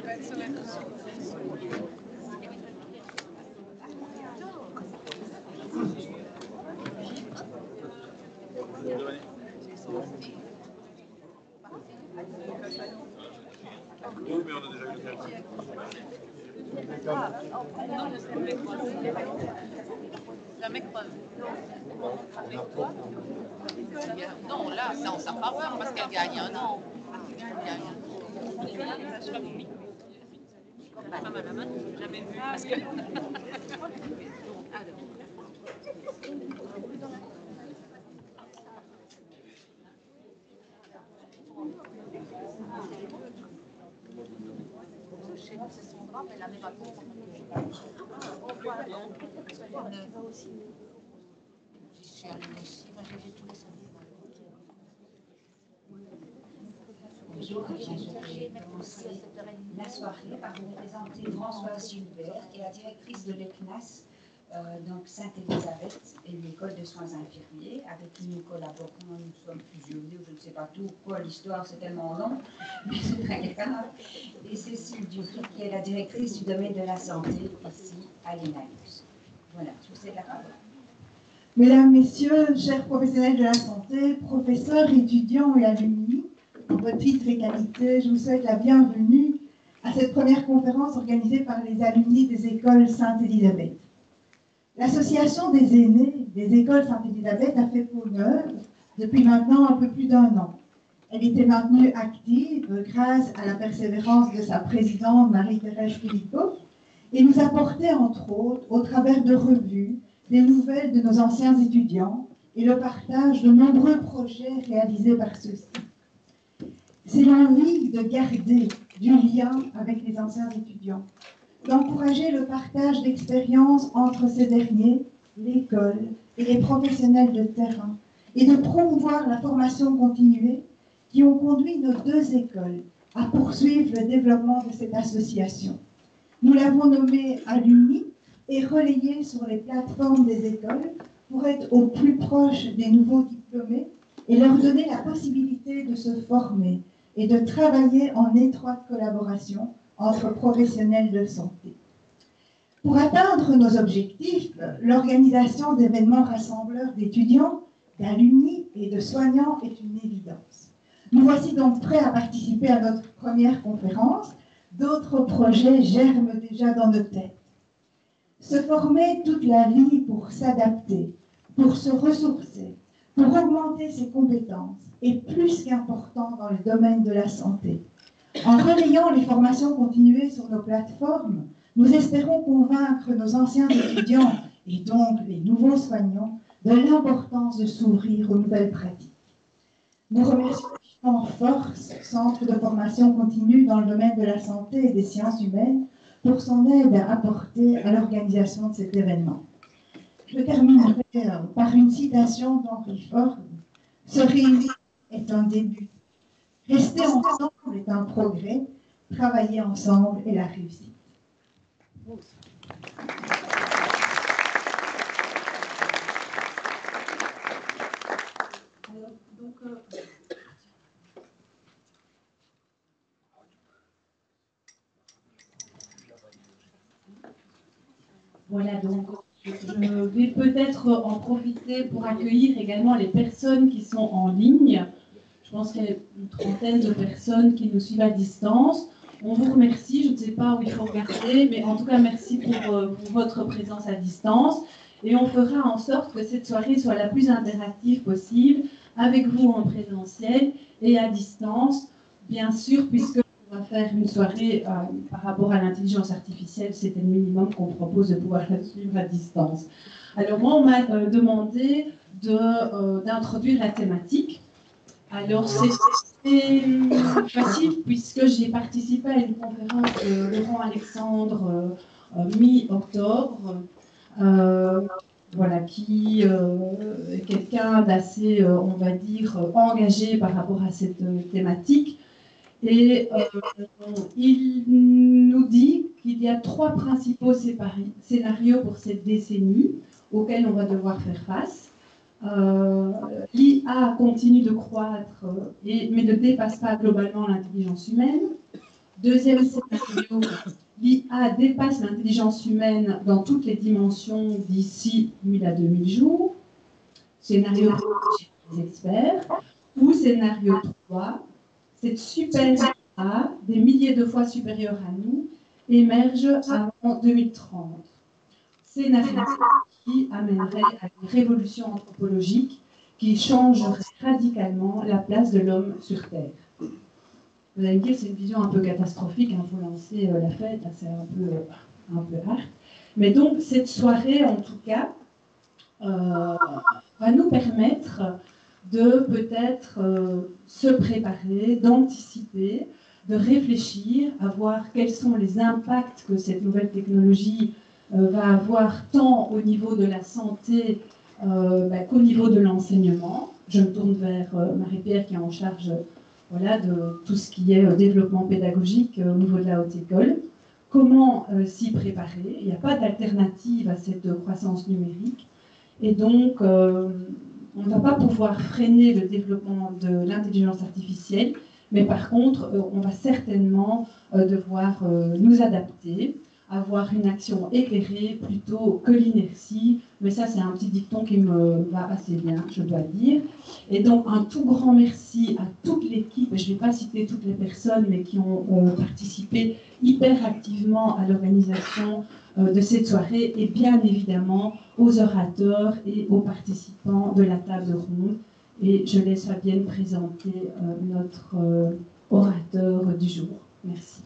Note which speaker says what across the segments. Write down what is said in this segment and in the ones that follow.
Speaker 1: Oui, mais on a déjà eu le cas.
Speaker 2: La mécreux. Non, là, c'est en sa faveur parce qu'elle gagne un an. Elle gagne un an. Pas mal à main, jamais vu parce que. Chez nous, c'est son bras, mais la même à moi, j'y suis allée aussi, moi j'ai vu tous les samedis.
Speaker 3: Bonjour, je vais commencer la soirée par vous présenter Françoise Gilbert, qui est la directrice de l'ECNAS, donc Sainte-Élisabeth, et l'école de soins infirmiers, avec qui nous collaborons, nous sommes fusionnés, je ne sais pas tout, quoi, l'histoire c'est tellement long, mais c'est pas grave. Et Cécile Dufy, qui est la directrice du domaine de la santé, ici à l'ENALUS. Voilà, je vous cède la parole.
Speaker 4: Mesdames, Messieurs, chers professionnels de la santé, professeurs, étudiants et alumni, en votre titre et qualité, je vous souhaite la bienvenue à cette première conférence organisée par les alumni des écoles Sainte-Élisabeth. L'association des aînés des écoles Sainte-Élisabeth a fait peau neuve depuis maintenant un peu plus d'un an. Elle était maintenue active grâce à la persévérance de sa présidente Marie-Thérèse Philippot et nous apportait entre autres, au travers de revues, des nouvelles de nos anciens étudiants et le partage de nombreux projets réalisés par ceux-ci. C'est l'envie de garder du lien avec les anciens étudiants, d'encourager le partage d'expériences entre ces derniers, l'école et les professionnels de terrain, et de promouvoir la formation continuée qui ont conduit nos deux écoles à poursuivre le développement de cette association. Nous l'avons nommée Alumni et relayée sur les plateformes des écoles pour être au plus proche des nouveaux diplômés et leur donner la possibilité de se former et de travailler en étroite collaboration entre professionnels de santé. Pour atteindre nos objectifs, l'organisation d'événements rassembleurs d'étudiants, d'alumni et de soignants est une évidence. Nous voici donc prêts à participer à notre première conférence. D'autres projets germent déjà dans nos têtes. Se former toute la vie pour s'adapter, pour se ressourcer, pour augmenter ses compétences est plus qu'important dans le domaine de la santé. En relayant les formations continuées sur nos plateformes, nous espérons convaincre nos anciens étudiants et donc les nouveaux soignants de l'importance de s'ouvrir aux nouvelles pratiques. Nous remercions en force Centre de formation continue dans le domaine de la santé et des sciences humaines pour son aide apportée à l'organisation de cet événement. Je terminerai par une citation d'Henry Ford. « Se réunir est un début. Rester ensemble est un progrès. Travailler ensemble est la réussite. »
Speaker 5: Voilà, donc je vais peut-être en profiter pour accueillir également les personnes qui sont en ligne. Je pense qu'il y a une trentaine de personnes qui nous suivent à distance. On vous remercie, je ne sais pas où il faut regarder, mais en tout cas merci pour votre présence à distance. Et on fera en sorte que cette soirée soit la plus interactive possible, avec vous en présentiel et à distance, bien sûr, puisque on va faire une soirée par rapport à l'intelligence artificielle, c'était le minimum qu'on propose de pouvoir la suivre à distance. Alors moi, on m'a demandé d'introduire la thématique. Alors c'est facile puisque j'ai participé à une conférence de Laurent Alexandre mi-octobre, voilà, qui est quelqu'un d'assez, on va dire, engagé par rapport à cette thématique. Et il nous dit qu'il y a trois principaux scénarios pour cette décennie auxquels on va devoir faire face. L'IA continue de croître, mais ne dépasse pas globalement l'intelligence humaine. Deuxième scénario, l'IA dépasse l'intelligence humaine dans toutes les dimensions d'ici 1000 à 2000 jours. Scénario des experts. Ou scénario 3, cette super IA, des milliers de fois supérieure à nous, émerge avant 2030. Scénario qui amènerait à une révolution anthropologique qui changerait radicalement la place de l'homme sur Terre. Vous allez me dire, c'est une vision un peu catastrophique, hein, vous lancez la fête, là, c'est un peu hard. Mais donc, cette soirée, en tout cas, va nous permettre de peut-être se préparer, d'anticiper, de réfléchir, à voir quels sont les impacts que cette nouvelle technologie va avoir tant au niveau de la santé qu'au niveau de l'enseignement. Je me tourne vers Marie-Pierre qui est en charge voilà, de tout ce qui est développement pédagogique au niveau de la haute école. Comment s'y préparer? Il n'y a pas d'alternative à cette croissance numérique. Et donc, on ne va pas pouvoir freiner le développement de l'intelligence artificielle, mais par contre, on va certainement devoir nous adapter, avoir une action éclairée plutôt que l'inertie. Mais ça, c'est un petit dicton qui me va assez bien, je dois dire. Et donc, un tout grand merci à toute l'équipe, je ne vais pas citer toutes les personnes, mais qui ont participé hyper activement à l'organisation de cette soirée, et bien évidemment aux orateurs et aux participants de la table ronde. Et je laisse Fabienne présenter notre orateur du jour. Merci.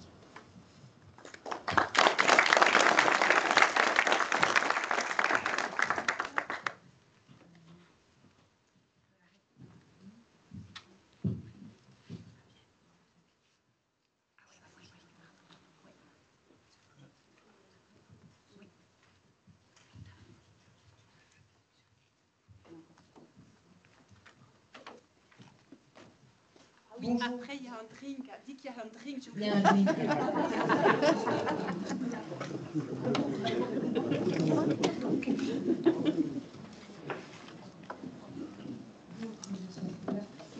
Speaker 6: Oui, après, il y a un drink. Dès qu'il y a un drink, je vous
Speaker 4: Il y a un drink.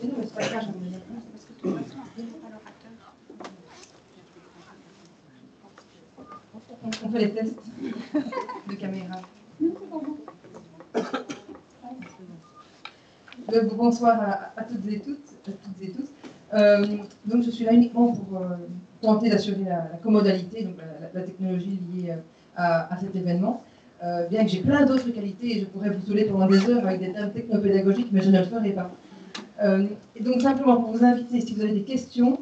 Speaker 4: Mais non, mais c'est pas grave, j'en ai rien. Parce que tout le on fait les tests de caméra. Bonsoir à toutes et tous. Donc je suis là uniquement pour tenter d'assurer la commodalité, donc la technologie liée à cet événement. Bien que j'ai plein d'autres qualités et je pourrais vous saouler pendant des heures avec des termes technopédagogiques, mais je ne le ferai pas. Et donc simplement pour vous inviter, si vous avez des questions,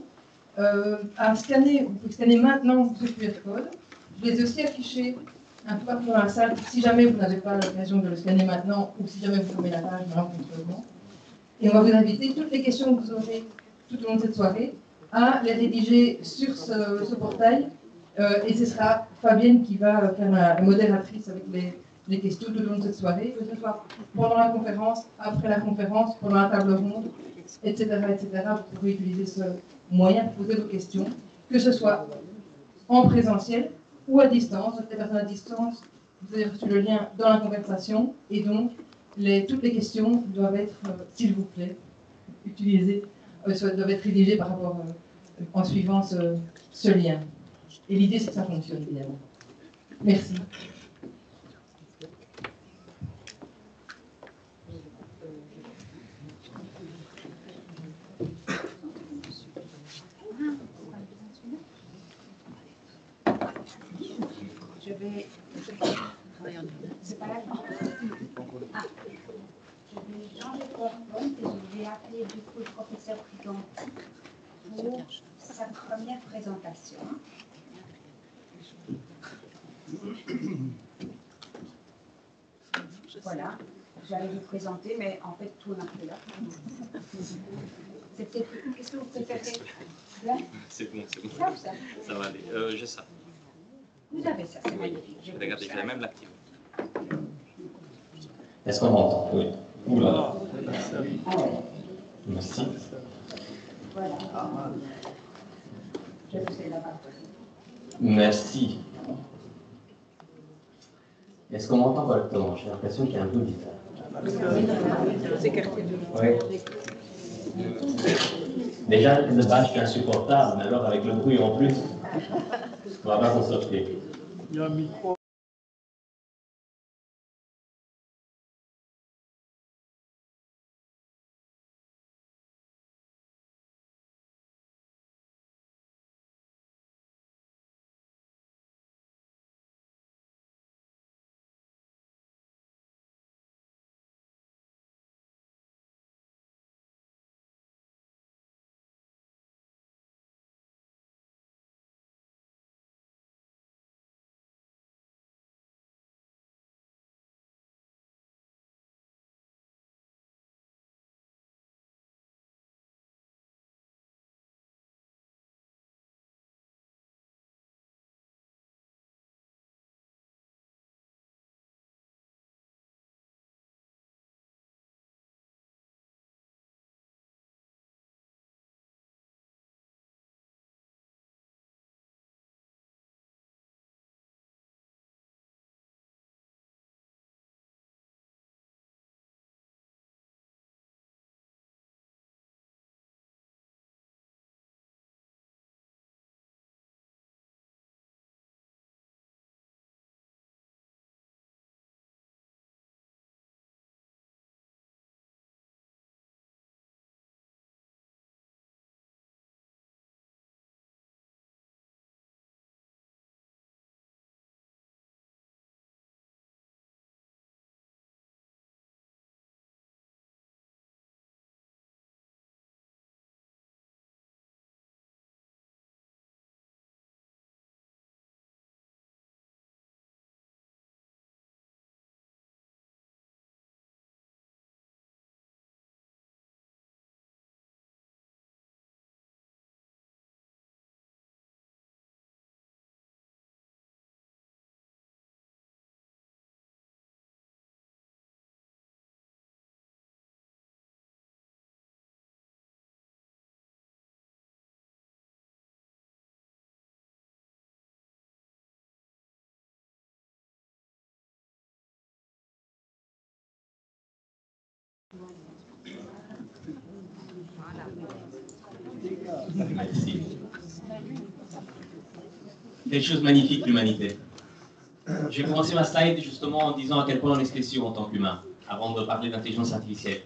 Speaker 4: à scanner, vous pouvez scanner maintenant ce QR code. Je les ai aussi affichés un peu partout dans la salle, si jamais vous n'avez pas l'occasion de le scanner maintenant, ou si jamais vous fermez la page, malencontreusement. Et on va vous inviter, toutes les questions que vous aurez tout au long de cette soirée, à les rédiger sur ce portail. Et ce sera Fabienne qui va faire la modératrice avec les questions tout au long de cette soirée, que ce soit pendant la conférence, après la conférence, pendant la table ronde, etc., etc. Vous pourrez utiliser ce moyen pour poser vos questions, que ce soit en présentiel ou à distance. Donc les personnes à distance, vous avez reçu le lien dans la conversation, et donc toutes les questions doivent être, s'il vous plaît, utilisées, doivent être rédigées par rapport, en suivant ce lien. Et l'idée, c'est que ça fonctionne, évidemment. Merci.
Speaker 3: Je vais... C'est pas la fin. Ah. Je vais changer de PowerPoint et je vais appeler du coup le professeur Briganti pour sa première présentation. Voilà, j'allais vous présenter, mais en fait tout n'a plus là. C'est peut-être... Qu'est-ce que vous préférez? Là?
Speaker 1: C'est bon, c'est bon.
Speaker 3: Ça ou ça?
Speaker 1: Ça va aller. J'ai ça.
Speaker 3: Vous avez ça, c'est magnifique. Je
Speaker 1: Regardez, je vais même l'activer.
Speaker 7: Est-ce qu'on m'entend? Oui. Oula.
Speaker 3: Ah ouais.
Speaker 7: Merci.
Speaker 3: Voilà. Je vous ai là-bas.
Speaker 7: Merci. Est-ce qu'on m'entend correctement? J'ai l'impression qu'il y a un peu bizarre.
Speaker 6: C'est quartier de
Speaker 7: Oui. Déjà, le bâche est insupportable, mais alors avec le bruit en plus, on va pas s'en sortir.
Speaker 8: Il y a un micro.
Speaker 7: Merci. Quelque chose de magnifique, l'humanité. J'ai commencé ma slide justement en disant à quel point on est spéciaux en tant qu'humains, avant de parler d'intelligence artificielle.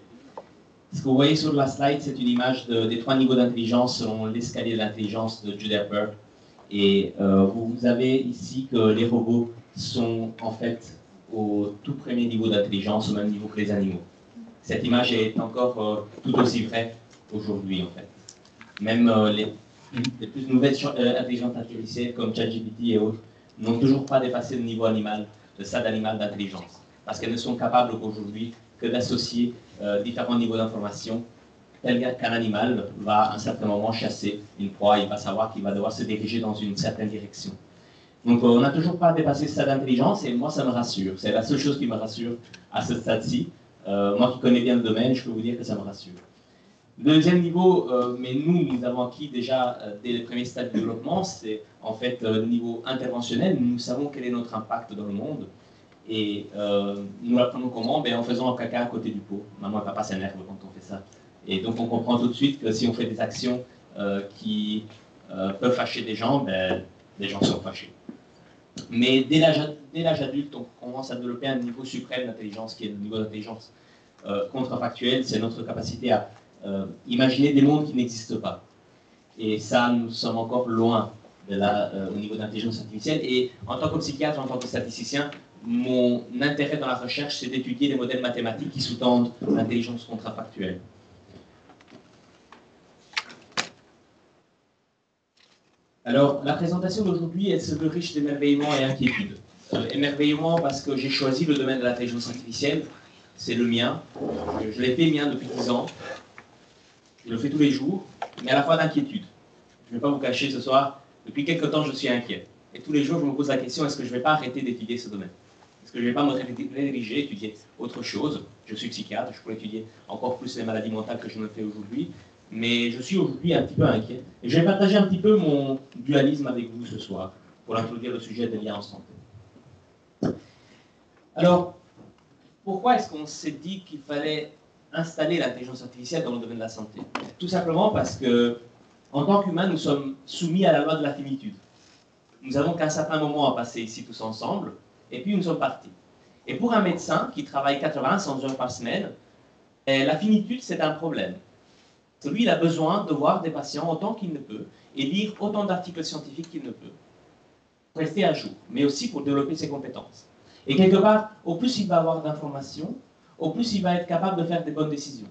Speaker 7: Ce que vous voyez sur la slide, c'est une image des 3 niveaux d'intelligence selon l'escalier de l'intelligence de Judah Pearl. Et vous avez ici que les robots sont en fait au tout premier niveau d'intelligence, au même niveau que les animaux. Cette image est encore tout aussi vraie aujourd'hui en fait. Même les plus nouvelles intelligences artificielles comme ChatGPT et autres n'ont toujours pas dépassé le niveau animal, le stade animal d'intelligence, parce qu'elles ne sont capables qu'aujourd'hui que d'associer différents niveaux d'information, tel qu'un animal va à un certain moment chasser une proie, il va savoir qu'il va devoir se diriger dans une certaine direction. Donc on n'a toujours pas dépassé ce stade d'intelligence et moi ça me rassure, c'est la seule chose qui me rassure à ce stade-ci. Moi qui connais bien le domaine, je peux vous dire que ça me rassure. Deuxième niveau, mais nous avons acquis déjà dès les premiers stades de développement, c'est en fait le niveau interventionnel. Nous savons quel est notre impact dans le monde et nous l'apprenons comment? En faisant un caca à côté du pot. Maman et papa s'énervent quand on fait ça. Et donc on comprend tout de suite que si on fait des actions qui peuvent fâcher des gens, les gens sont fâchés. Mais dès l'âge adulte, on commence à développer un niveau suprême d'intelligence qui est le niveau d'intelligence contrefactuelle. C'est notre capacité à imaginer des mondes qui n'existent pas. Et ça, nous sommes encore loin au niveau d'intelligence artificielle. Et en tant que psychiatre, en tant que statisticien, mon intérêt dans la recherche, c'est d'étudier les modèles mathématiques qui sous-tendent l'intelligence contrefactuelle. Alors, la présentation d'aujourd'hui, elle se veut riche d'émerveillement et inquiétude. Émerveillement parce que j'ai choisi le domaine de l'intelligence artificielle, c'est le mien. Je l'ai fait mien depuis 10 ans. Je le fais tous les jours, mais à la fois d'inquiétude. Je ne vais pas vous cacher ce soir, depuis quelque temps je suis inquiet. Et tous les jours je me pose la question, est-ce que je ne vais pas arrêter d'étudier ce domaine? Est-ce que je ne vais pas me rediriger, étudier autre chose? Je suis psychiatre, je pourrais étudier encore plus les maladies mentales que je ne fais aujourd'hui, mais je suis aujourd'hui un petit peu inquiet. Et je vais partager un petit peu mon dualisme avec vous ce soir, pour introduire le sujet des liens en santé. Alors, pourquoi est-ce qu'on s'est dit qu'il fallait installer l'intelligence artificielle dans le domaine de la santé? Tout simplement parce que, en tant qu'humains, nous sommes soumis à la loi de la finitude. Nous avons qu'un certain moment à passer ici tous ensemble, et puis nous sommes partis. Et pour un médecin qui travaille 80-100 heures par semaine, la finitude, c'est un problème. Lui, il a besoin de voir des patients autant qu'il ne peut, et lire autant d'articles scientifiques qu'il ne peut, pour rester à jour, mais aussi pour développer ses compétences. Et quelque part, au plus il va avoir d'informations, au plus il va être capable de faire des bonnes décisions.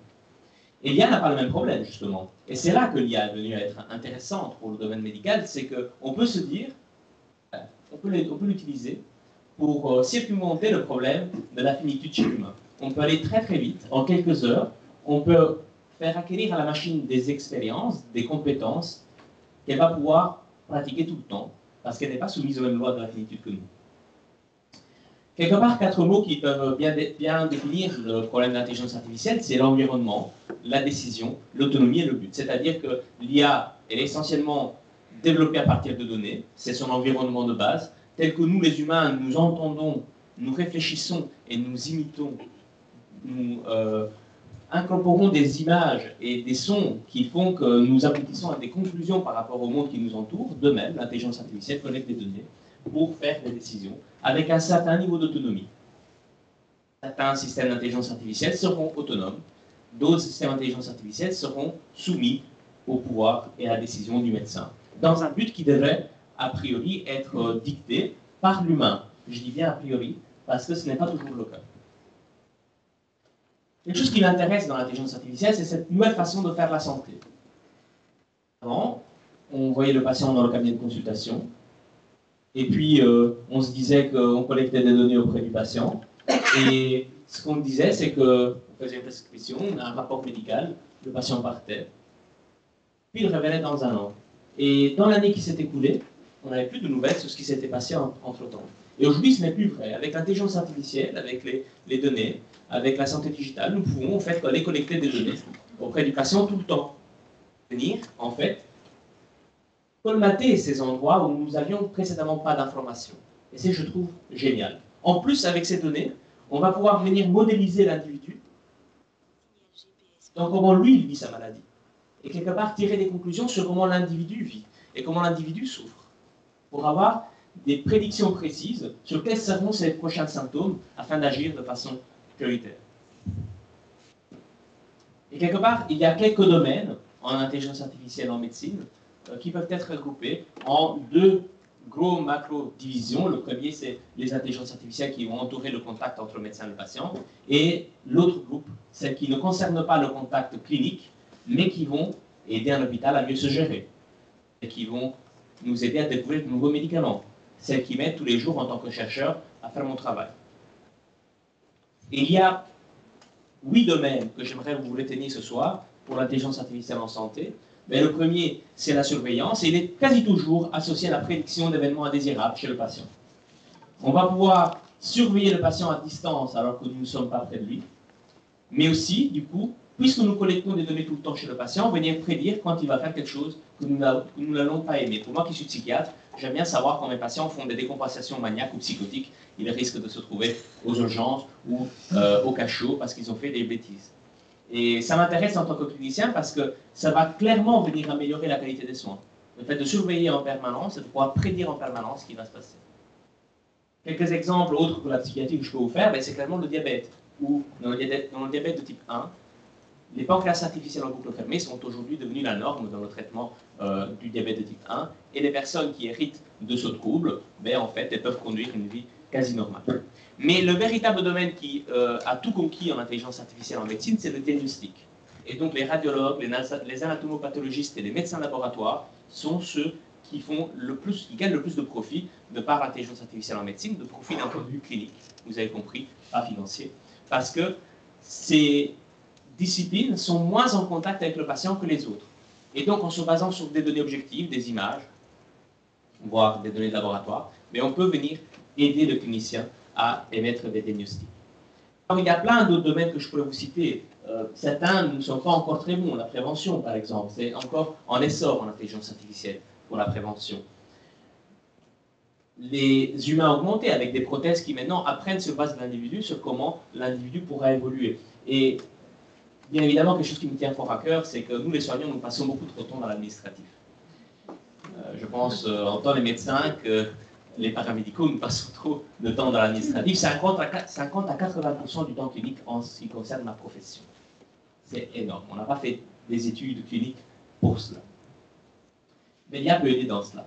Speaker 7: Et l'IA n'a pas le même problème, justement. Et c'est là que l'IA est venue à être intéressante pour le domaine médical, c'est qu'on peut se dire, on peut l'utiliser pour circumventer le problème de la finitude chez l'humain. On peut aller très très vite, en quelques heures, on peut faire acquérir à la machine des expériences, des compétences qu'elle va pouvoir pratiquer tout le temps, parce qu'elle n'est pas soumise aux mêmes lois de la finitude que nous. Quelque part, 4 mots qui peuvent bien définir le problème de l'intelligence artificielle, c'est l'environnement, la décision, l'autonomie et le but. C'est-à-dire que l'IA est essentiellement développée à partir de données, c'est son environnement de base, tel que nous, les humains, nous entendons, nous réfléchissons et nous imitons, nous incorporons des images et des sons qui font que nous aboutissons à des conclusions par rapport au monde qui nous entoure. De même, l'intelligence artificielle collecte des données pour faire des décisions avec un certain niveau d'autonomie. Certains systèmes d'intelligence artificielle seront autonomes, d'autres systèmes d'intelligence artificielle seront soumis au pouvoir et à la décision du médecin, dans un but qui devrait, a priori, être dicté par l'humain. Je dis bien a priori, parce que ce n'est pas toujours le cas. Quelque chose qui m'intéresse dans l'intelligence artificielle, c'est cette nouvelle façon de faire la santé. Avant, on voyait le patient dans le cabinet de consultation, et puis on se disait qu'on collectait des données auprès du patient, et ce qu'on disait, c'est qu'on faisait une prescription, on a un rapport médical, le patient partait, puis il revenait dans un an. Et dans l'année qui s'est écoulée, on n'avait plus de nouvelles sur ce qui s'était passé entre-temps. Et aujourd'hui, ce n'est plus vrai. Avec l'intelligence artificielle, avec les données, avec la santé digitale, nous pouvons en fait aller collecter des données auprès du patient tout le temps. Venir, en fait, colmater ces endroits où nous n'avions précédemment pas d'informations. Et c'est, je trouve, génial. En plus, avec ces données, on va pouvoir venir modéliser l'individu dans comment lui, il vit sa maladie. Et quelque part, tirer des conclusions sur comment l'individu vit et comment l'individu souffre, pour avoir des prédictions précises sur quels seront ses prochains symptômes afin d'agir de façon prioritaire. Et quelque part, il y a quelques domaines en intelligence artificielle en médecine qui peuvent être regroupés en 2 gros macro-divisions. Le premier, c'est les intelligences artificielles qui vont entourer le contact entre le médecin et le patient. Et l'autre groupe, celles qui ne concernent pas le contact clinique, mais qui vont aider un hôpital à mieux se gérer. Et qui vont nous aider à découvrir de nouveaux médicaments. Celles qui m'aident tous les jours en tant que chercheur à faire mon travail. Et il y a 8 domaines que j'aimerais que vous retenir ce soir pour l'intelligence artificielle en santé. Mais le premier, c'est la surveillance, et il est quasi toujours associé à la prédiction d'événements indésirables chez le patient. On va pouvoir surveiller le patient à distance alors que nous ne sommes pas près de lui, mais aussi, du coup, puisque nous collectons des données tout le temps chez le patient, venir prédire quand il va faire quelque chose que nous n'allons pas aimer. Pour moi qui suis psychiatre, j'aime bien savoir quand mes patients font des décompensations maniaques ou psychotiques, ils risquent de se trouver aux urgences ou au cachot parce qu'ils ont fait des bêtises. Et ça m'intéresse en tant que clinicien parce que ça va clairement venir améliorer la qualité des soins. Le fait de surveiller en permanence et de pouvoir prédire en permanence ce qui va se passer. Quelques exemples autres que la psychiatrie que je peux vous faire, c'est clairement le diabète. Ou dans le diabète de type 1, les pancréas artificiels en boucle fermée sont aujourd'hui devenus la norme dans le traitement du diabète de type 1. Et les personnes qui héritent de ce trouble, en fait, elles peuvent conduire une vie quasi normale. Mais le véritable domaine qui a tout conquis en intelligence artificielle en médecine, c'est le diagnostic. Et donc les radiologues, les anatomopathologistes et les médecins laboratoires sont ceux qui gagnent le plus de profit de par l'intelligence artificielle en médecine, de profit d'un point de vue clinique, vous avez compris, pas financier. Parce que ces disciplines sont moins en contact avec le patient que les autres. Et donc, en se basant sur des données objectives, des images, voire des données de laboratoire, mais on peut venir aider le clinicien à émettre des diagnostics. Alors, il y a plein d'autres domaines que je pourrais vous citer. Certains ne sont pas encore très bons. La prévention, par exemple, c'est encore en essor en intelligence artificielle pour la prévention. Les humains augmentés avec des prothèses qui maintenant apprennent sur base de l'individu sur comment l'individu pourra évoluer. Et Bien évidemment, quelque chose qui nous tient fort à cœur, c'est que nous, les soignants, nous passons beaucoup trop de temps dans l'administratif. Je pense, en tant les médecins, que les paramédicaux, nous passons trop de temps dans l'administratif. 50 à 80% du temps clinique en ce qui concerne ma profession. C'est énorme. On n'a pas fait des études cliniques pour cela. Mais l'IA peut aider dans cela.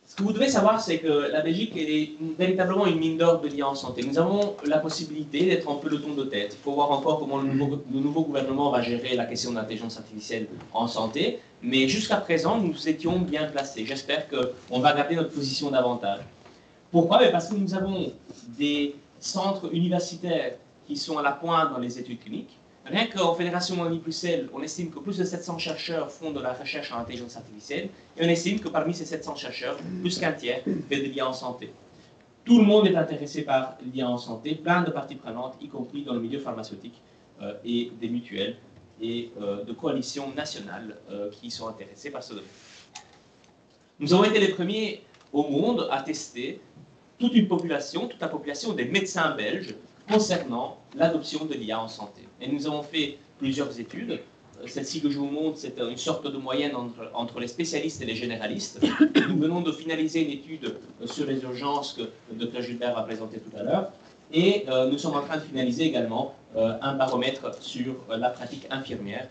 Speaker 7: Ce que vous devez savoir, c'est que la Belgique est véritablement une mine d'or de l'IA en santé. Nous avons la possibilité d'être un peloton de tête. Il faut voir encore comment le nouveau gouvernement va gérer la question de l'intelligence artificielle en santé. Mais jusqu'à présent, nous étions bien placés. J'espère qu'on va garder notre position davantage. Pourquoi? Parce que nous avons des centres universitaires qui sont à la pointe dans les études cliniques. Rien qu'en Fédération Wallonie-Bruxelles, on estime que plus de 700 chercheurs font de la recherche en intelligence artificielle, et on estime que parmi ces 700 chercheurs, plus qu'un tiers fait de l'IA en santé. Tout le monde est intéressé par l'IA en santé, plein de parties prenantes, y compris dans le milieu pharmaceutique et des mutuelles et de coalitions nationales qui sont intéressées par ce domaine. Nous avons été les premiers au monde à tester toute la population des médecins belges concernant l'adoption de l'IA en santé. Et nous avons fait plusieurs études. Celle-ci que je vous montre, c'est une sorte de moyenne entre les spécialistes et les généralistes. Nous venons de finaliser une étude sur les urgences que le Dr Gilbert va présenter tout à l'heure. Et nous sommes en train de finaliser également un baromètre sur la pratique infirmière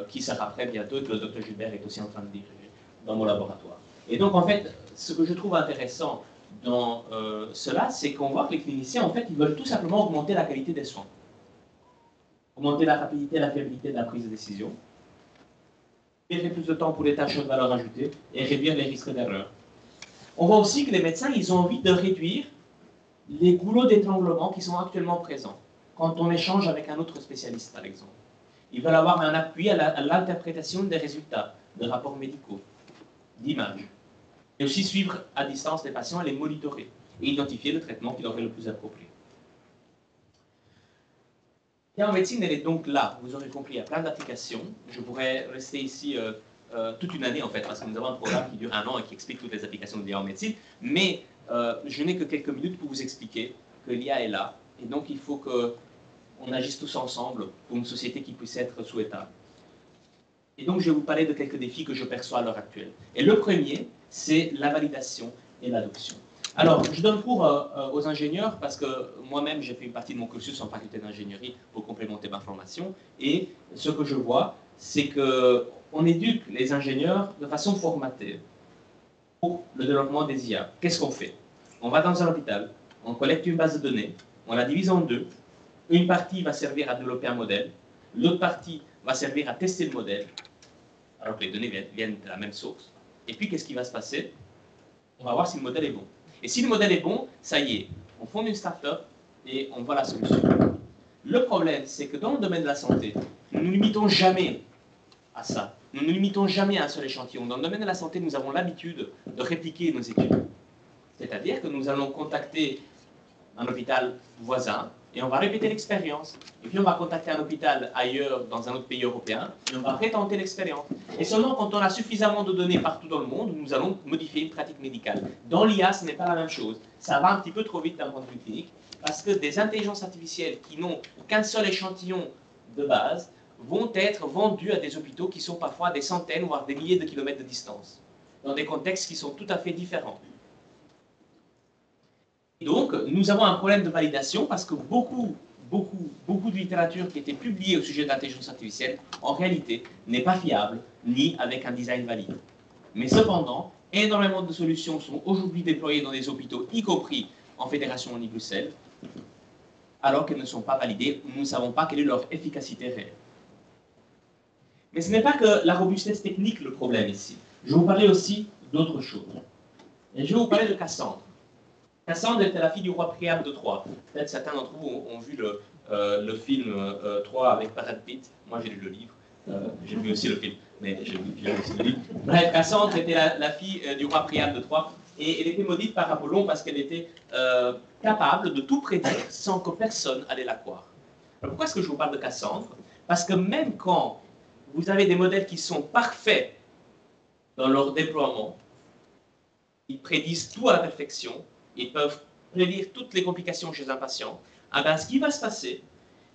Speaker 7: qui sera prêt bientôt et que le Dr Gilbert est aussi en train de diriger dans mon laboratoire. Et donc, en fait, ce que je trouve intéressant dans cela, c'est qu'on voit que les cliniciens, en fait, ils veulent tout simplement augmenter la qualité des soins. Augmenter la rapidité et la fiabilité de la prise de décision, libérer plus de temps pour les tâches de valeur ajoutée et réduire les risques d'erreur. On voit aussi que les médecins, ils ont envie de réduire les goulots d'étranglement qui sont actuellement présents quand on échange avec un autre spécialiste, par exemple. Ils veulent avoir un appui à l'interprétation des résultats, de rapports médicaux, d'images. Et aussi suivre à distance les patients et les monitorer et identifier le traitement qui leur est le plus approprié. L'IA en médecine, elle est donc là. Vous aurez compris, il y a plein d'applications. Je pourrais rester ici toute une année, en fait, parce que nous avons un programme qui dure 1 an et qui explique toutes les applications de l'IA en médecine. Mais je n'ai que quelques minutes pour vous expliquer que l'IA est là. Et donc, il faut qu'on agisse tous ensemble pour une société qui puisse être souhaitable. Et donc, je vais vous parler de quelques défis que je perçois à l'heure actuelle. Et le premier, c'est la validation et l'adoption. Alors, je donne cours aux ingénieurs parce que moi-même, j'ai fait une partie de mon cursus en faculté d'ingénierie pour complémenter ma formation. Et ce que je vois, c'est qu'on éduque les ingénieurs de façon formatée pour le développement des IA. Qu'est-ce qu'on fait? On va dans un hôpital, on collecte une base de données, on la divise en deux. Une partie va servir à développer un modèle, l'autre partie va servir à tester le modèle, alors que les données viennent de la même source. Et puis, qu'est-ce qui va se passer? On va voir si le modèle est bon. Et si le modèle est bon, ça y est, on fonde une start-up et on voit la solution. Le problème, c'est que dans le domaine de la santé, nous ne nous limitons jamais à ça. Nous ne nous limitons jamais à un seul échantillon. Dans le domaine de la santé, nous avons l'habitude de répliquer nos études. C'est-à-dire que nous allons contacter un hôpital voisin et on va répéter l'expérience. Et puis on va contacter un hôpital ailleurs, dans un autre pays européen, et on va retenter l'expérience. Et seulement quand on a suffisamment de données partout dans le monde, nous allons modifier une pratique médicale. Dans l'IA, ce n'est pas la même chose. Ça va un petit peu trop vite d'un point de vue clinique, parce que des intelligences artificielles qui n'ont qu'un seul échantillon de base vont être vendues à des hôpitaux qui sont parfois à des centaines, voire des milliers de kilomètres de distance, dans des contextes qui sont tout à fait différents. Donc, nous avons un problème de validation parce que beaucoup de littérature qui était publiée au sujet de l'intelligence artificielle, en réalité, n'est pas fiable, ni avec un design valide. Mais cependant, énormément de solutions sont aujourd'hui déployées dans des hôpitaux, y compris en Fédération Wallonie-Bruxelles, alors qu'elles ne sont pas validées, nous ne savons pas quelle est leur efficacité réelle. Mais ce n'est pas que la robustesse technique le problème ici. Je vais vous parler aussi d'autre chose. Et je vais vous parler de Cassandre. Cassandre était la fille du roi Priam de Troie. Peut-être certains d'entre vous ont vu le film Troie avec Brad Pitt. Moi, j'ai lu le livre. J'ai vu aussi le film, mais j'ai lu aussi le livre. Bref, Cassandre était la fille du roi Priam de Troie. Et elle était maudite par Apollon parce qu'elle était capable de tout prédire sans que personne allait la croire. Alors pourquoi est-ce que je vous parle de Cassandre? Parce que même quand vous avez des modèles qui sont parfaits dans leur déploiement, ils prédisent tout à la perfection, ils peuvent prédire toutes les complications chez un patient, eh bien, ce qui va se passer,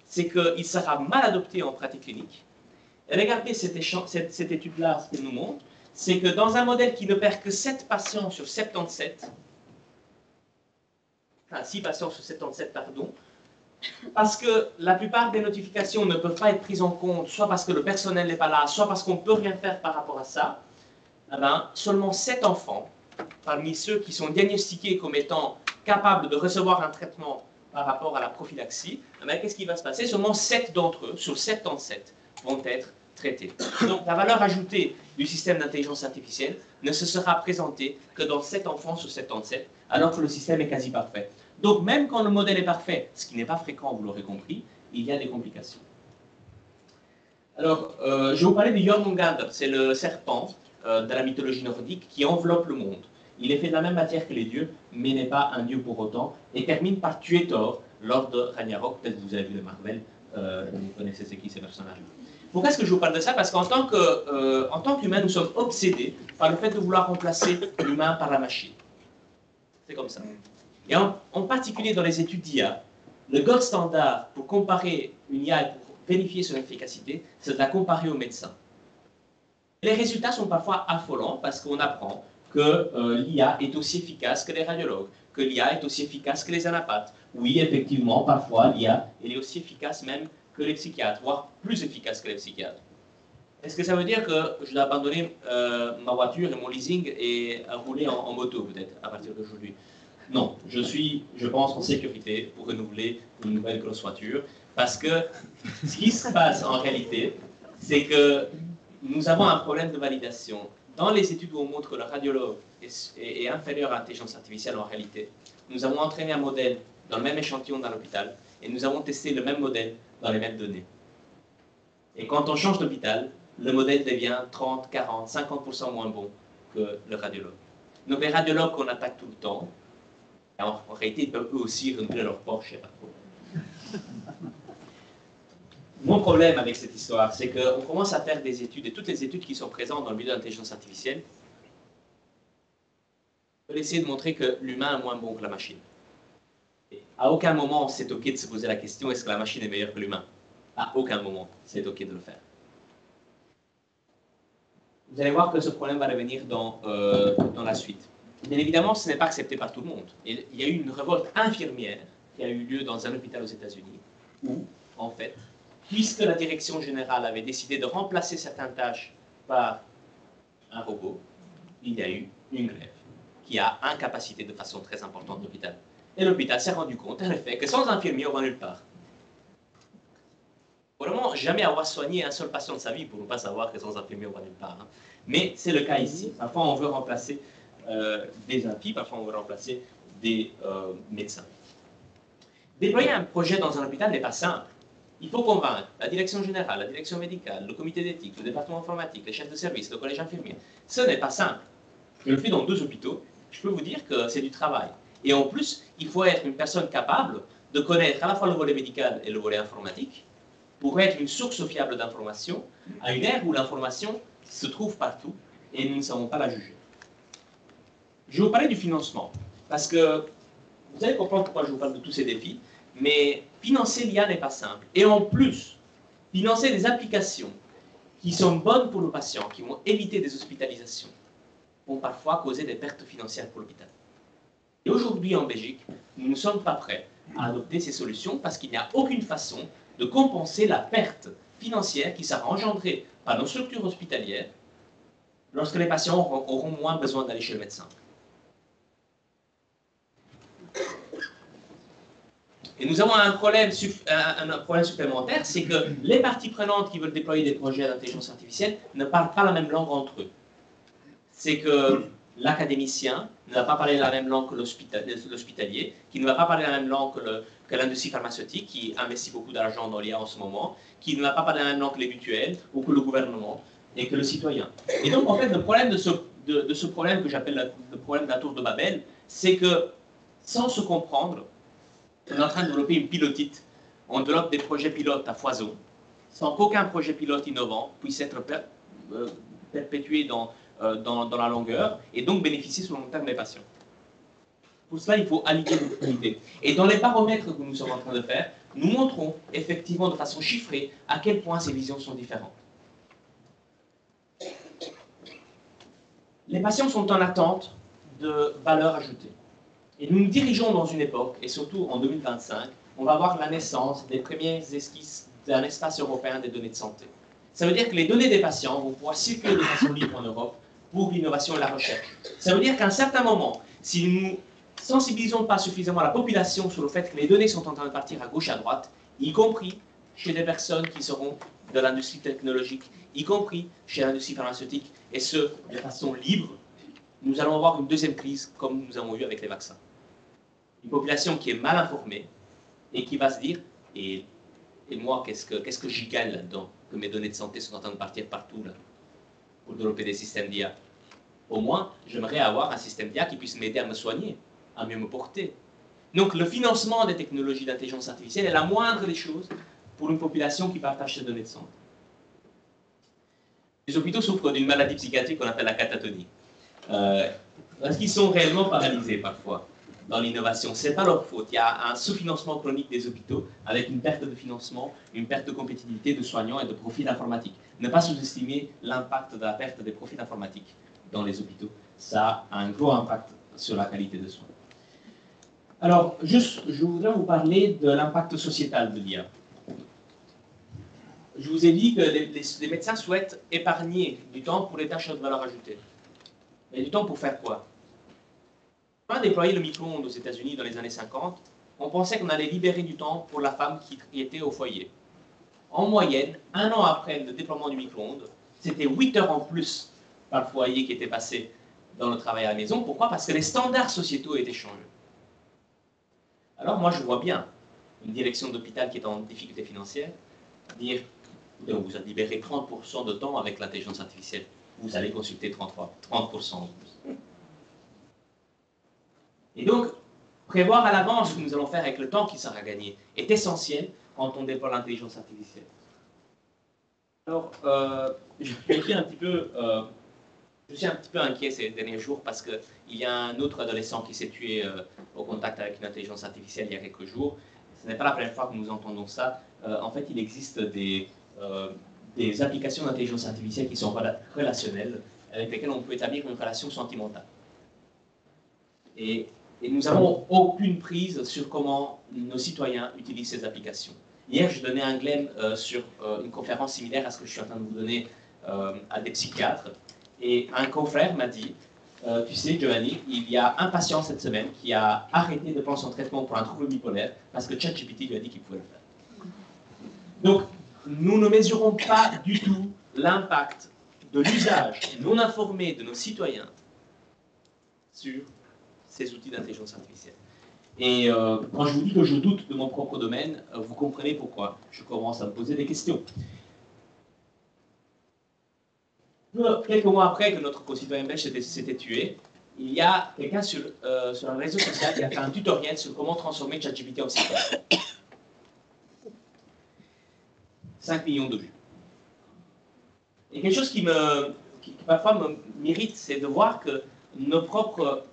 Speaker 7: c'est qu'il sera mal adopté en pratique clinique. Et regardez cette étude-là, ce qu'elle nous montre, c'est que dans un modèle qui ne perd que 7 patients sur 77, enfin 6 patients sur 77, pardon, parce que la plupart des notifications ne peuvent pas être prises en compte, soit parce que le personnel n'est pas là, soit parce qu'on ne peut rien faire par rapport à ça, eh ben, seulement 7 enfants, parmi ceux qui sont diagnostiqués comme étant capables de recevoir un traitement par rapport à la prophylaxie, eh ben, qu'est-ce qui va se passer? Seulement 7 d'entre eux, sur 77, vont être traités. Donc la valeur ajoutée du système d'intelligence artificielle ne se sera présentée que dans 7 enfants sur 77, alors que le système est quasi parfait. Donc même quand le modèle est parfait, ce qui n'est pas fréquent, vous l'aurez compris, il y a des complications. Alors, je vais vous parler de Jormungandr, c'est le serpent de la mythologie nordique qui enveloppe le monde. Il est fait de la même matière que les dieux, mais n'est pas un dieu pour autant, et termine par tuer Thor lors de Ragnarok. Peut-être que vous avez vu le Marvel, vous connaissez c'est qui ces personnages. Pourquoi est-ce que je vous parle de ça? Parce qu'en tant qu'humains, nous sommes obsédés par le fait de vouloir remplacer l'humain par la machine. C'est comme ça. Et en particulier dans les études d'IA, le gold standard pour comparer une IA et pour vérifier son efficacité, c'est de la comparer aux médecins. Les résultats sont parfois affolants parce qu'on apprend que l'IA est aussi efficace que les radiologues, que l'IA est aussi efficace que les anapathes. Oui, effectivement, parfois l'IA est aussi efficace même que les psychiatres, voire plus efficace que les psychiatres. Est-ce que ça veut dire que je dois abandonner ma voiture et mon leasing et rouler en moto peut-être à partir d'aujourd'hui? Non, je pense, en sécurité pour renouveler une nouvelle grosse voiture, parce que ce qui se passe en réalité, c'est que nous avons un problème de validation. Dans les études où on montre que le radiologue est inférieur à l'intelligence artificielle en réalité, nous avons entraîné un modèle dans le même échantillon dans l'hôpital, et nous avons testé le même modèle dans les mêmes données. Et quand on change d'hôpital, le modèle devient 30, 40, 50% moins bon que le radiologue. Donc les radiologues qu'on attaque tout le temps, en réalité, ils peuvent eux aussi renouveler leur Porsche, je sais pas trop. Mon problème avec cette histoire, c'est qu'on commence à faire des études, et toutes les études qui sont présentes dans le milieu de l'intelligence artificielle, veulent essayer de montrer que l'humain est moins bon que la machine. Et à aucun moment, c'est OK de se poser la question, est-ce que la machine est meilleure que l'humain? À aucun moment, c'est OK de le faire. Vous allez voir que ce problème va revenir dans la suite. Bien évidemment, ce n'est pas accepté par tout le monde. Et il y a eu une révolte infirmière qui a eu lieu dans un hôpital aux États-Unis, où, en fait, puisque la direction générale avait décidé de remplacer certaines tâches par un robot, il y a eu une grève qui a incapacité de façon très importante l'hôpital. Et l'hôpital s'est rendu compte, en effet, que sans infirmier, on va nulle part. Vraiment, jamais avoir soigné un seul patient de sa vie pour ne pas savoir que sans infirmier, on va nulle part. Hein. Mais c'est le cas ici. Parfois, on veut remplacer des infis, parfois on veut remplacer des médecins. Déployer un projet dans un hôpital n'est pas simple. Il faut convaincre la direction générale, la direction médicale, le comité d'éthique, le département informatique, les chefs de service, le collège infirmier. Ce n'est pas simple. Je le fais dans 2 hôpitaux. Je peux vous dire que c'est du travail. Et en plus, il faut être une personne capable de connaître à la fois le volet médical et le volet informatique pour être une source fiable d'information à une ère où l'information se trouve partout et nous ne savons pas la juger. Je vais vous parler du financement, parce que vous allez comprendre pourquoi je vous parle de tous ces défis, mais financer l'IA n'est pas simple. Et en plus, financer des applications qui sont bonnes pour le patient, qui vont éviter des hospitalisations, vont parfois causer des pertes financières pour l'hôpital. Et aujourd'hui, en Belgique, nous ne sommes pas prêts à adopter ces solutions parce qu'il n'y a aucune façon de compenser la perte financière qui sera engendrée par nos structures hospitalières lorsque les patients auront moins besoin d'aller chez le médecin. Et nous avons un problème supplémentaire, c'est que les parties prenantes qui veulent déployer des projets d'intelligence artificielle ne parlent pas la même langue entre eux. C'est que l'académicien ne va pas parler la même langue que l'hospitalier, qui ne va pas parler la même langue que l'industrie pharmaceutique, qui investit beaucoup d'argent dans l'IA en ce moment, qui ne va pas parler la même langue que les mutuelles, ou que le gouvernement, et que le citoyen. Et donc, en fait, le problème de ce problème que j'appelle le problème de la tour de Babel, c'est que, sans se comprendre, on est en train de développer une pilotite. On développe des projets pilotes à foison, sans qu'aucun projet pilote innovant puisse être perpétué dans la longueur, et donc bénéficier sur le long terme des patients. Pour cela, il faut aligner nos priorités. Et dans les paramètres que nous sommes en train de faire, nous montrons effectivement de façon chiffrée à quel point ces visions sont différentes. Les patients sont en attente de valeur ajoutée. Et nous nous dirigeons dans une époque, et surtout en 2025, on va voir la naissance des premières esquisses d'un espace européen des données de santé. Ça veut dire que les données des patients vont pouvoir circuler de façon libre en Europe pour l'innovation et la recherche. Ça veut dire qu'à un certain moment, si nous ne sensibilisons pas suffisamment la population sur le fait que les données sont en train de partir à gauche, à droite, y compris chez des personnes qui seront de l'industrie technologique, y compris chez l'industrie pharmaceutique, et ce, de façon libre, nous allons avoir une deuxième crise comme nous avons eu avec les vaccins. Une population qui est mal informée et qui va se dire, et moi, qu'est-ce que j'y gagne là-dedans, que mes données de santé sont en train de partir partout là, pour développer des systèmes d'IA. Au moins, j'aimerais avoir un système d'IA qui puisse m'aider à me soigner, à mieux me porter. Donc le financement des technologies d'intelligence artificielle est la moindre des choses pour une population qui partage ses données de santé. Les hôpitaux souffrent d'une maladie psychiatrique qu'on appelle la catatonie. Parce qu'ils sont réellement paralysés parfois dans l'innovation. Ce n'est pas leur faute. Il y a un sous-financement chronique des hôpitaux avec une perte de financement, une perte de compétitivité de soignants et de profils informatiques. Ne pas sous-estimer l'impact de la perte des profils informatiques dans les hôpitaux. Ça a un gros impact sur la qualité de soins. Alors, je voudrais vous parler de l'impact sociétal de l'IA. Je vous ai dit que les médecins souhaitent épargner du temps pour les tâches de valeur ajoutée. Mais du temps pour faire quoi? Quand on a déployé le micro-ondes aux États-Unis dans les années 50, on pensait qu'on allait libérer du temps pour la femme qui était au foyer. En moyenne, 1 an après le déploiement du micro-ondes, c'était 8 heures en plus par foyer qui était passé dans le travail à la maison. Pourquoi? Parce que les standards sociétaux étaient changés. Alors moi, je vois bien une direction d'hôpital qui est en difficulté financière dire vous allez libérer 30% de temps avec l'intelligence artificielle. Vous allez consulter 30% en plus. Et donc, prévoir à l'avance ce que nous allons faire avec le temps qui sera gagné est essentiel quand on déploie l'intelligence artificielle. Alors, je suis un petit peu inquiet ces derniers jours parce qu'il y a un autre adolescent qui s'est tué au contact avec une intelligence artificielle il y a quelques jours. Ce n'est pas la première fois que nous entendons ça. En fait, il existe des applications d'intelligence artificielle qui sont relationnelles, avec lesquelles on peut établir une relation sentimentale. Et nous n'avons aucune prise sur comment nos citoyens utilisent ces applications. Hier, je donnais un glaive sur une conférence similaire à ce que je suis en train de vous donner à des psychiatres. Et un confrère m'a dit, tu sais, Giovanni, il y a un patient cette semaine qui a arrêté de prendre son traitement pour un trouble bipolaire parce que ChatGPT lui a dit qu'il pouvait le faire. Donc, nous ne mesurons pas du tout l'impact de l'usage non informé de nos citoyens sur ces outils d'intelligence artificielle. Et quand je vous dis que je doute de mon propre domaine, vous comprenez pourquoi je commence à me poser des questions. Quelques mois après que notre concitoyen belge s'était tué, il y a quelqu'un sur un réseau social qui a fait un tutoriel sur comment transformer ChatGPT en psychiatre. 5 millions de vues. Et quelque chose qui parfois m'irrite, c'est de voir que nos propres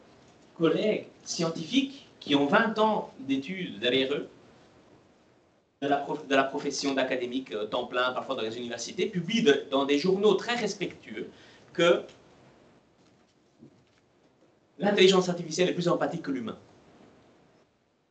Speaker 7: collègues scientifiques qui ont 20 ans d'études derrière eux, de la profession d'académique temps plein, parfois dans les universités, publient dans des journaux très respectueux que l'intelligence artificielle est plus empathique que l'humain.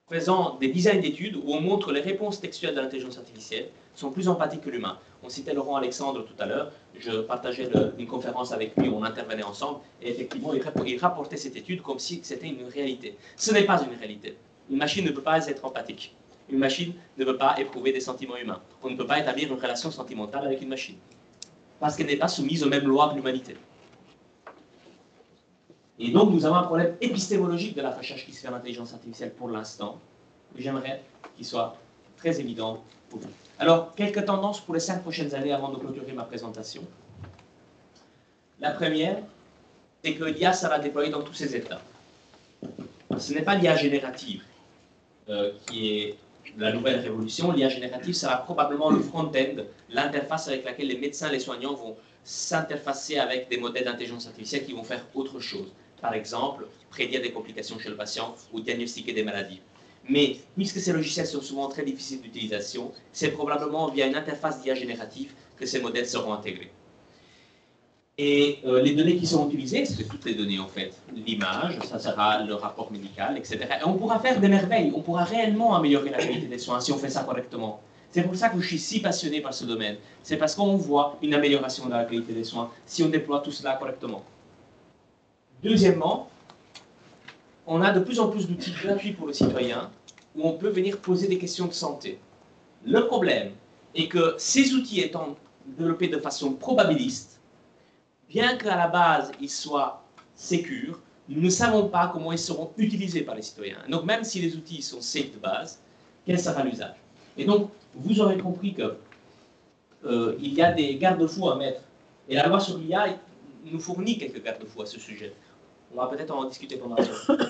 Speaker 7: Faisant des dizaines d'études où on montre les réponses textuelles de l'intelligence artificielle sont plus empathiques que l'humain. On citait Laurent Alexandre tout à l'heure, je partageais une conférence avec lui où on intervenait ensemble, et effectivement il rapportait cette étude comme si c'était une réalité. Ce n'est pas une réalité. Une machine ne peut pas être empathique. Une machine ne peut pas éprouver des sentiments humains. On ne peut pas établir une relation sentimentale avec une machine. Parce qu'elle n'est pas soumise aux mêmes lois que l'humanité. Et donc nous avons un problème épistémologique de la recherche qui se fait en intelligence artificielle pour l'instant, que j'aimerais qu'il soit très évident pour vous. Alors, quelques tendances pour les 5 prochaines années avant de clôturer ma présentation. La première, c'est que l'IA sera déployée dans tous ses états. Ce n'est pas l'IA générative qui est la nouvelle révolution. L'IA générative sera probablement le front-end, l'interface avec laquelle les médecins et les soignants vont s'interfacer avec des modèles d'intelligence artificielle qui vont faire autre chose. Par exemple, prédire des complications chez le patient ou diagnostiquer des maladies. Mais puisque ces logiciels sont souvent très difficiles d'utilisation, c'est probablement via une interface d'IA générative que ces modèles seront intégrés. Et les données qui seront utilisées, c'est toutes les données en fait. L'image, ça sera le rapport médical, etc. Et on pourra faire des merveilles, on pourra réellement améliorer la qualité des soins si on fait ça correctement. C'est pour ça que je suis si passionné par ce domaine. C'est parce qu'on voit une amélioration de la qualité des soins si on déploie tout cela correctement. Deuxièmement, on a de plus en plus d'outils gratuits pour le citoyen où on peut venir poser des questions de santé. Le problème est que ces outils étant développés de façon probabiliste, bien qu'à la base ils soient sécures, nous ne savons pas comment ils seront utilisés par les citoyens. Donc même si les outils sont safe de base, quel sera l'usage? Et donc, vous aurez compris que il y a des garde-fous à mettre. Et la loi sur l'IA nous fournit quelques garde-fous à ce sujet. On va peut-être en discuter pendant la soirée.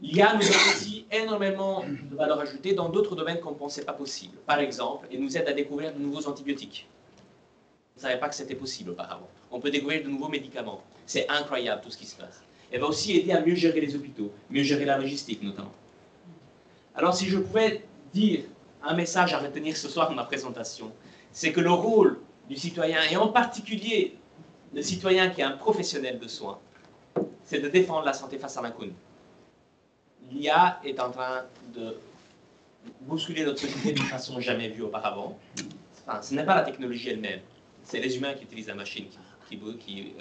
Speaker 7: L'IA nous donne aussi énormément de valeur ajoutée dans d'autres domaines qu'on ne pensait pas possible. Par exemple, elle nous aide à découvrir de nouveaux antibiotiques. On ne savait pas que c'était possible auparavant. On peut découvrir de nouveaux médicaments. C'est incroyable tout ce qui se passe. Elle va aussi aider à mieux gérer les hôpitaux, mieux gérer la logistique notamment. Alors si je pouvais dire un message à retenir ce soir de ma présentation, c'est que le rôle du citoyen, et en particulier le citoyen qui est un professionnel de soins, c'est de défendre la santé face à l'inconnu. L'IA est en train de bousculer notre société d'une façon jamais vue auparavant. Enfin, ce n'est pas la technologie elle-même, c'est les humains qui utilisent la machine qui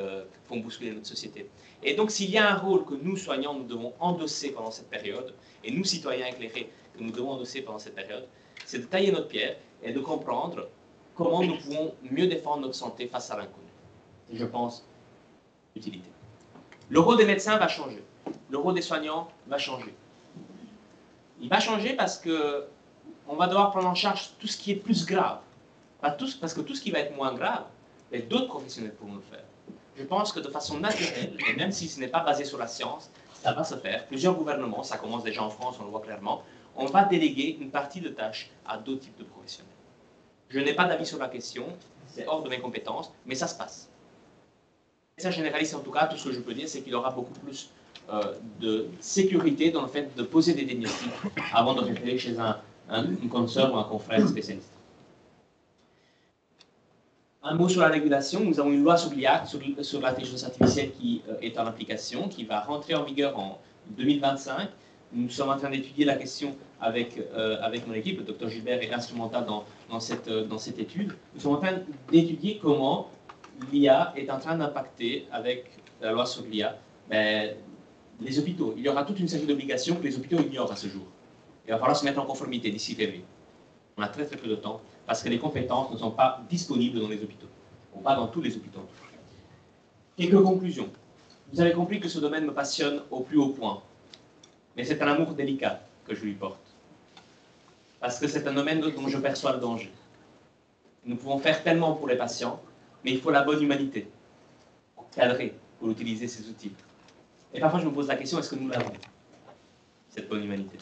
Speaker 7: font bousculer notre société. Et donc, s'il y a un rôle que nous, soignants, nous devons endosser pendant cette période, et nous, citoyens éclairés, que nous devons endosser pendant cette période, c'est de tailler notre pierre et de comprendre comment nous pouvons mieux défendre notre santé face à l'inconnu. Je pense, utilité. Le rôle des médecins va changer. Le rôle des soignants va changer. Il va changer parce que on va devoir prendre en charge tout ce qui est plus grave. Pas tous, parce que tout ce qui va être moins grave, d'autres professionnels pourront le faire. Je pense que de façon naturelle, et même si ce n'est pas basé sur la science, ça va se faire. Plusieurs gouvernements, ça commence déjà en France, on le voit clairement, on va déléguer une partie de tâches à d'autres types de professionnels. Je n'ai pas d'avis sur la question, c'est hors de mes compétences, mais ça se passe. Et ça généralise en tout cas, tout ce que je peux dire, c'est qu'il y aura beaucoup plus de sécurité dans le fait de poser des diagnostics avant de référer chez une consoeur ou un confrère spécialiste. Un mot sur la régulation. Nous avons une loi sur l'IA, sur l'intelligence artificielle qui est en application, qui va rentrer en vigueur en 2025. Nous sommes en train d'étudier la question avec mon équipe. Le docteur Gilbert est instrumental dans cette étude. Nous sommes en train d'étudier comment l'IA est en train d'impacter, avec la loi sur l'IA, les hôpitaux. Il y aura toute une série d'obligations que les hôpitaux ignorent à ce jour. Il va falloir se mettre en conformité d'ici février. On a très très peu de temps parce que les compétences ne sont pas disponibles dans les hôpitaux, ou pas dans tous les hôpitaux. Quelques conclusions. Vous avez compris que ce domaine me passionne au plus haut point, mais c'est un amour délicat que je lui porte, parce que c'est un domaine dont je perçois le danger. Nous pouvons faire tellement pour les patients, mais il faut la bonne humanité pour cadrer, pour utiliser ces outils. Et parfois je me pose la question, est-ce que nous l'avons, cette bonne humanité?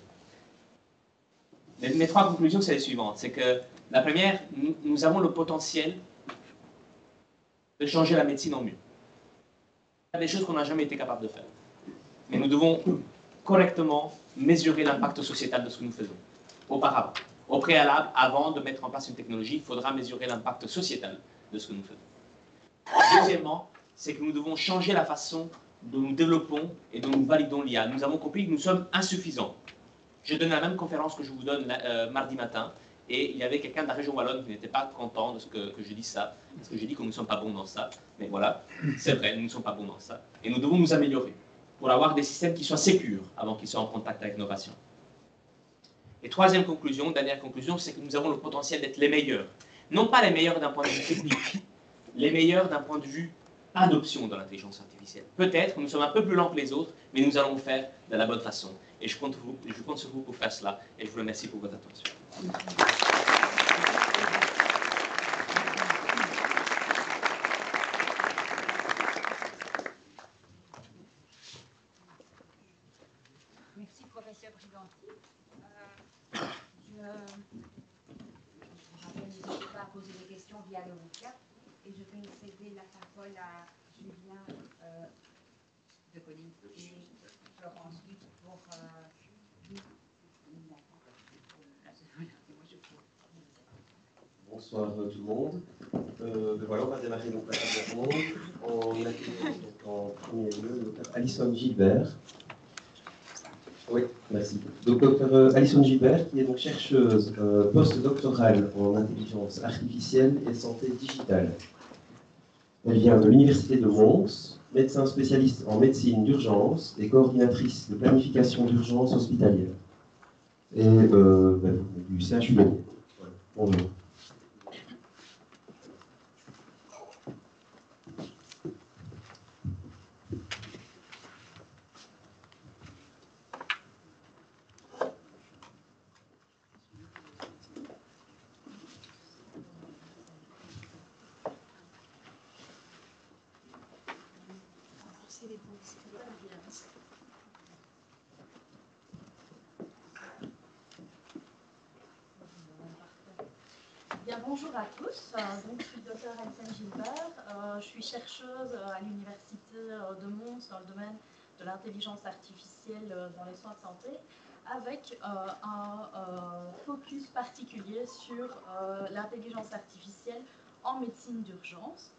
Speaker 7: Mes trois conclusions, c'est les suivantes. C'est que la première, nous avons le potentiel de changer la médecine en mieux. Il y a des choses qu'on n'a jamais été capable de faire. Mais nous devons correctement mesurer l'impact sociétal de ce que nous faisons. Auparavant. Au préalable, avant de mettre en place une technologie, il faudra mesurer l'impact sociétal de ce que nous faisons. Deuxièmement, c'est que nous devons changer la façon dont nous développons et dont nous validons l'IA. Nous avons compris que nous sommes insuffisants. J'ai donné la même conférence que je vous donne mardi matin, et il y avait quelqu'un de la région wallonne qui n'était pas content de ce que je dise ça, parce que j'ai dit que nous ne sommes pas bons dans ça. Mais voilà, c'est vrai, nous ne sommes pas bons dans ça. Et nous devons nous améliorer pour avoir des systèmes qui soient sécures avant qu'ils soient en contact avec nos patients. Et troisième conclusion, dernière conclusion, c'est que nous avons le potentiel d'être les meilleurs. Non pas les meilleurs d'un point de vue technique, les meilleurs d'un point de vue adoption de l'intelligence artificielle. Peut-être, nous sommes un peu plus lents que les autres, mais nous allons le faire de la bonne façon. Et je compte sur vous pour faire cela, et je vous remercie pour votre attention.
Speaker 3: Merci, professeur Briganti. Je vous rappelle, n'hésitez pas à poser des questions via le chat, et je vais céder la parole à Julien de Colline et Florence Duc pour
Speaker 8: Bonsoir tout le monde. Voilà, on va démarrer donc la première ronde en accueillant donc, en premier lieu Dr Alison Gilbert. Oui, merci. Donc Dr Alison Gilbert, qui est donc chercheuse postdoctorale en intelligence artificielle et santé digitale. Elle vient de l'Université de Mons, médecin spécialiste en médecine d'urgence et coordinatrice de planification d'urgence hospitalière. Et du CHU Lyon. Voilà. Bonjour.
Speaker 9: Bien, bonjour à tous. Donc, je suis Dr Alison Gilbert. Je suis chercheuse à l'Université de Mons dans le domaine de l'intelligence artificielle dans les soins de santé, avec un focus particulier sur l'intelligence artificielle en médecine d'urgence.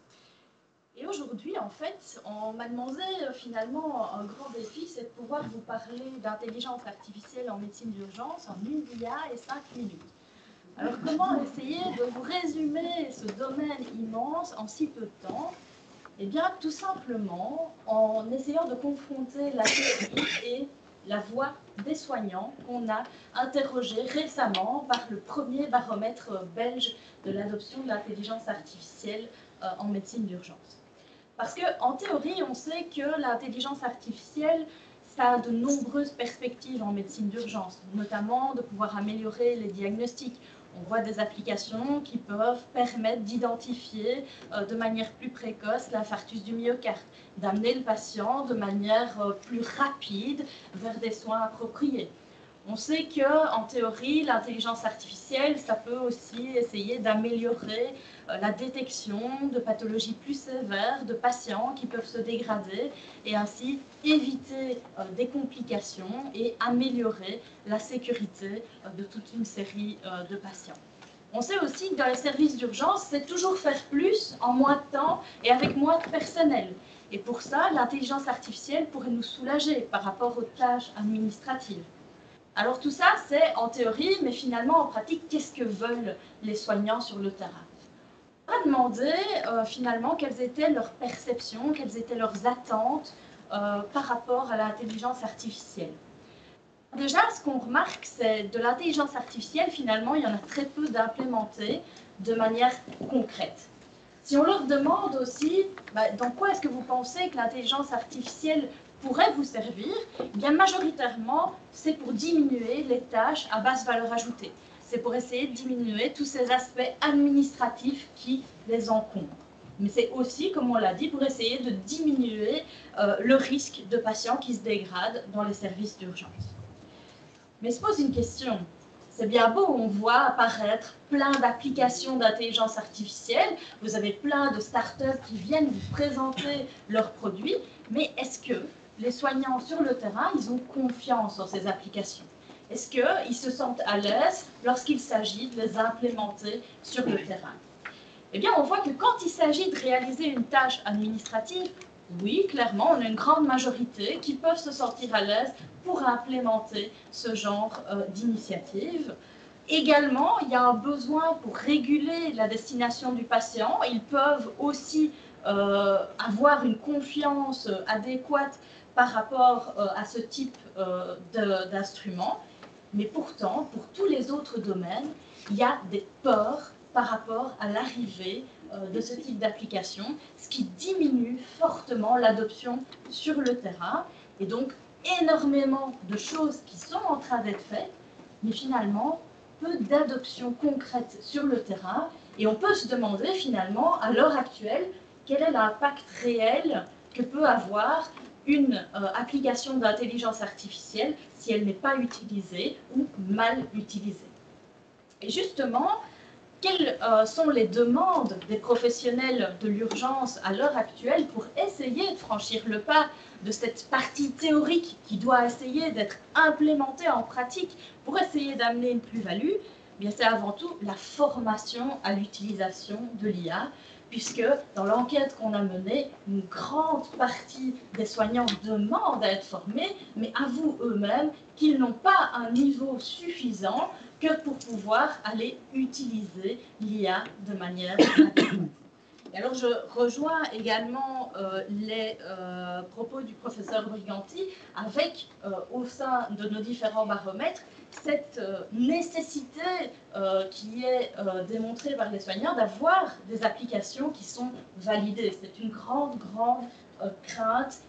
Speaker 9: Et aujourd'hui, en fait, on m'a demandé finalement un grand défi, c'est de pouvoir vous parler d'intelligence artificielle en médecine d'urgence en 1 dia et 5 minutes. Alors, comment essayer de vous résumer ce domaine immense en si peu de temps? Eh bien, tout simplement en essayant de confronter la théorie et la voix des soignants qu'on a interrogés récemment par le premier baromètre belge de l'adoption de l'intelligence artificielle en médecine d'urgence. Parce qu'en théorie, on sait que l'intelligence artificielle, ça a de nombreuses perspectives en médecine d'urgence, notamment de pouvoir améliorer les diagnostics. On voit des applications qui peuvent permettre d'identifier de manière plus précoce l'infarctus du myocarde, d'amener le patient de manière plus rapide vers des soins appropriés. On sait qu'en théorie, l'intelligence artificielle, ça peut aussi essayer d'améliorer la détection de pathologies plus sévères, de patients qui peuvent se dégrader et ainsi éviter des complications et améliorer la sécurité de toute une série de patients. On sait aussi que dans les services d'urgence, c'est toujours faire plus en moins de temps et avec moins de personnel. Et pour ça, l'intelligence artificielle pourrait nous soulager par rapport aux tâches administratives. Alors tout ça, c'est en théorie, mais finalement en pratique, qu'est-ce que veulent les soignants sur le terrain? On a demandé finalement quelles étaient leurs perceptions, quelles étaient leurs attentes par rapport à l'intelligence artificielle. Déjà, ce qu'on remarque, c'est de l'intelligence artificielle, finalement, il y en a très peu d'implémentées de manière concrète. Si on leur demande aussi, dans quoi est-ce que vous pensez que l'intelligence artificielle pourrait vous servir, eh bien majoritairement, c'est pour diminuer les tâches à basse valeur ajoutée. C'est pour essayer de diminuer tous ces aspects administratifs qui les encombrent. Mais c'est aussi, comme on l'a dit, pour essayer de diminuer le risque de patients qui se dégradent dans les services d'urgence. Mais se pose une question. C'est bien beau, on voit apparaître plein d'applications d'intelligence artificielle, vous avez plein de startups qui viennent vous présenter leurs produits, mais est-ce que les soignants sur le terrain, ils ont confiance en ces applications? Est-ce qu'ils se sentent à l'aise lorsqu'il s'agit de les implémenter sur le terrain? Eh bien, on voit que quand il s'agit de réaliser une tâche administrative, oui, clairement, on a une grande majorité qui peuvent se sentir à l'aise pour implémenter ce genre d'initiative. Également, il y a un besoin pour réguler la destination du patient. Ils peuvent aussi avoir une confiance adéquate par rapport à ce type d'instrument. Mais pourtant, pour tous les autres domaines, il y a des peurs par rapport à l'arrivée de ce type d'application, ce qui diminue fortement l'adoption sur le terrain. Et donc, énormément de choses qui sont en train d'être faites, mais finalement, peu d'adoption concrète sur le terrain. Et on peut se demander finalement, à l'heure actuelle, quel est l'impact réel que peut avoir une application d'intelligence artificielle si elle n'est pas utilisée ou mal utilisée. Et justement, quelles sont les demandes des professionnels de l'urgence à l'heure actuelle pour essayer de franchir le pas de cette partie théorique qui doit essayer d'être implémentée en pratique pour essayer d'amener une plus-value? eh bien, c'est avant tout la formation à l'utilisation de l'IA, puisque dans l'enquête qu'on a menée, une grande partie des soignants demandent à être formés, mais avouent eux-mêmes qu'ils n'ont pas un niveau suffisant que pour pouvoir aller utiliser l'IA de manière adéquate. Et alors je rejoins également les propos du professeur Briganti avec, au sein de nos différents baromètres, cette nécessité qui est démontrée par les soignants d'avoir des applications qui sont validées. C'est une grande crainte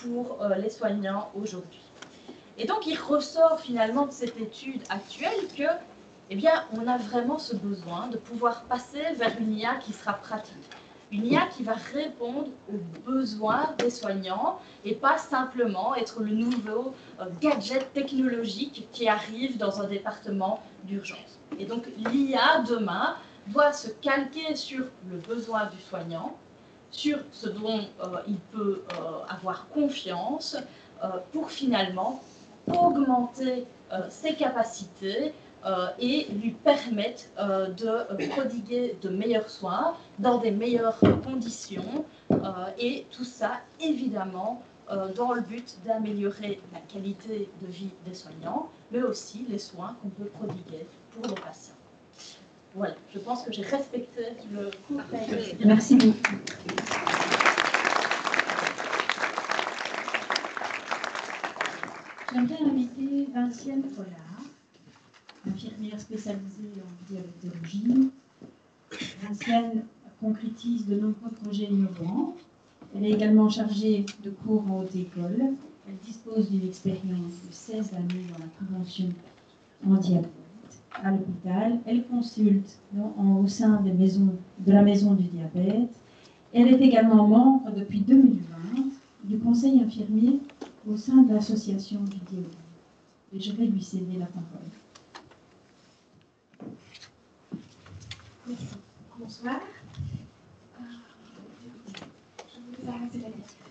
Speaker 9: pour les soignants aujourd'hui. Et donc il ressort finalement de cette étude actuelle que, eh bien, on a vraiment ce besoin de pouvoir passer vers une IA qui sera pratique. Une IA qui va répondre aux besoins des soignants et pas simplement être le nouveau gadget technologique qui arrive dans un département d'urgence. Et donc l'IA demain doit se calquer sur le besoin du soignant, sur ce dont il peut avoir confiance pour finalement augmenter ses capacités et lui permettre de prodiguer de meilleurs soins dans des meilleures conditions et tout ça évidemment dans le but d'améliorer la qualité de vie des soignants, mais aussi les soins qu'on peut prodiguer pour les patients. Voilà, je pense que j'ai respecté le cours.
Speaker 3: Merci beaucoup. J'aimerais inviter Vinciane Collard, infirmière spécialisée en diabétologie. Vinciane concrétise de nombreux projets innovants. Elle est également chargée de cours en haute école. Elle dispose d'une expérience de 16 années dans la prévention en diabète à l'hôpital. Elle consulte au sein de la maison du diabète. Elle est également membre depuis 2020 du conseil infirmier au sein de l'association du diabète. Et je vais lui céder la parole.
Speaker 10: Merci. Bonsoir. Je vous arrêter la question.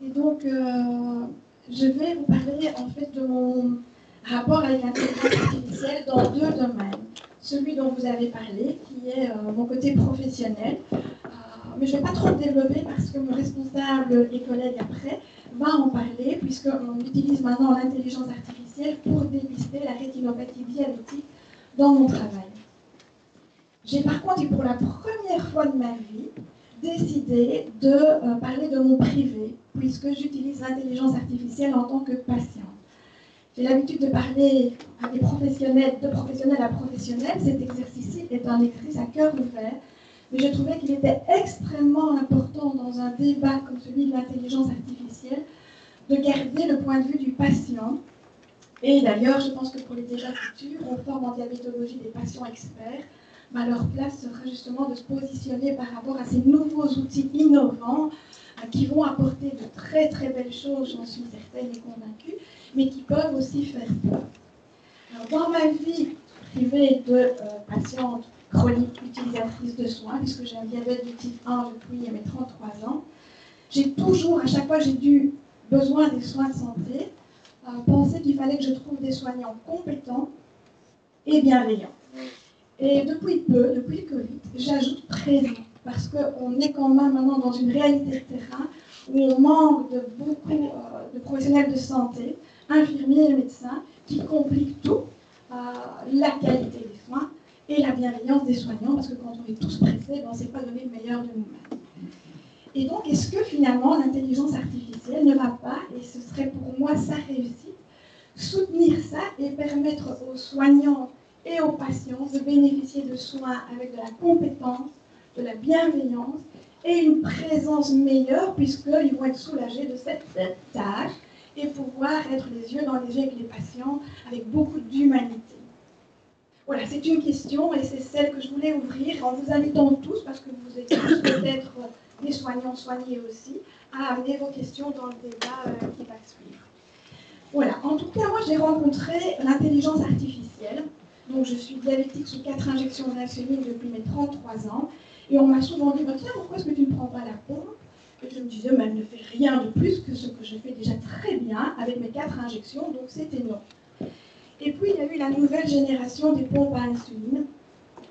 Speaker 10: Et donc, je vais vous parler en fait de mon rapport avec l'intelligence artificielle dans deux domaines. Celui dont vous avez parlé, qui est mon côté professionnel. Mais je ne vais pas trop le développer parce que mon responsable et collègue après va en parler, puisqu'on utilise maintenant l'intelligence artificielle pour dépister la rétinopathie diabétique dans mon travail. J'ai par contre, et pour la première fois de ma vie, décidé de parler de mon privé, puisque j'utilise l'intelligence artificielle en tant que patiente. J'ai l'habitude de parler à des professionnels, de professionnel à professionnel. Cet exercice-ci est un exercice à cœur ouvert, mais je trouvais qu'il était extrêmement important dans un débat comme celui de l'intelligence artificielle de garder le point de vue du patient. Et d'ailleurs, je pense que pour les débats futurs, on forme en diabétologie des patients experts. Mais leur place sera justement de se positionner par rapport à ces nouveaux outils innovants qui vont apporter de très très belles choses, j'en suis certaine et convaincue, mais qui peuvent aussi faire peur. Alors, dans ma vie privée de patiente chronique utilisatrice de soins, puisque j'ai un diabète de type 1 depuis mes 33 ans, j'ai toujours, à chaque fois que j'ai eu besoin des soins de santé, pensé qu'il fallait que je trouve des soignants compétents et bienveillants. Et depuis peu, depuis le Covid, j'ajoute présent, parce qu'on est quand même maintenant dans une réalité de terrain où on manque de beaucoup de professionnels de santé, infirmiers et médecins, qui compliquent tout, la qualité des soins et la bienveillance des soignants, parce que quand on est tous pressés, on ne sait pas donner le meilleur de nous-mêmes. Et donc, est-ce que finalement l'intelligence artificielle ne va pas, et ce serait pour moi sa réussite, soutenir ça et permettre aux soignants et aux patients de bénéficier de soins avec de la compétence, de la bienveillance et une présence meilleure, puisqu'ils vont être soulagés de cette tâche et pouvoir être les yeux dans les yeux avec les patients avec beaucoup d'humanité. Voilà, c'est une question et c'est celle que je voulais ouvrir en vous invitant tous, parce que vous êtes tous peut-être des soignants soignés aussi, à amener vos questions dans le débat qui va suivre. Voilà, en tout cas, moi j'ai rencontré l'intelligence artificielle. Donc je suis diabétique sous 4 injections d'insuline depuis mes 33 ans. Et on m'a souvent dit, tiens, pourquoi est-ce que tu ne prends pas la pompe? Et je me disais, mais elle ne fait rien de plus que ce que je fais déjà très bien avec mes 4 injections, donc c'était non. Et puis, il y a eu la nouvelle génération des pompes à insuline,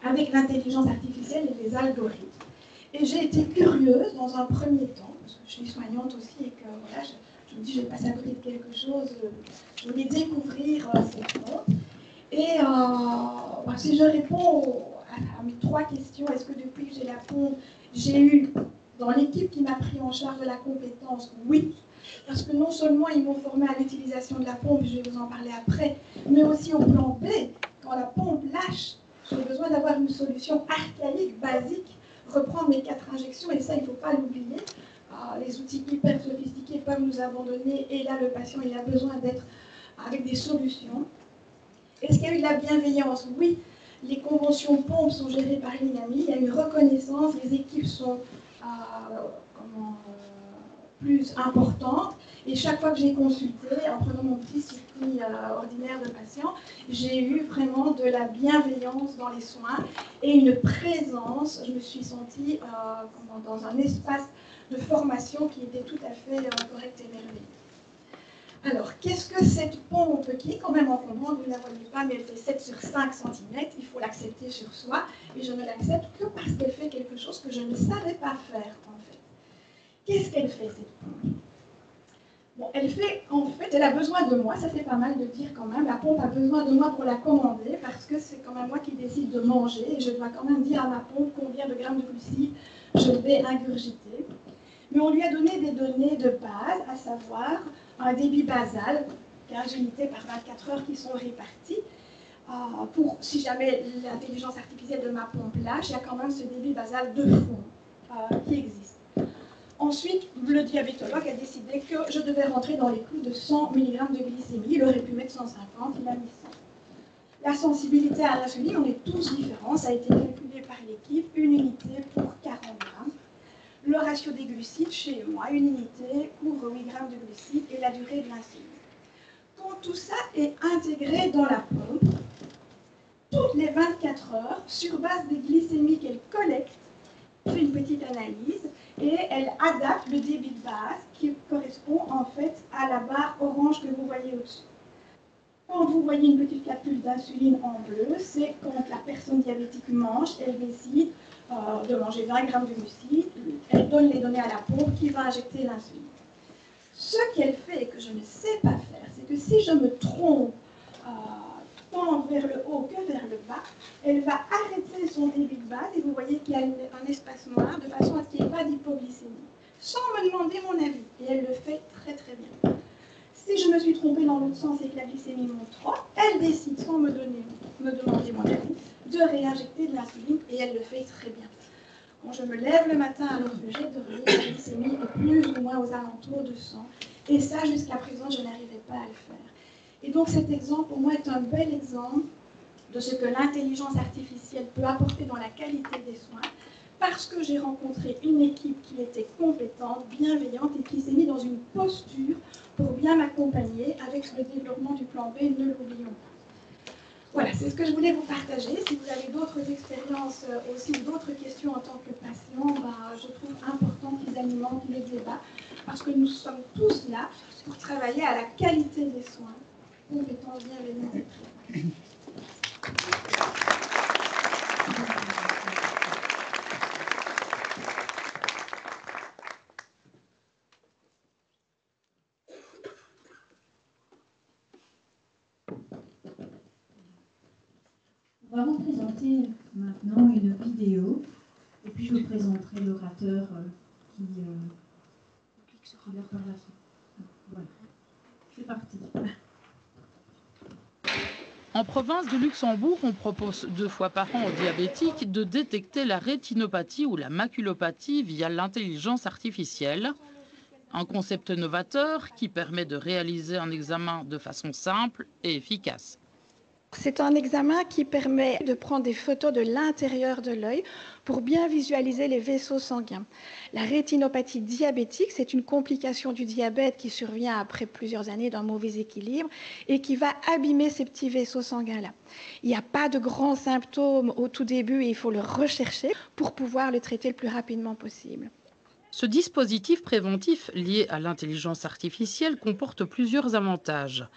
Speaker 10: avec l'intelligence artificielle et les algorithmes. Et j'ai été curieuse dans un premier temps, parce que je suis soignante aussi et que voilà, je me dis, je vais passer à côté de quelque chose, je voulais découvrir ces pompes. Et si je réponds à mes 3 questions, est-ce que depuis que j'ai la pompe, j'ai eu dans l'équipe qui m'a pris en charge de la compétence? Oui, parce que non seulement ils m'ont formé à l'utilisation de la pompe, je vais vous en parler après, mais aussi au plan B, quand la pompe lâche, j'ai besoin d'avoir une solution archaïque, basique, reprendre mes 4 injections, et ça, il ne faut pas l'oublier. Les outils hyper sophistiqués peuvent nous abandonner, et là, le patient, il a besoin d'être avec des solutions. Est-ce qu'il y a eu de la bienveillance? Oui, les conventions pompes sont gérées par l'INAMI, il y a une reconnaissance, les équipes sont plus importantes, et chaque fois que j'ai consulté, en prenant mon petit circuit ordinaire de patient, j'ai eu vraiment de la bienveillance dans les soins et une présence. Je me suis sentie dans un espace de formation qui était tout à fait correct et merveilleux. Alors, qu'est-ce que cette pompe qui est quand même encombrante, vous ne la voyez pas, mais elle fait 7 sur 5 cm, il faut l'accepter sur soi, et je ne l'accepte que parce qu'elle fait quelque chose que je ne savais pas faire, en fait. Qu'est-ce qu'elle fait, cette pompe? Bon, elle a besoin de moi, ça c'est pas mal de dire quand même, la pompe a besoin de moi pour la commander, parce que c'est quand même moi qui décide de manger, et je dois quand même dire à ma pompe combien de grammes de glucides je vais ingurgiter. Mais on lui a donné des données de base, à savoir un débit basal, 15 unités par 24 heures qui sont réparties. Pour, si jamais l'intelligence artificielle de ma pompe lâche, il y a quand même ce débit basal de fond qui existe. Ensuite, le diabétologue a décidé que je devais rentrer dans les clous de 100 mg de glycémie. Il aurait pu mettre 150, il a mis 100. La sensibilité à l'insuline, on est tous différents, ça a été calculé par l'équipe, 1 unité pour 40 grammes. Le ratio des glucides, chez moi, 1 unité pour 8 grammes de glucides et la durée de l'insuline. Quand tout ça est intégré dans la pompe, toutes les 24 heures, sur base des glycémies qu'elle collecte, fait une petite analyse et elle adapte le débit de base qui correspond en fait à la barre orange que vous voyez au-dessus. Quand vous voyez une petite capsule d'insuline en bleu, c'est quand la personne diabétique mange, elle décide de manger 20 grammes de glucides, elle donne les données à la pompe qui va injecter l'insuline. Ce qu'elle fait et que je ne sais pas faire, c'est que si je me trompe tant vers le haut que vers le bas, elle va arrêter son débit de base et vous voyez qu'il y a un espacement là, de façon à ce qu'il n'y ait pas d'hypoglycémie, sans me demander mon avis. Et elle le fait très très bien. Si je me suis trompée dans l'autre sens et que la glycémie monte 3, elle décide, sans me demander mon avis, de réinjecter de l'insuline et elle le fait très bien. Quand je me lève le matin alors que j'ai dormi, la glycémie est plus ou moins aux alentours de 100. Et ça, jusqu'à présent, je n'arrivais pas à le faire. Et donc cet exemple, pour moi, est un bel exemple de ce que l'intelligence artificielle peut apporter dans la qualité des soins, parce que j'ai rencontré une équipe qui était compétente, bienveillante et qui s'est mise dans une posture pour bien m'accompagner avec le développement du plan B, ne l'oublions pas. Voilà, c'est ce que je voulais vous partager. Si vous avez d'autres expériences aussi ou d'autres questions en tant que patient, je trouve important qu'ils alimentent les débats, parce que nous sommes tous là pour travailler à la qualité des soins. Compétence, bienveillance et présence.
Speaker 5: On va vous présenter maintenant une vidéo et puis je vous présenterai l'orateur qui leur parle la suite. Voilà. C'est parti.
Speaker 11: En province de Luxembourg, on propose 2 fois par an aux diabétiques de détecter la rétinopathie ou la maculopathie via l'intelligence artificielle. Un concept novateur qui permet de réaliser un examen de façon simple et efficace.
Speaker 10: C'est un examen qui permet de prendre des photos de l'intérieur de l'œil pour bien visualiser les vaisseaux sanguins. La rétinopathie diabétique, c'est une complication du diabète qui survient après plusieurs années d'un mauvais équilibre et qui va abîmer ces petits vaisseaux sanguins-là. Il n'y a pas de grands symptômes au tout début et il faut le rechercher pour pouvoir le traiter le plus rapidement possible.
Speaker 11: Ce dispositif préventif lié à l'intelligence artificielle comporte plusieurs avantages.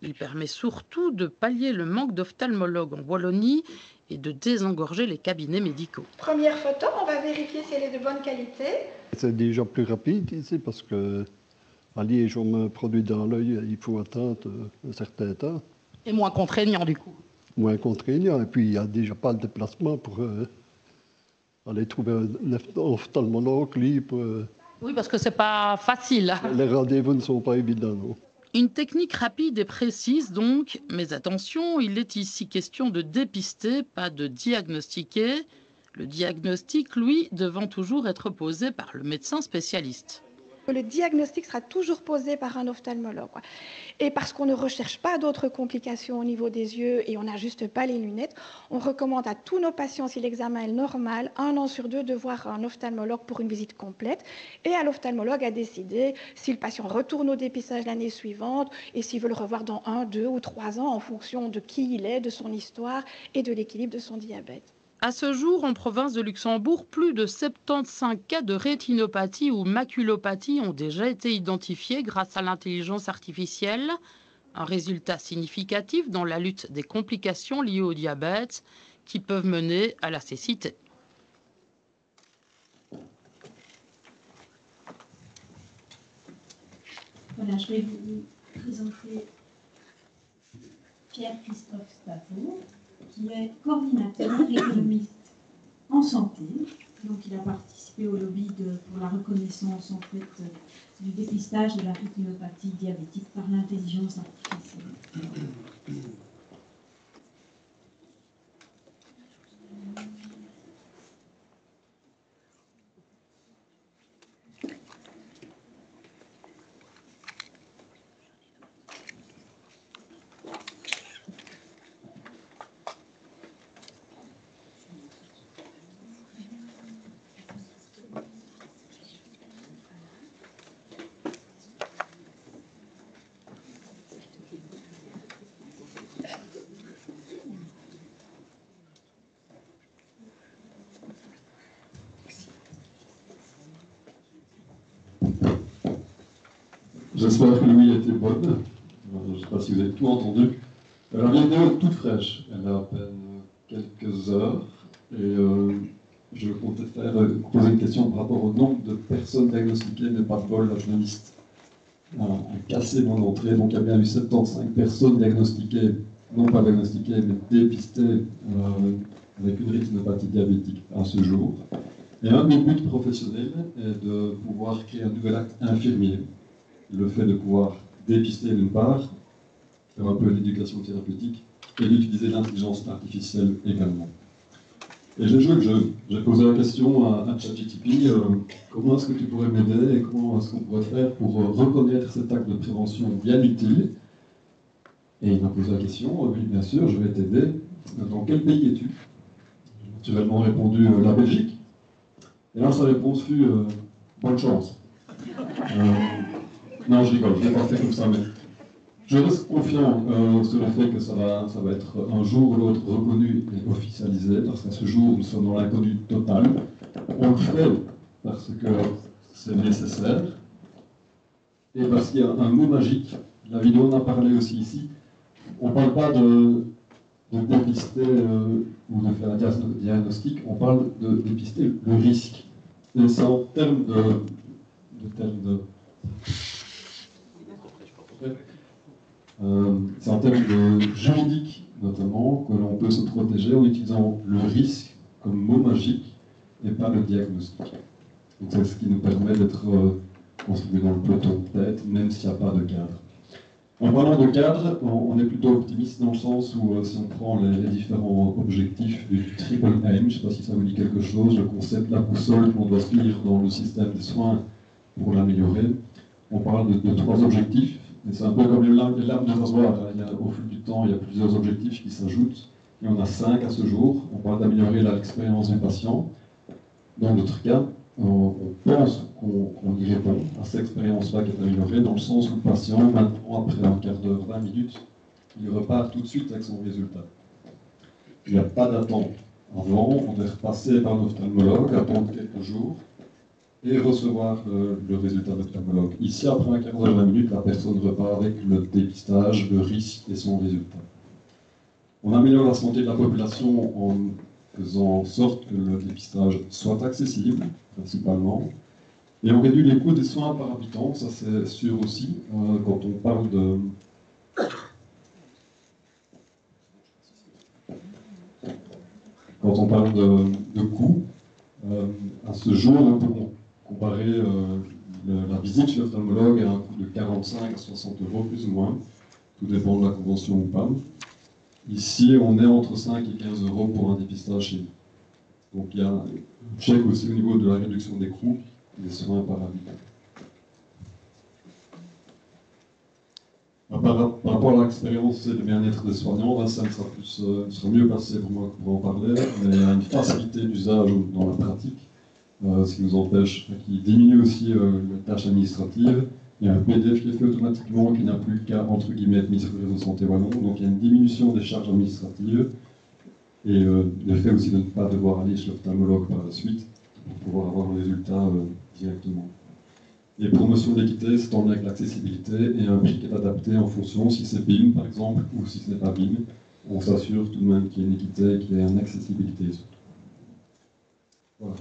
Speaker 11: Il permet surtout de pallier le manque d'ophtalmologues en Wallonie et de désengorger les cabinets médicaux.
Speaker 10: Première photo, on va vérifier si elle est de bonne qualité.
Speaker 12: C'est déjà plus rapide ici parce que à Liège, on met un produit dans l'œil, il faut attendre un certain temps.
Speaker 11: Et moins contraignant du coup.
Speaker 12: Moins contraignant, et puis il n'y a déjà pas le déplacement pour aller trouver un ophtalmologue libre.
Speaker 11: Oui, parce que c'est pas facile.
Speaker 12: Les rendez-vous ne sont pas évidents, non.
Speaker 11: Une technique rapide et précise donc, mais attention, il est ici question de dépister, pas de diagnostiquer. Le diagnostic, lui, devant toujours être posé par le médecin spécialiste.
Speaker 10: Le diagnostic sera toujours posé par un ophtalmologue. Et parce qu'on ne recherche pas d'autres complications au niveau des yeux et on n'ajuste pas les lunettes, on recommande à tous nos patients, si l'examen est normal, 1 an sur 2, de voir un ophtalmologue pour une visite complète. Et à l'ophtalmologue à décider si le patient retourne au dépistage l'année suivante et s'il veut le revoir dans 1, 2 ou 3 ans en fonction de qui il est, de son histoire et de l'équilibre de son diabète.
Speaker 11: À ce jour, en province de Luxembourg, plus de 75 cas de rétinopathie ou maculopathie ont déjà été identifiés grâce à l'intelligence artificielle. Un résultat significatif dans la lutte des complications liées au diabète qui peuvent mener à la cécité.
Speaker 5: Voilà, je vais vous présenter Pierre-Christophe Stavo, qui est coordinateur économiste en santé. Donc, il a participé au lobby pour la reconnaissance en fait, du dépistage de la rétinopathie diabétique par l'intelligence artificielle.
Speaker 13: J'espère que l'ouïe a été bonne. Je ne sais pas si vous avez tout entendu. La vidéo est toute fraîche. Elle a à peine quelques heures. Et je comptais poser une question par rapport au nombre de personnes diagnostiquées, mais pas de bol, la journaliste a cassé mon entrée. Donc il y a bien eu 75 personnes diagnostiquées, non pas diagnostiquées, mais dépistées avec une rétinopathie diabétique à ce jour. Et un de mes buts professionnels est de pouvoir créer un nouvel acte infirmier. Le fait de pouvoir dépister d'une part, faire un peu l'éducation thérapeutique, et d'utiliser l'intelligence artificielle également. Et j'ai joué le jeu. J'ai posé la question à ChatGPT, comment est-ce que tu pourrais m'aider et comment est-ce qu'on pourrait faire pour reconnaître cet acte de prévention bien utile. Et il m'a posé la question, oui bien sûr, je vais t'aider. Dans quel pays es-tu? J'ai naturellement répondu la Belgique. Et là sa réponse fut bonne chance. Non, je rigole, je l'ai pas fait comme ça, mais je reste confiant sur le fait que ça va être un jour ou l'autre reconnu et officialisé, parce qu'à ce jour, nous sommes dans l'inconnu total. On le fait parce que c'est nécessaire, et parce qu'il y a un mot magique. La vidéo en a parlé aussi ici. On ne parle pas de dépister ou de faire un diagnostic, on parle de dépister le risque. Et c'est en termes c'est en termes juridiques, notamment, que l'on peut se protéger en utilisant le risque comme mot magique et pas le diagnostic. Donc c'est ce qui nous permet d'être construit dans le peloton de tête, même s'il n'y a pas de cadre. En parlant de cadre, on est plutôt optimiste dans le sens où si on prend les différents objectifs du triple aim, je ne sais pas si ça vous dit quelque chose, le concept, la boussole qu'on doit suivre dans le système de soins pour l'améliorer, on parle de 3 objectifs. Et c'est un peu comme les lames de rasoir. Au fil du temps, il y a plusieurs objectifs qui s'ajoutent. Et on a 5 à ce jour. On parle d'améliorer l'expérience du patient. Dans notre cas, on pense qu'on y répond à cette expérience-là qui est améliorée, dans le sens où le patient, maintenant, après un quart d'heure, 20 minutes, il repart tout de suite avec son résultat. Il n'y a pas d'attente. Avant, on devait repasser par un ophtalmologue, attendre quelques jours, et recevoir le résultat de l'ophtalmologue. Ici, après un quart d'heure, 20 minutes, la personne repart avec le dépistage, le risque et son résultat. On améliore la santé de la population en faisant en sorte que le dépistage soit accessible, principalement, et on réduit les coûts des soins par habitant, ça c'est sûr aussi, quand on parle de... Quand on parle de coûts, à ce jour, on peut comparer la visite chez l'ophtalmologue à un coût de 45 à 60 euros, plus ou moins, tout dépend de la convention ou pas. Ici, on est entre 5 et 15 euros pour un dépistage chez nous. Donc il y a un check aussi au niveau de la réduction des coûts des soins par habitant. Par rapport à l'expérience et le bien-être des soignants, Vincent sera mieux placé pour moi pour en parler, mais il y a une facilité d'usage dans la pratique, ce qui nous empêche, qui diminue aussi les tâches administratives. Il y a un PDF qui est fait automatiquement, qui n'a plus qu'à, entre guillemets, être mis sur le réseau santé wallon. Donc il y a une diminution des charges administratives et le fait aussi de ne pas devoir aller chez l'ophtalmologue par la suite pour pouvoir avoir le résultat directement. Les promotions d'équité, c'est en lien avec l'accessibilité et un prix qui est adapté en fonction si c'est BIM par exemple ou si ce n'est pas BIM. On s'assure tout de même qu'il y ait une équité, qu'il y ait une accessibilité surtout. Voilà.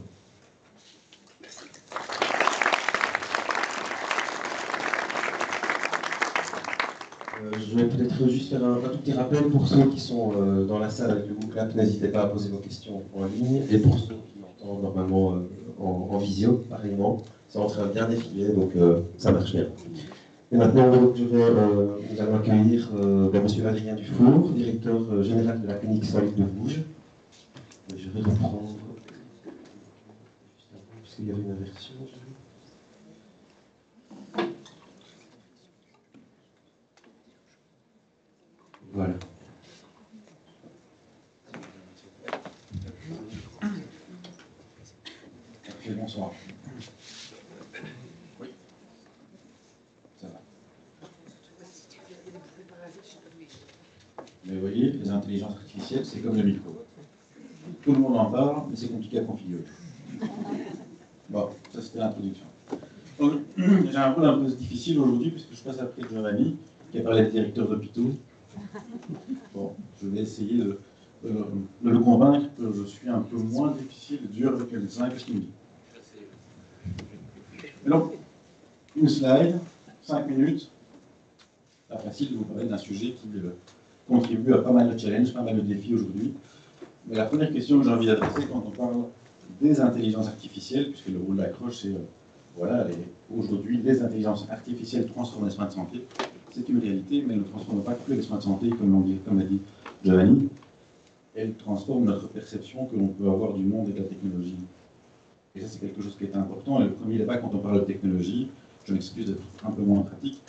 Speaker 8: Je vais peut-être juste faire un tout petit rappel pour ceux qui sont dans la salle avec le Google App, n'hésitez pas à poser vos questions en ligne, et pour ceux qui entendent normalement en visio, pareillement, c'est en train de bien défiler, donc ça marche bien. Et maintenant, nous allons accueillir M. Adrien Dufour, directeur général de la clinique Saint-Luc de Vouges. Je vais reprendre, parce qu'il y avait une inversion. Voilà.
Speaker 14: Bonsoir. Oui. Ça va. Mais vous voyez, les intelligences artificielles, c'est comme le micro. Tout le monde en parle, mais c'est compliqué à configurer. Bon, ça c'était l'introduction. Donc, j'ai un rôle un peu difficile aujourd'hui, puisque je passe après Giovanni, qui a parlé de directeur d'hôpitaux. Bon, je vais essayer de le convaincre que je suis un peu moins difficile et dur avec le médecin que ce qu'il me dit. Et donc, une slide, 5 minutes, pas facile de vous parler d'un sujet qui contribue à pas mal de challenges, pas mal de défis aujourd'hui. Mais la première question que j'ai envie d'adresser quand on parle des intelligences artificielles, puisque le rôle d'accroche, c'est voilà, aujourd'hui, les intelligences artificielles transforment les soins de santé. C'est une réalité, mais elles ne transforment pas que les soins de santé, comme l'a dit Giovanni. Elles transforment notre perception que l'on peut avoir du monde et de la technologie. Et ça, c'est quelque chose qui est important. Et le premier débat, quand on parle de technologie, je m'excuse d'être un peu moins pratique,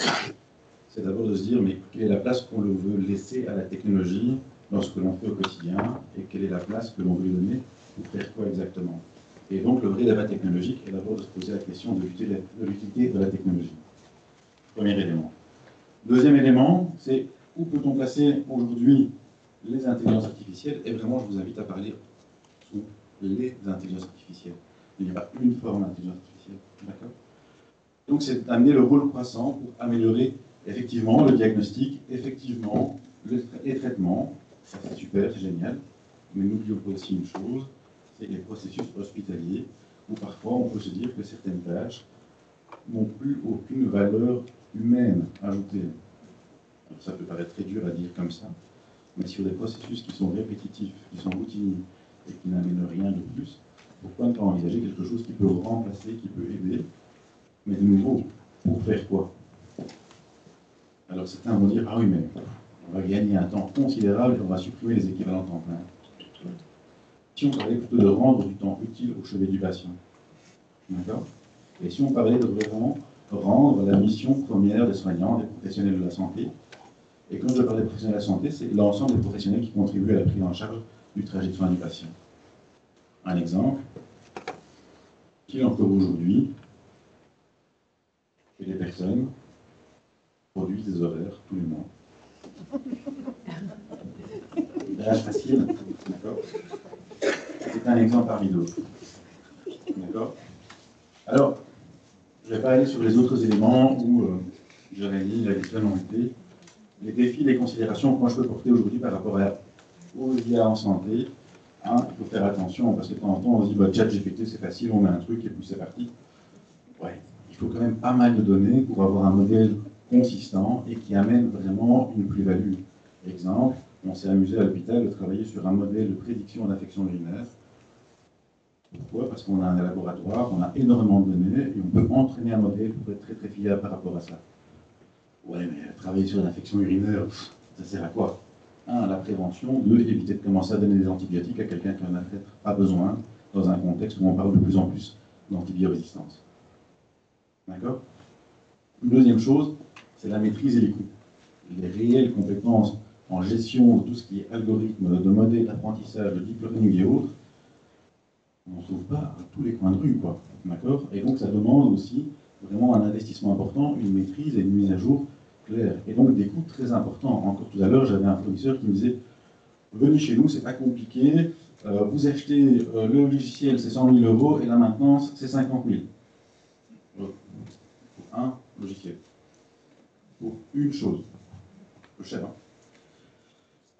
Speaker 14: c'est d'abord de se dire, mais quelle est la place qu'on veut laisser à la technologie dans ce que l'on fait au quotidien, et quelle est la place que l'on veut lui donner pour faire quoi exactement. Et donc, le vrai débat technologique est d'abord de se poser la question de l'utilité de la technologie. Premier élément. Deuxième élément, c'est où peut-on placer aujourd'hui les intelligences artificielles, et vraiment, je vous invite à parler sous les intelligences artificielles. Il n'y a pas une forme d'intelligence artificielle, d'accord? Donc, c'est d'amener le rôle croissant pour améliorer effectivement le diagnostic, effectivement les traitements. Ça, c'est super, c'est génial. Mais n'oublions pas aussi une chose, c'est les processus hospitaliers, où parfois on peut se dire que certaines tâches n'ont plus aucune valeur humaine ajoutée. Alors, ça peut paraître très dur à dire comme ça, mais sur des processus qui sont répétitifs, qui sont routiniers et qui n'amènent rien de plus, pourquoi ne pas envisager quelque chose qui peut remplacer, qui peut aider, mais de nouveau, pour faire quoi? Alors certains vont dire, ah oui, mais on va gagner un temps considérable et on va supprimer les équivalents temps plein. Si on parlait plutôt de rendre du temps utile au chevet du patient, d'accord? Et si on parlait de vraiment rendre la mission première des soignants, des professionnels de la santé, et quand je parle des professionnels de la santé, c'est l'ensemble des professionnels qui contribuent à la prise en charge du trajet de soins du patient. Un exemple, qu'il encore aujourd'hui, et les personnes produisent des horaires tous les mois. Drage facile, d'accord? C'est un exemple parmi d'autres. D'accord? Alors, je ne vais pas aller sur les autres éléments où Jérémy, la question ont été. Les défis, les considérations que moi je peux porter aujourd'hui par rapport aux IA en santé, hein, il faut faire attention, parce que de temps en temps on se dit, bah, ChatGPT c'est facile, on met un truc et puis c'est parti. Ouais, il faut quand même pas mal de données pour avoir un modèle consistant et qui amène vraiment une plus-value. Exemple, on s'est amusé à l'hôpital de travailler sur un modèle de prédiction d'infection urinaire. Pourquoi? Parce qu'on a un laboratoire, on a énormément de données et on peut entraîner un modèle pour être très très fiable par rapport à ça. Ouais, mais travailler sur l'infection urinaire, ça sert à quoi? Un, à la prévention. Deux, éviter de commencer à donner des antibiotiques à quelqu'un qui en a peut-être pas besoin dans un contexte où on parle de plus en plus d'antibiorésistance. D'accord? Une deuxième chose, c'est la maîtrise et les coûts. Les réelles compétences en gestion de tout ce qui est algorithme, de modèles d'apprentissage, de deep learning et autres, on ne trouve pas à tous les coins de rue, quoi. D'accord? Et donc ça demande aussi vraiment un investissement important, une maîtrise et une mise à jour claire. Et donc des coûts très importants. Encore tout à l'heure, j'avais un fournisseur qui me disait venez chez nous, c'est pas compliqué, vous achetez le logiciel, c'est 100 000 € et la maintenance, c'est 50 000. Pour un logiciel. Pour une chose. C'est cher, hein?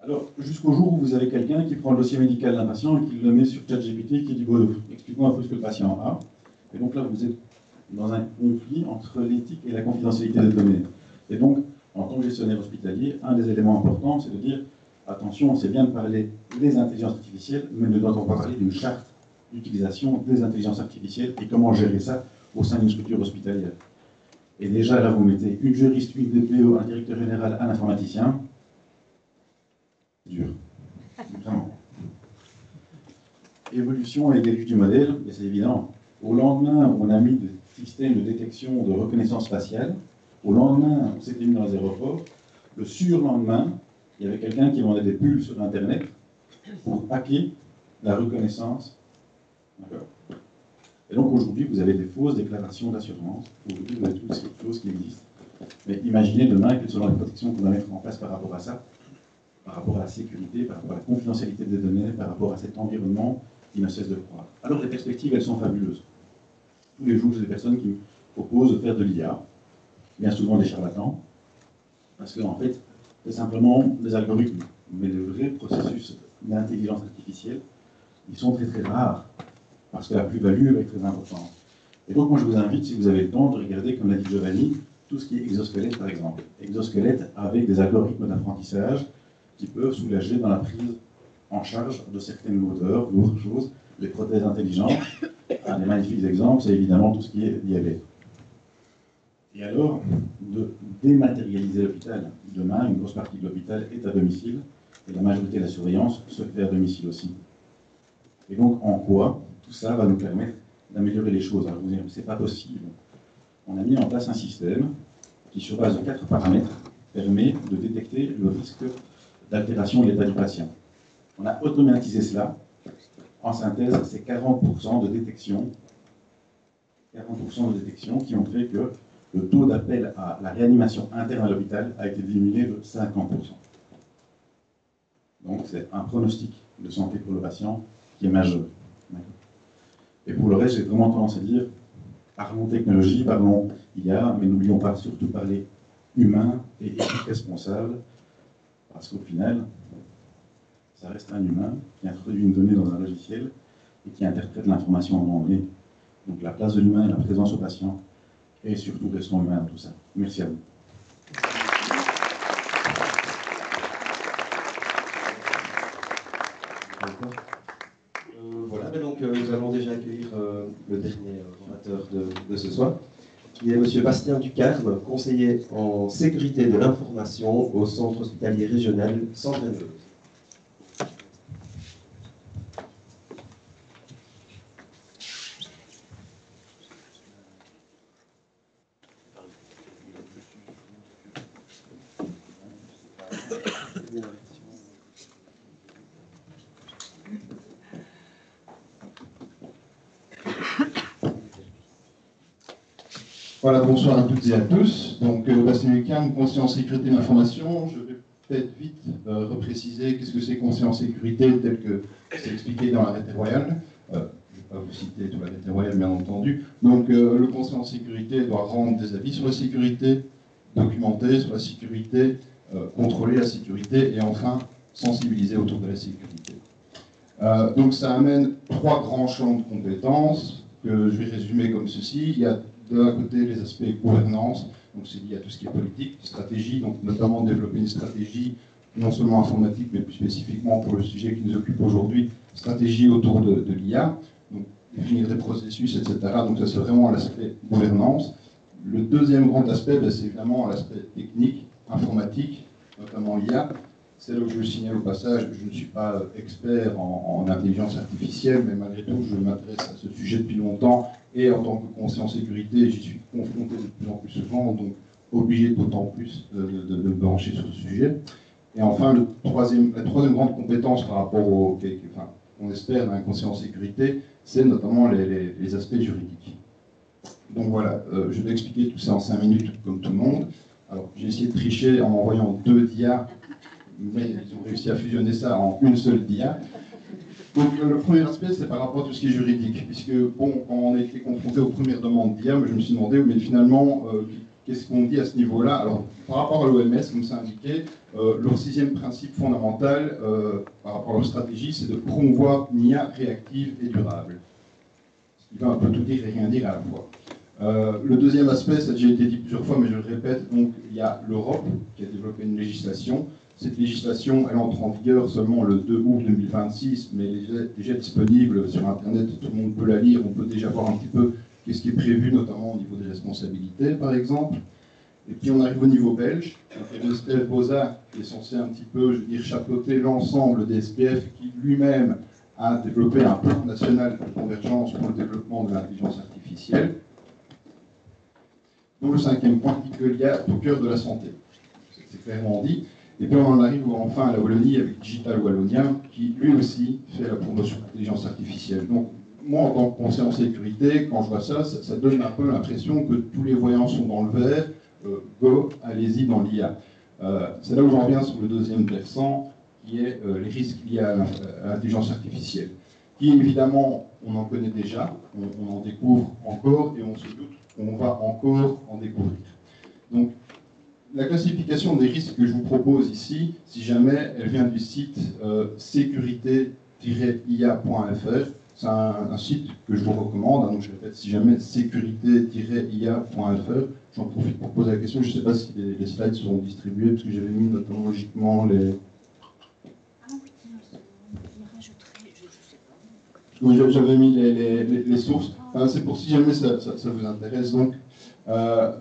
Speaker 14: Alors, jusqu'au jour où vous avez quelqu'un qui prend le dossier médical d'un patient et qui le met sur ChatGPT, qui dit bon, explique-moi un peu ce que le patient a. Et donc là, vous êtes dans un conflit entre l'éthique et la confidentialité des données. Et donc, en tant que gestionnaire hospitalier, un des éléments importants, c'est de dire attention, c'est bien de parler des intelligences artificielles, mais ne doit-on pas parler d'une charte d'utilisation des intelligences artificielles et comment gérer ça au sein d'une structure hospitalière. Et déjà, là, vous mettez une juriste, une DPO, un directeur général, un informaticien. Dur. Vraiment. Évolution et dérive du modèle, c'est évident. Au lendemain, on a mis des systèmes de détection de reconnaissance faciale. Au lendemain, on s'était mis dans les aéroports. Le surlendemain, il y avait quelqu'un qui vendait des pulls sur Internet pour hacker la reconnaissance. D'accord? Et donc aujourd'hui, vous avez des fausses déclarations d'assurance. Aujourd'hui, vous avez toutes ces choses qui existent. Mais imaginez demain quelles seront les protections qu'on va mettre en place par rapport à ça, par rapport à la sécurité, par rapport à la confidentialité des données, par rapport à cet environnement qui ne cesse de croître. Alors les perspectives, elles sont fabuleuses. Tous les jours, j'ai des personnes qui me proposent de faire de l'IA, bien souvent des charlatans, parce qu'en fait, c'est simplement des algorithmes. Mais les vrais processus d'intelligence artificielle, ils sont très très rares, parce que la plus-value va être très importante. Et donc moi je vous invite, si vous avez le temps, de regarder, comme l'a dit Giovanni, tout ce qui est exosquelette par exemple. Exosquelette avec des algorithmes d'apprentissage qui peuvent soulager dans la prise en charge de certaines lourdeurs, d'autres choses, les prothèses intelligentes. Un des magnifiques exemples, c'est évidemment tout ce qui est diabète. Et alors, de dématérialiser l'hôpital. Demain, une grosse partie de l'hôpital est à domicile, et la majorité de la surveillance se fait à domicile aussi. Et donc, en quoi tout ça va nous permettre d'améliorer les choses? Alors vous direz, c'est pas possible. On a mis en place un système qui, sur base de 4 paramètres, permet de détecter le risque d'altération de l'état du patient. On a automatisé cela. En synthèse, c'est 40% de détection. 40% de détection qui ont fait que le taux d'appel à la réanimation interne à l'hôpital a été diminué de 50%. Donc c'est un pronostic de santé pour le patient qui est majeur. Et pour le reste, j'ai vraiment tendance à dire, parlons technologie, parlons IA, mais n'oublions pas surtout parler humain et éthique responsable, parce qu'au final, ça reste un humain qui introduit une donnée dans un logiciel et qui interprète l'information à un moment donné. Donc la place de l'humain et la présence au patient, et surtout restons humains dans tout ça. Merci à vous.
Speaker 8: Voilà, donc nous allons déjà accueillir le dernier orateur de ce soir, qui est M. Bastien Ducarme, conseiller en sécurité de l'information au Centre hospitalier régional Centre-Meuse.
Speaker 15: Voilà, bonsoir à toutes et à tous. Donc, Bastien Ducarme, conseiller en sécurité de l'information. Je vais peut-être vite repréciser qu'est-ce que c'est conseiller en sécurité tel que c'est expliqué dans l'arrêté royal. Je vais pas vous citer tout l'arrêté royal, bien entendu. Donc, le Conseil en sécurité doit rendre des avis sur la sécurité, documenter sur la sécurité, contrôler la sécurité et enfin sensibiliser autour de la sécurité. Donc, ça amène 3 grands champs de compétences que je vais résumer comme ceci. Il y a d'un côté les aspects gouvernance, donc c'est lié à tout ce qui est politique, stratégie, donc notamment développer une stratégie non seulement informatique, mais plus spécifiquement pour le sujet qui nous occupe aujourd'hui, stratégie autour de l'IA, donc définir des processus, etc. Donc ça c'est vraiment l'aspect gouvernance. Le deuxième grand aspect, c'est évidemment l'aspect technique, informatique, notamment l'IA. C'est là où je le signale au passage, je ne suis pas expert en intelligence artificielle, mais malgré tout, je m'intéresse à ce sujet depuis longtemps, et en tant que conseiller en sécurité, j'y suis confronté de plus en plus souvent, donc obligé d'autant plus de me brancher sur ce sujet. Et enfin, la troisième grande compétence par rapport au, on espère, d'un conseiller en sécurité, c'est notamment les aspects juridiques. Donc voilà, je vais expliquer tout ça en 5 minutes, comme tout le monde. Alors, j'ai essayé de tricher en envoyant 2 dias, mais ils ont réussi à fusionner ça en une seule dia. Donc le premier aspect, c'est par rapport à tout ce qui est juridique, puisque bon, quand on a été confronté aux premières demandes d'IA, je me suis demandé, mais finalement, qu'est-ce qu'on dit à ce niveau-là? Alors, par rapport à l'OMS, comme ça indiqué, leur 6e principe fondamental, par rapport à leur stratégie, c'est de promouvoir une IA réactive et durable. Ce qui va un peu tout dire et rien dire à la fois. Le deuxième aspect, ça a déjà été dit plusieurs fois, mais je le répète, donc il y a l'Europe qui a développé une législation. Cette législation, elle entre en vigueur seulement le 2 août 2026, mais elle est déjà disponible sur Internet, tout le monde peut la lire, on peut déjà voir un petit peu qu'est-ce qui est prévu, notamment au niveau des responsabilités, par exemple. Et puis on arrive au niveau belge, donc le SPF BOSA, qui est censé un petit peu, je veux dire, chapeauter l'ensemble des SPF, qui lui-même a développé un plan national de convergence pour le développement de l'intelligence artificielle. Donc le 5e point dit qu'il y a au cœur de la santé. C'est clairement dit. Et puis on en arrive enfin à la Wallonie avec Digital Wallonia, qui lui aussi fait la promotion de l'intelligence artificielle. Donc moi, en tant que conseiller en sécurité, quand je vois ça, ça donne un peu l'impression que tous les voyants sont dans le vert, go, allez-y dans l'IA. C'est là où j'en reviens sur le deuxième versant, qui est les risques liés à l'intelligence artificielle, qui évidemment, on en connaît déjà, on en découvre encore, et on se doute qu'on va encore en découvrir. Donc, la classification des risques que je vous propose ici, si jamais elle vient du site sécurité-ia.fr, c'est un site que je vous recommande, donc je répète, si jamais sécurité-ia.fr, j'en profite pour poser la question, je ne sais pas si les slides seront distribués, parce que j'avais mis notamment logiquement les... Oui, j'avais mis les sources, enfin, c'est pour si jamais ça vous intéresse. Donc, voilà.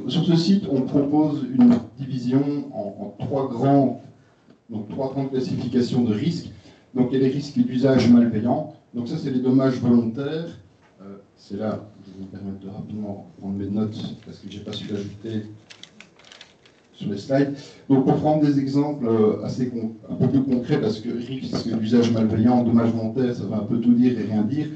Speaker 15: Sur ce site, on propose une division en 3 grandes classifications de risques. Donc il y a les risques d'usage malveillant. Donc ça, c'est les dommages volontaires. C'est là, je vais me permettre de rapidement prendre mes notes, parce que je n'ai pas su l'ajouter sur les slides. Donc pour prendre des exemples un peu plus concrets, parce que risque d'usage malveillant, dommages volontaires, ça va un peu tout dire et rien dire.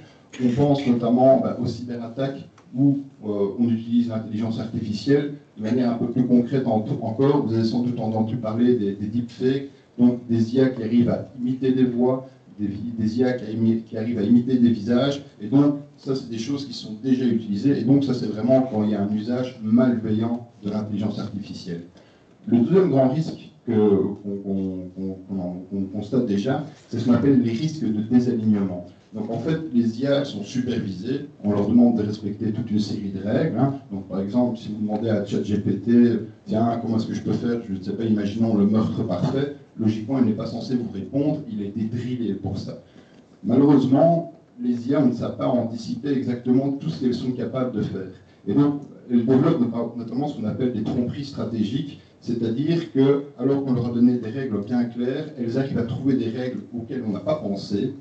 Speaker 15: On pense notamment aux cyberattaques où on utilise l'intelligence artificielle de manière un peu plus concrète encore. Vous avez sans doute entendu parler des deepfakes, donc des IA qui arrivent à imiter des voix, des IA qui arrivent à imiter des visages, et donc ça c'est des choses qui sont déjà utilisées, et donc ça c'est vraiment quand il y a un usage malveillant de l'intelligence artificielle. Le deuxième grand risque qu'on constate déjà, c'est ce qu'on appelle les risques de désalignement. Donc en fait, les IA sont supervisées, on leur demande de respecter toute une série de règles. Donc par exemple, si vous demandez à ChatGPT, tiens, comment est-ce que je peux faire, je ne sais pas, imaginons le meurtre parfait, logiquement, il n'est pas censé vous répondre, il a été drillé pour ça. Malheureusement, les IA ne savent pas anticiper exactement tout ce qu'elles sont capables de faire. Et donc, elles développent notamment ce qu'on appelle des tromperies stratégiques, c'est-à-dire que, alors qu'on leur a donné des règles bien claires, elles arrivent à trouver des règles auxquelles on n'a pas pensé,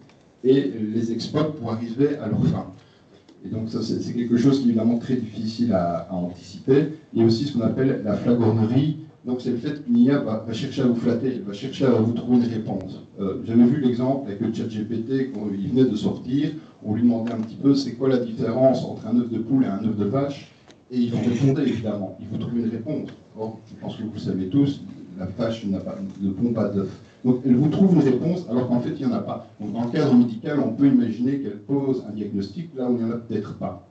Speaker 15: et les exploitent pour arriver à leur fin. Et donc ça, c'est quelque chose qui est évidemment très difficile à anticiper. Il y a aussi ce qu'on appelle la flagornerie. Donc c'est le fait qu'une IA va chercher à vous flatter, elle va chercher à vous trouver une réponse. J'avais vu l'exemple avec le ChatGPT quand il venait de sortir. On lui demandait un petit peu c'est quoi la différence entre un œuf de poule et un œuf de vache. Et il vous répondait évidemment, il vous trouvait une réponse. Or, je pense que vous le savez tous, la vache ne pond pas d'œuf. Donc elle vous trouve une réponse alors qu'en fait il n'y en a pas. Donc dans le cadre médical, on peut imaginer qu'elle pose un diagnostic là où il n'y en a peut-être pas.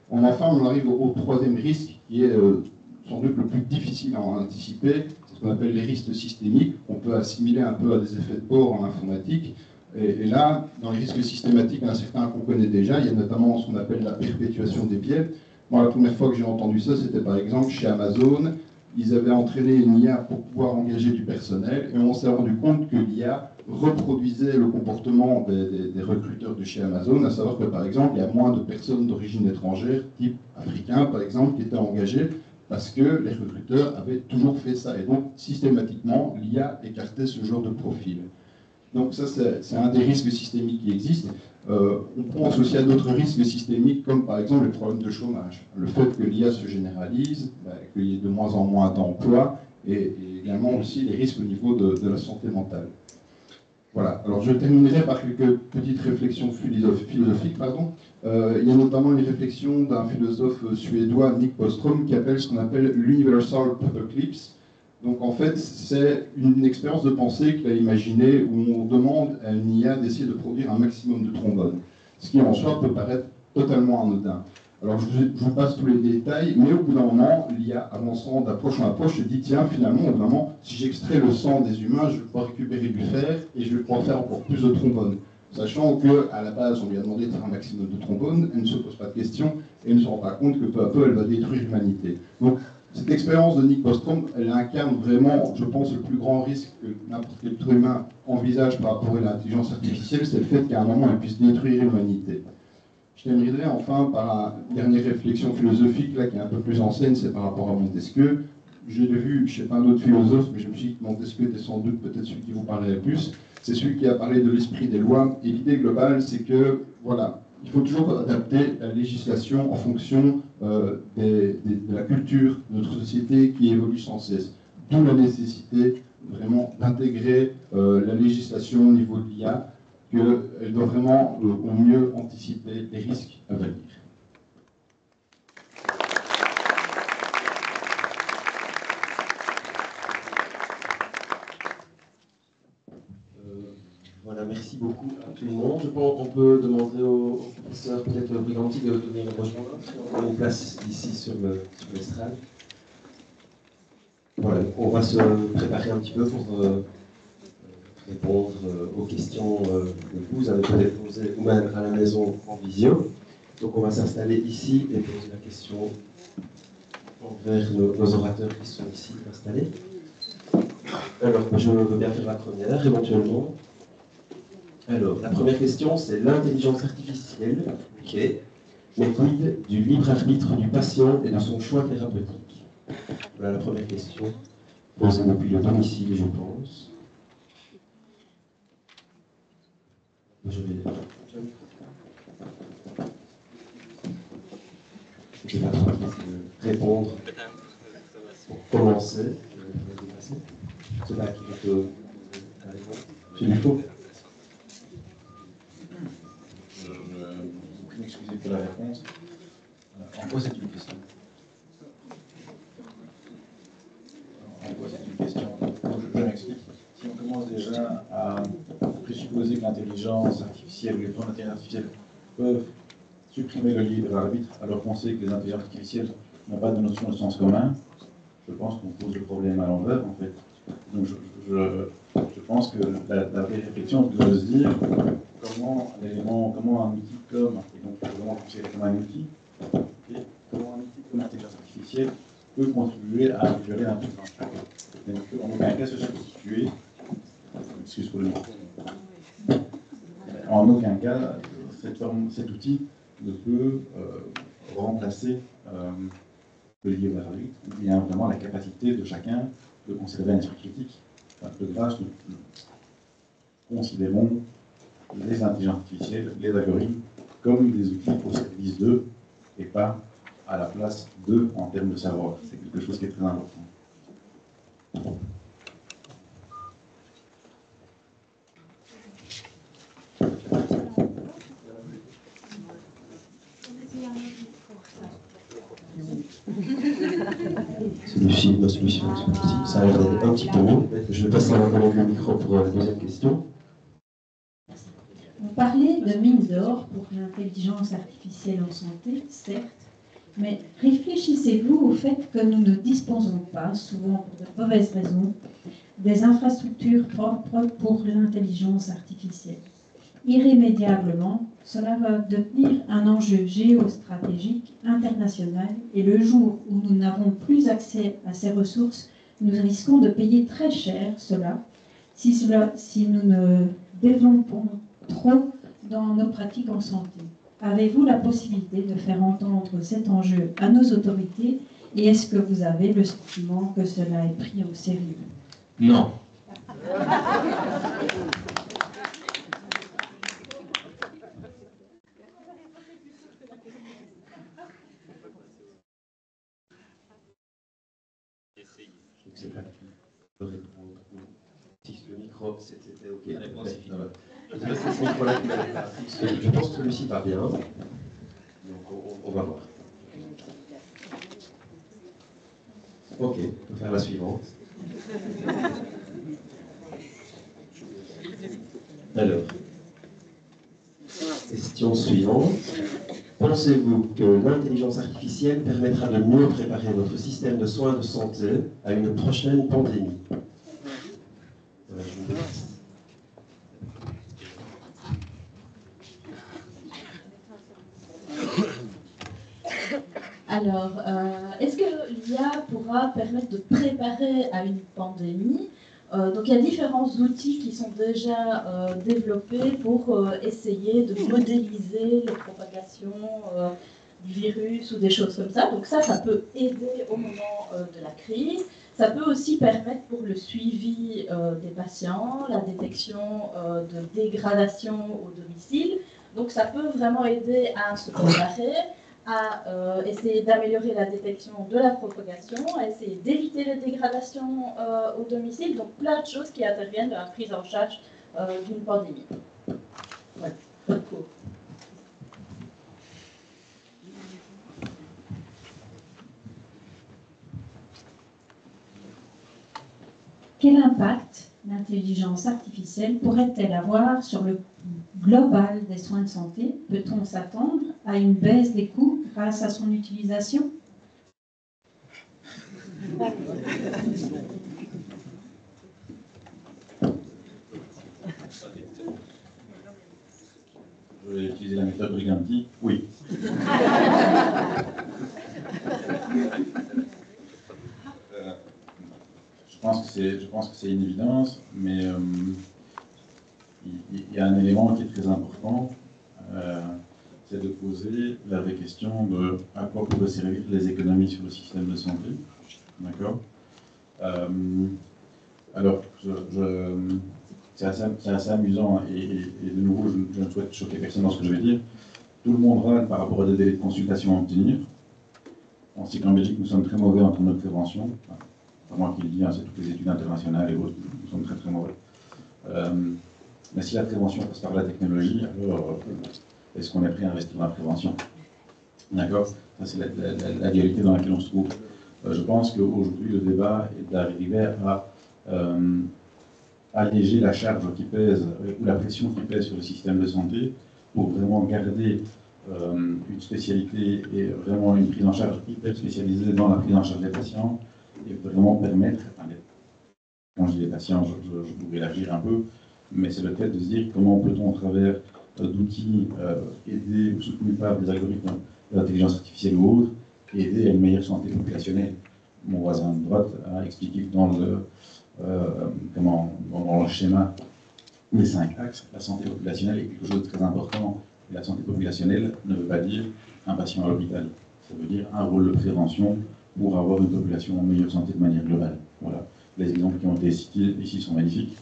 Speaker 15: Enfin, on arrive au troisième risque qui est sans doute le plus difficile à anticiper, c'est ce qu'on appelle les risques systémiques, qu'on peut assimiler un peu à des effets de bord en informatique. Et là, dans les risques systématiques, il y en a certains qu'on connaît déjà, il y a notamment ce qu'on appelle la perpétuation des biais. Moi, la première fois que j'ai entendu ça, c'était par exemple chez Amazon. Ils avaient entraîné une IA pour pouvoir engager du personnel, et on s'est rendu compte que l'IA reproduisait le comportement des recruteurs de chez Amazon, à savoir que par exemple, il y a moins de personnes d'origine étrangère, type africain par exemple, qui étaient engagées, parce que les recruteurs avaient toujours fait ça. Et donc, systématiquement, l'IA écartait ce genre de profil. Donc ça, c'est un des risques systémiques qui existent. On pense aussi à d'autres risques systémiques, comme par exemple les problèmes de chômage. Le fait que l'IA se généralise, qu'il y ait de moins en moins d'emplois, et également aussi les risques au niveau de la santé mentale. Voilà. Alors je terminerai par quelques petites réflexions philosophiques. Il y a notamment une réflexion d'un philosophe suédois, Nick Bostrom, qui appelle ce qu'on appelle l'Universal Paperclips. Donc en fait, c'est une expérience de pensée qu'il a imaginée où on demande à une IA d'essayer de produire un maximum de trombones. Ce qui en soi peut paraître totalement anodin. Alors je vous passe tous les détails, mais au bout d'un moment, l'IA, avançant d'approche en approche, se dit tiens, finalement, au bout d'un moment, si j'extrais le sang des humains, je vais pouvoir récupérer du fer et je vais pouvoir faire encore plus de trombones. Sachant qu'à la base, on lui a demandé de faire un maximum de trombones, elle ne se pose pas de questions et elle ne se rend pas compte que peu à peu, elle va détruire l'humanité. Donc, cette expérience de Nick Bostrom, elle incarne vraiment, je pense, le plus grand risque que n'importe quel être humain envisage par rapport à l'intelligence artificielle, c'est le fait qu'à un moment, elle puisse détruire l'humanité. Je terminerai enfin par une dernière réflexion philosophique, là, qui est un peu plus ancienne, c'est par rapport à Montesquieu. J'ai vu, je ne sais pas, un autre philosophe, mais je me suis dit que Montesquieu était sans doute peut-être celui qui vous parlerait le plus. C'est celui qui a parlé de l'esprit des lois. Et l'idée globale, c'est que, voilà, il faut toujours adapter la législation en fonction de la culture de notre société qui évolue sans cesse. D'où la nécessité vraiment d'intégrer la législation au niveau de l'IA, qu'elle doit vraiment au mieux anticiper les risques à venir.
Speaker 8: Voilà, merci beaucoup à tout le monde. Je pense qu'on peut demander au professeur peut-être Briganti de venir nous rejoindre. On a une place ici sur l'estrade. Voilà, on va se préparer un petit peu pour répondre aux questions que vous avez peut-être posées vous-même à la maison en visio. Donc on va s'installer ici et poser la question envers nos orateurs qui sont ici installés. Alors, je veux bien faire la première, éventuellement. Alors, la première question, c'est l'intelligence artificielle, ok, mais quid du libre arbitre du patient et de son choix thérapeutique? Voilà la première question, posée depuis le domicile, je pense. Je vais pas trop répondre pour commencer. C'est là qui veut la réponse. C'est du faux.
Speaker 14: Aucune excuse pour la réponse. En quoi c'est une question? En quoi c'est une question? Je m'explique. Si on commence déjà à présupposer que l'intelligence artificielle ou les programmes d'intelligence artificielle peuvent supprimer le libre arbitre, alors qu'on sait que les intelligences artificielles n'ont pas de notion de sens commun, je pense qu'on pose le problème à l'envers, en fait. Donc je pense que la vraie réflexion doit se dire comment un outil comme, et donc vraiment considéré comme un outil, et comment un outil comme l'intelligence artificielle peut contribuer à améliorer l'intelligence. Mais on ne peut en aucun cas se substituer, excuse pour le mot, en aucun cas cet outil ne peut remplacer le libre arbitre. Il y a vraiment la capacité de chacun de conserver un esprit critique. Enfin, de grâce, nous considérons les intelligences artificielles, les algorithmes, comme des outils au service d'eux et pas à la place d'eux en termes de savoir. C'est quelque chose qui est très important.
Speaker 8: C'est du suivre nos solutions. Ça a l'air d'être un petit peu long. Je vais passer à ma collègue le micro pour la deuxième question.
Speaker 16: On parlait de mine d'or pour l'intelligence artificielle en santé, certes, mais réfléchissez-vous au fait que nous ne disposons pas, souvent pour de mauvaises raisons, des infrastructures propres pour l'intelligence artificielle. Irrémédiablement, cela va devenir un enjeu géostratégique international et le jour où nous n'avons plus accès à ces ressources, nous risquons de payer très cher cela si nous ne développons trop dans nos pratiques en santé. Avez-vous la possibilité de faire entendre cet enjeu à nos autorités et est-ce que vous avez le sentiment que cela est pris au sérieux?
Speaker 7: Non.
Speaker 8: Je ne sais pas qui peut répondre. Si le micro, c'était OK. La réponse est finie. C'est ce micro-là qui n'avait pas. Je pense que celui-ci va bien. Donc on va voir. OK, on peut faire la suivante. Alors, question suivante. Pensez-vous que l'intelligence artificielle permettra de mieux préparer notre système de soins de santé à une prochaine pandémie? Voilà, je vous laisse.
Speaker 9: Alors, est-ce que l'IA pourra permettre de préparer à une pandémie? Donc, il y a différents outils qui sont déjà développés pour essayer de modéliser les propagations du virus ou des choses comme ça. Donc ça peut aider au moment de la crise. Ça peut aussi permettre pour le suivi des patients, la détection de dégradation au domicile. Donc ça peut vraiment aider à se préparer, à essayer d'améliorer la détection de la propagation, à essayer d'éviter les dégradations au domicile, donc plein de choses qui interviennent dans la prise en charge d'une pandémie. Voilà, pas de cours.
Speaker 16: Quel impact l'intelligence artificielle pourrait-elle avoir sur le global des soins de santé? Peut-on s'attendre à une baisse des coûts grâce à son utilisation?
Speaker 14: Je vais utiliser la méthode Briganti. Oui. Je pense que c'est une évidence, mais il y a un élément qui est très important, c'est de poser la vraie question de à quoi pourraient servir les économies sur le système de santé. D'accord. Alors, c'est assez amusant et de nouveau, je ne souhaite choquer personne dans ce que je vais dire. Tout le monde râle par rapport à des délais de consultation à obtenir. On sait qu'en Belgique, nous sommes très mauvais en termes de prévention. Pas moi qui le dis, hein, c'est toutes les études internationales et autres, nous sommes très très mauvais. Mais si la prévention passe par la technologie, alors est-ce qu'on est prêt à investir dans la prévention? D'accord. Ça, c'est la réalité dans laquelle on se trouve. Je pense qu'aujourd'hui, le débat est d'arriver à alléger la charge qui pèse, ou la pression qui pèse sur le système de santé, pour vraiment garder une spécialité et vraiment une prise en charge hyper spécialisée dans la prise en charge des patients, et vraiment permettre, quand je dis les patients, je pourrais élargir un peu, mais c'est le fait de se dire comment peut-on, au travers d'outils aidés ou soutenus par des algorithmes d'intelligence artificielle ou autres, aider à une meilleure santé populationnelle. Mon voisin de droite a expliqué que dans le schéma, les 5 axes, la santé populationnelle est quelque chose de très important. Et la santé populationnelle ne veut pas dire un patient à l'hôpital. Ça veut dire un rôle de prévention pour avoir une population en meilleure santé de manière globale. Voilà. Les exemples qui ont été cités ici sont magnifiques,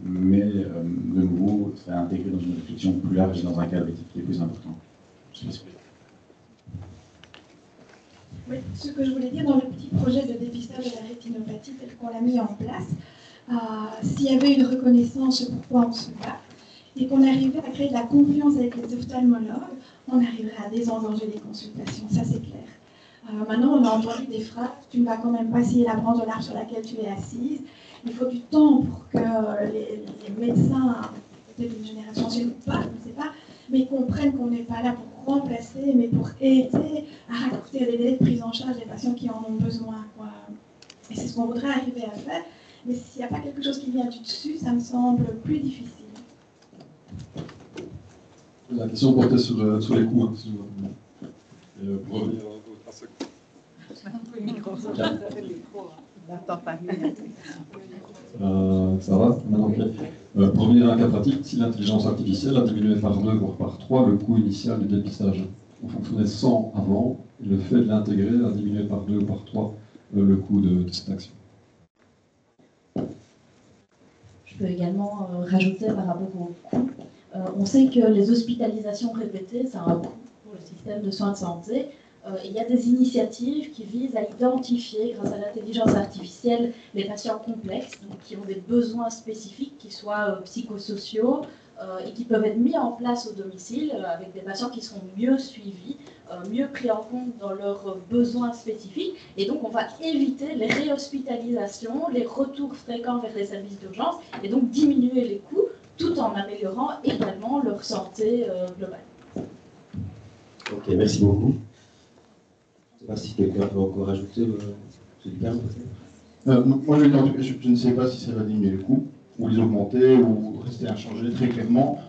Speaker 14: mais de nouveau, c'est intégré dans une réflexion plus large et dans un cadre éthique qui est plus important.
Speaker 10: Oui, ce que je voulais dire dans le petit projet de dépistage de la rétinopathie tel qu'on l'a mis en place, s'il y avait une reconnaissance de pourquoi on se bat, et qu'on arrivait à créer de la confiance avec les ophtalmologues, on arriverait à désengorger les consultations, ça c'est clair. Maintenant, on a entendu des phrases, tu ne vas quand même pas scier la branche de l'arbre sur laquelle tu es assise. Il faut du temps pour que les médecins, peut-être une génération chez nous, pas, je ne sais pas, mais comprennent qu'on n'est pas là pour remplacer, mais pour aider à raccourcir les délais de prise en charge des patients qui en ont besoin, quoi. Et c'est ce qu'on voudrait arriver à faire. Mais s'il n'y a pas quelque chose qui vient du dessus, ça me semble plus difficile.
Speaker 13: La question portait sur les coûts. Hein, pour revenir à ce ça va maintenant, pour revenir à un cas pratique, si l'intelligence artificielle a diminué par 2 voire par 3 le coût initial du dépistage, on fonctionnait 100 avant, et le fait de l'intégrer a diminué par 2 ou par 3 le coût de cette action.
Speaker 16: Je peux également rajouter par rapport au coût. On sait que les hospitalisations répétées, ça a un coût pour le système de soins de santé. Il y a des initiatives qui visent à identifier, grâce à l'intelligence artificielle, les patients complexes, donc qui ont des besoins spécifiques, qui soient psychosociaux, et qui peuvent être mis en place au domicile avec des patients qui seront mieux suivis, mieux pris en compte dans leurs besoins spécifiques. Et donc, on va éviter les réhospitalisations, les retours fréquents vers les services d'urgence, et donc diminuer les coûts, tout en améliorant également leur santé globale.
Speaker 8: Ok, merci beaucoup. Je ne sais pas si quelqu'un peut encore ajouter, Philippe, peut-être.
Speaker 15: Moi, je ne sais pas si ça va diminuer le coût, ou les augmenter, ou rester inchangé très clairement.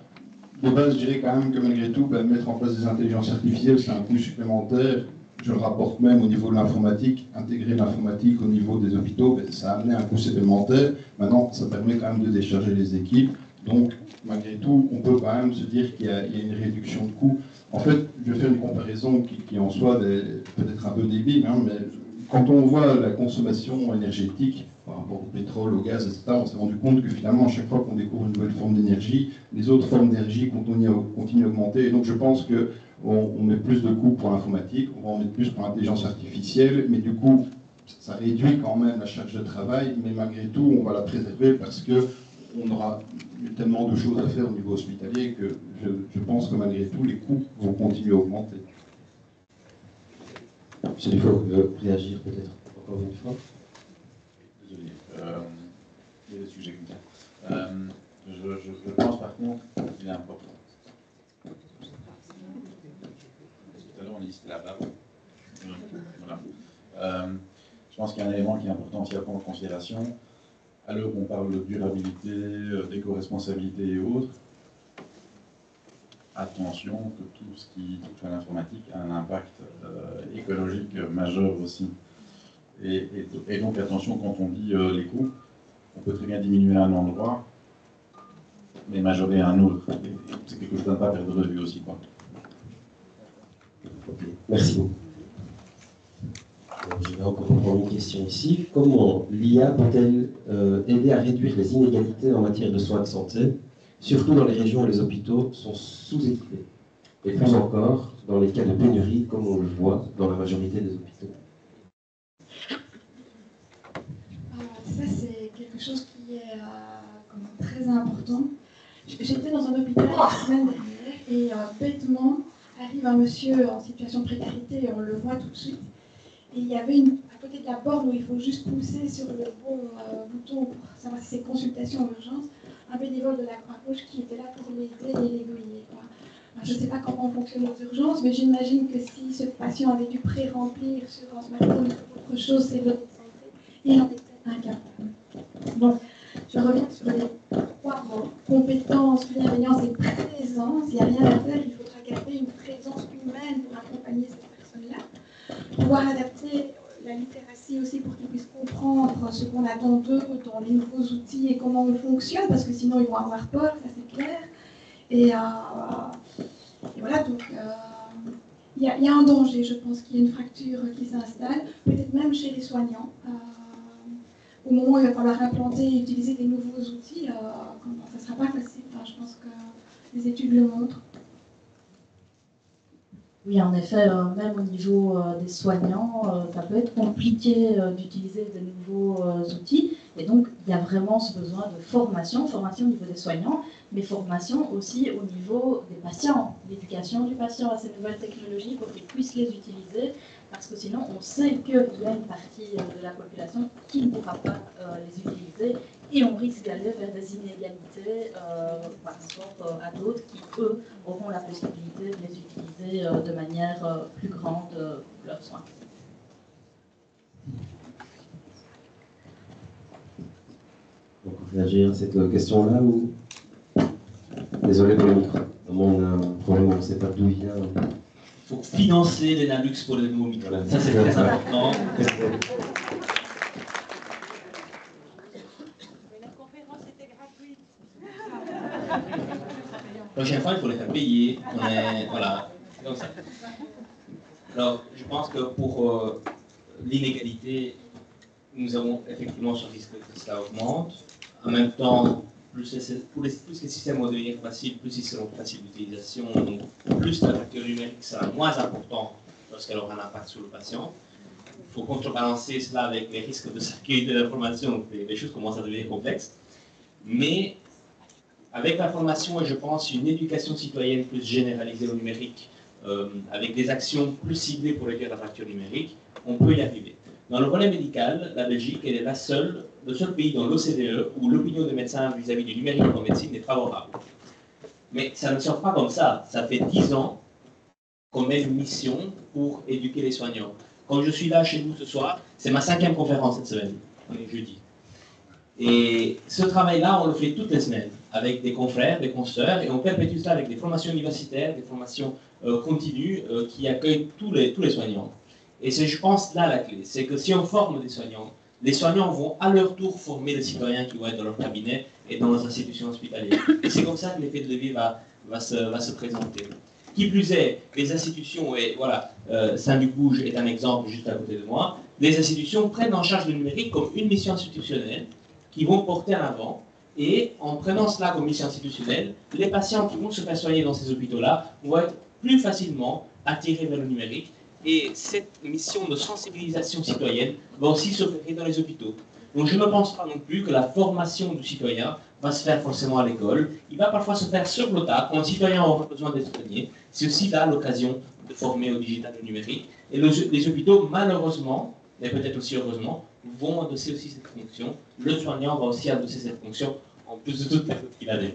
Speaker 15: De base, je dirais quand même que malgré tout, mettre en place des intelligences artificielles, c'est un coût supplémentaire. Je le rapporte même au niveau de l'informatique. Intégrer l'informatique au niveau des hôpitaux, ça a amené un coût supplémentaire. Maintenant, ça permet quand même de décharger les équipes. Donc, malgré tout, on peut quand même se dire qu'il y a une réduction de coûts. En fait, je vais faire une comparaison qui en soit peut-être un peu débile, hein, mais quand on voit la consommation énergétique par rapport au pétrole, au gaz, etc., on s'est rendu compte que finalement, à chaque fois qu'on découvre une nouvelle forme d'énergie, les autres formes d'énergie continuent à augmenter. Et donc, je pense qu'on met plus de coûts pour l'informatique, on va en mettre plus pour l'intelligence artificielle, mais du coup, ça réduit quand même la charge de travail, mais malgré tout, on va la préserver parce que on aura tellement de choses à faire au niveau hospitalier que je pense que malgré tout, les coûts vont continuer à augmenter.
Speaker 8: Monsieur Dufault veut réagir peut-être encore une fois.
Speaker 14: Désolé, il y a des sujets comme ça. Je pense par contre qu'il est important. Tout à l'heure on dit c'était la barbe. Voilà. Je pense qu'il y a un élément qui est important aussi à prendre en considération. À l'heure où on parle de durabilité, d'éco-responsabilité et autres, attention que tout ce qui touche à l'informatique a un impact écologique majeur aussi. Et donc attention quand on dit les coûts, on peut très bien diminuer à un endroit, mais majorer à un autre. C'est quelque chose à ne pas perdre de vue aussi, quoi.
Speaker 8: Okay. Merci beaucoup. Je vais encore prendre une question ici. Comment l'IA peut-elle aider à réduire les inégalités en matière de soins de santé, surtout dans les régions où les hôpitaux sont sous-équipés, et plus encore dans les cas de pénurie, comme on le voit dans la majorité des hôpitaux?
Speaker 10: Ça, c'est quelque chose qui est très important. J'étais dans un hôpital la semaine dernière et bêtement arrive un monsieur en situation de précarité et on le voit tout de suite. Et il y avait à côté de la borne où il faut juste pousser sur le bon bouton pour savoir si c'est consultation en urgence, un bénévole de la Croix-Rouge qui était là pour l'aider et l'aiguiller. Je ne sais pas comment fonctionnent les urgences, mais j'imagine que si ce patient avait dû pré-remplir sur un smartphone ou autre chose, c'est de santé, il en était incapable. Donc, je reviens sur les 3 mots. Compétence, bienveillance et présence. Il n'y a rien à faire, il faudra garder une présence humaine pour accompagner cette personne-là. Pouvoir adapter la littératie aussi pour qu'ils puissent comprendre ce qu'on attend d'eux dans les nouveaux outils et comment on fonctionne, parce que sinon ils vont avoir peur, ça c'est clair. Et voilà, donc il y a un danger, je pense qu'il y a une fracture qui s'installe, peut-être même chez les soignants. Au moment où il va falloir implanter et utiliser des nouveaux outils, ça ne sera pas facile. Je pense que les études le montrent.
Speaker 16: Oui, en effet, même au niveau des soignants, ça peut être compliqué d'utiliser de nouveaux outils. Et donc, il y a vraiment ce besoin de formation au niveau des soignants, mais formation aussi au niveau des patients, l'éducation du patient à ces nouvelles technologies pour qu'ils puissent les utiliser
Speaker 9: parce que sinon on sait qu'il y a une partie de la population qui ne pourra pas les utiliser et on risque d'aller vers des inégalités par rapport à d'autres qui, eux, auront la possibilité de les utiliser de manière plus grande pour leurs soins.
Speaker 8: Donc, vous réagir à cette question-là ou... Désolé pour le micro. On a un problème, on ne sait pas d'où il vient.
Speaker 7: Il faut financer les Nalux pour les nouveaux micros. Ça, c'est très important.
Speaker 6: La conférence était gratuite.
Speaker 7: La prochaine fois, il faut les faire payer. Voilà, c'est comme ça. Alors, je pense que pour l'inégalité, nous avons effectivement ce risque que cela augmente. En même temps, plus les systèmes vont devenir faciles, plus ils seront faciles d'utilisation, donc plus la facture numérique sera moins important lorsqu'elle aura un impact sur le patient. Il faut contrebalancer cela avec les risques de sécurité de l'information, donc les choses commencent à devenir complexes. Mais avec l'information et je pense une éducation citoyenne plus généralisée au numérique, avec des actions plus ciblées pour réduire la facture numérique, on peut y arriver. Dans le volet médical, la Belgique elle est le seul pays dans l'OCDE où l'opinion des médecins vis-à-vis du numérique en médecine est favorable. Mais ça ne sort pas comme ça. Ça fait 10 ans qu'on met une mission pour éduquer les soignants. Quand je suis là chez vous ce soir, c'est ma 5e conférence cette semaine. On est jeudi. Et ce travail-là, on le fait toutes les semaines avec des confrères, des consoeurs, et on perpétue ça avec des formations universitaires, des formations continues qui accueillent tous les soignants. Et c'est, je pense, là la clé. C'est que si on forme des soignants, les soignants vont à leur tour former les citoyens qui vont être dans leur cabinet et dans les institutions hospitalières. Et c'est comme ça que l'effet de levier va se présenter. Qui plus est, les institutions, et voilà, Saint-Luc Bouge est un exemple juste à côté de moi, les institutions prennent en charge le numérique comme une mission institutionnelle qui vont porter en avant. Et en prenant cela comme mission institutionnelle, les patients qui vont se faire soigner dans ces hôpitaux-là vont être plus facilement attirés vers le numérique. Et cette mission de sensibilisation citoyenne va aussi s'opérer dans les hôpitaux. Donc je ne pense pas non plus que la formation du citoyen va se faire forcément à l'école. Il va parfois se faire sur le tas quand le citoyen aura besoin d'être soigné. C'est aussi là l'occasion de former au digital et au numérique. Et les hôpitaux, malheureusement, mais peut-être aussi heureusement, vont endosser aussi cette fonction. Le soignant va aussi endosser cette fonction, en plus de toutes les autres qu'il a déjà.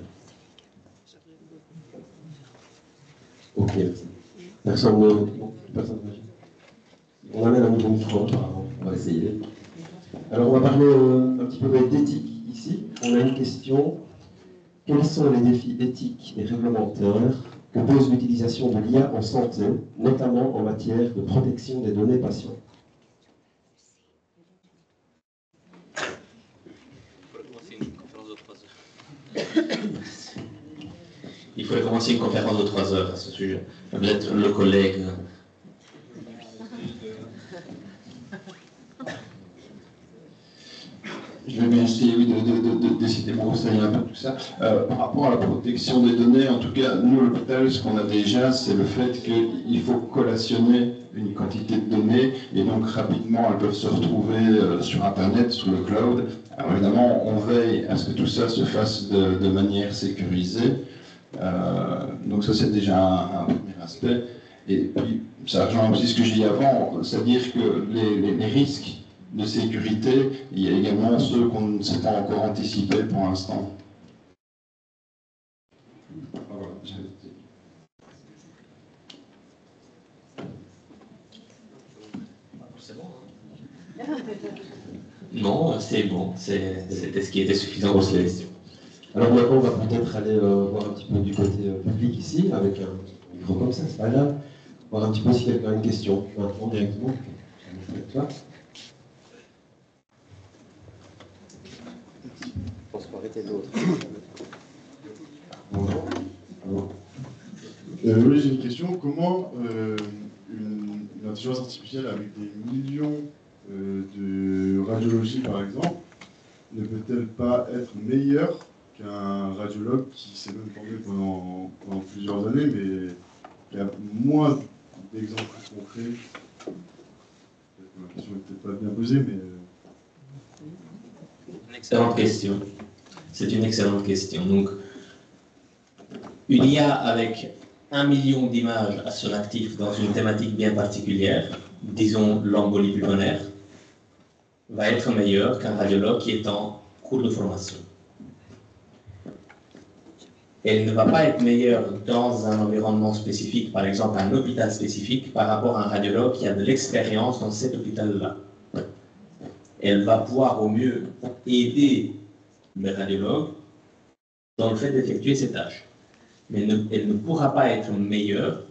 Speaker 8: Ok. Personne ne... On amène un nouveau micro, on va essayer. Alors on va parler un petit peu d'éthique ici. On a une question. Quels sont les défis éthiques et réglementaires que pose l'utilisation de l'IA en santé, notamment en matière de protection des données patients?
Speaker 7: Il faudrait commencer une conférence de 3 heures à ce sujet. Vous êtes le collègue.
Speaker 15: Je vais bien essayer de décider mon conseil un peu tout ça. Par rapport à la protection des données, en tout cas, nous, à l'hôpital, ce qu'on a déjà, c'est le fait qu'il faut collationner une quantité de données et donc rapidement, elles peuvent se retrouver sur Internet, sur le cloud. Alors évidemment, on veille à ce que tout ça se fasse de manière sécurisée. Donc ça, c'est déjà un premier aspect. Et puis, ça rejoint aussi ce que j'ai dit avant, c'est-à-dire que les risques de sécurité, il y a également ceux qu'on ne sait pas encore anticiper pour l'instant. Voilà,
Speaker 7: c'est bon. Non, c'est bon. C'était ce qui était suffisant pour cette question.
Speaker 8: Alors maintenant, on va peut-être aller voir un petit peu du côté public ici, avec un micro comme ça, c'est pas grave. Voir un petit peu si quelqu'un a une question. Maintenant, directement. Toi. Je pense qu'on va arrêter l'autre.
Speaker 15: Bonjour. Oui, j'ai une question. Comment une intelligence artificielle avec des millions de radiologies, par exemple, ne peut-elle pas être meilleure qu'un radiologue qui s'est même formé pendant plusieurs années, mais qui a moins d'exemples concrets? La question n'est peut-être pas bien posée, mais...
Speaker 7: Une excellente question. C'est une excellente question. Donc, une IA avec 1 million d'images à son actif dans une thématique bien particulière, disons, l'embolie pulmonaire, va être meilleur qu'un radiologue qui est en cours de formation. Elle ne va pas être meilleure dans un environnement spécifique, par exemple un hôpital spécifique, par rapport à un radiologue qui a de l'expérience dans cet hôpital-là. Elle va pouvoir au mieux aider le radiologue dans le fait d'effectuer ses tâches. Mais elle ne pourra pas être meilleure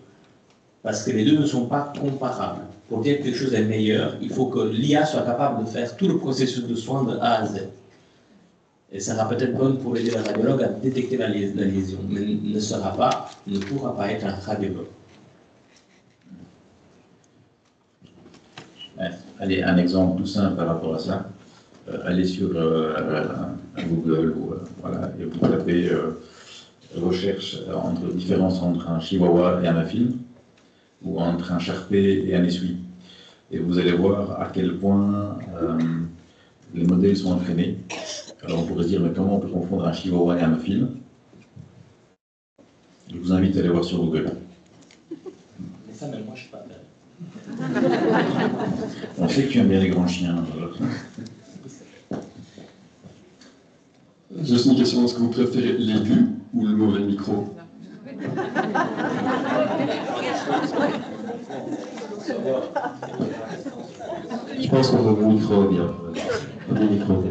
Speaker 7: parce que les deux ne sont pas comparables. Pour dire que quelque chose est meilleur, il faut que l'IA soit capable de faire tout le processus de soins de A à Z. Elle sera peut-être bonne pour aider le radiologue à détecter la lésion, mais ne pourra pas être un radiologue.
Speaker 17: Allez, un exemple tout simple par rapport à ça. Allez sur Google voilà, et vous tapez recherche entre différence entre un chihuahua et un affine, ou entre un charpé et un essuie. Et vous allez voir à quel point les modèles sont entraînés. Alors on pourrait se dire, mais comment on peut confondre un chihuahua et un muffin? Je vous invite à aller voir sur Google.
Speaker 7: Mais ça, même moi, je ne sais pas faire.
Speaker 17: On sait que tu aimes bien les grands chiens.
Speaker 13: Juste une question, est-ce que vous préférez l'aigu ou le mauvais micro?
Speaker 17: Je pense qu'on veut le micro bien. Le micro.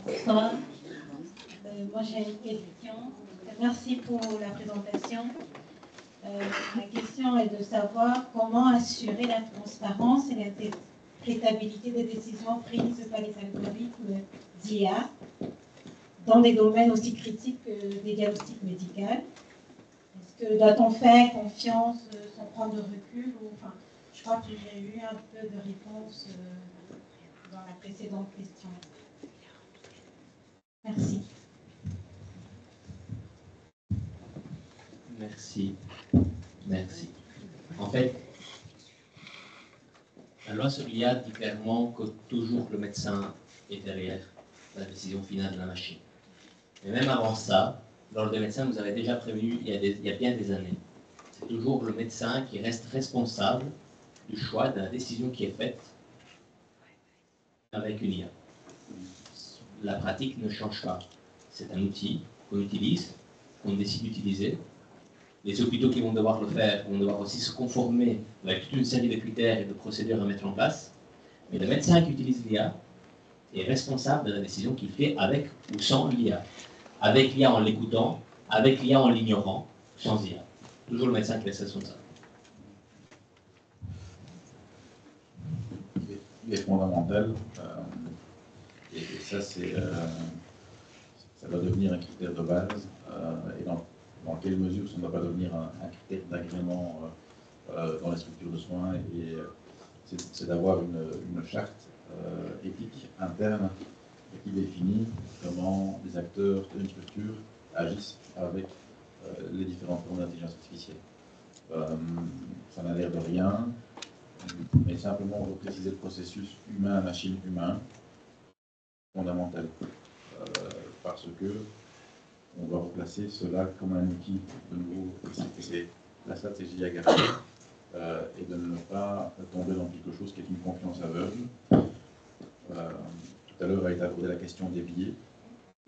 Speaker 18: Bonsoir. Moi j'ai une question. Merci pour la présentation. Ma question est de savoir comment assurer la transparence et l'interprétabilité des décisions prises par les algorithmes d'IA dans des domaines aussi critiques que des diagnostics médicaux. Est-ce que doit-on faire confiance sans prendre de recul enfin, je crois que j'ai eu un peu de réponse dans la précédente question. Merci.
Speaker 7: Merci. Merci. En fait, la loi sur l'IA dit clairement que toujours le médecin est derrière la décision finale de la machine. Mais même avant ça, l'ordre des médecins nous avait déjà prévenu il y a bien des années. C'est toujours le médecin qui reste responsable du choix de la décision qui est faite avec une IA. La pratique ne change pas. C'est un outil qu'on utilise, qu'on décide d'utiliser. Les hôpitaux qui vont devoir le faire vont devoir aussi se conformer avec toute une série de critères et de procédures à mettre en place. Mais le médecin qui utilise l'IA est responsable de la décision qu'il fait avec ou sans l'IA. Avec l'IA en l'écoutant, avec l'IA en l'ignorant, sans IA. Toujours le médecin qui est responsable.
Speaker 17: Il est fondamental, et ça, ça va devenir un critère de base, et dans quelle mesure ça ne doit pas devenir un critère d'agrément dans les structures de soins, et c'est d'avoir une charte éthique interne qui définit comment les acteurs d'une structure agissent avec les différentes formes d'intelligence artificielle. Ça n'a l'air de rien, mais simplement repréciser le processus humain-machine-humain, fondamental, parce que on doit replacer cela comme un outil de nouveau. C'est la stratégie à garder, et de ne pas tomber dans quelque chose qui est une confiance aveugle. Tout à l'heure a été abordée la question des biais.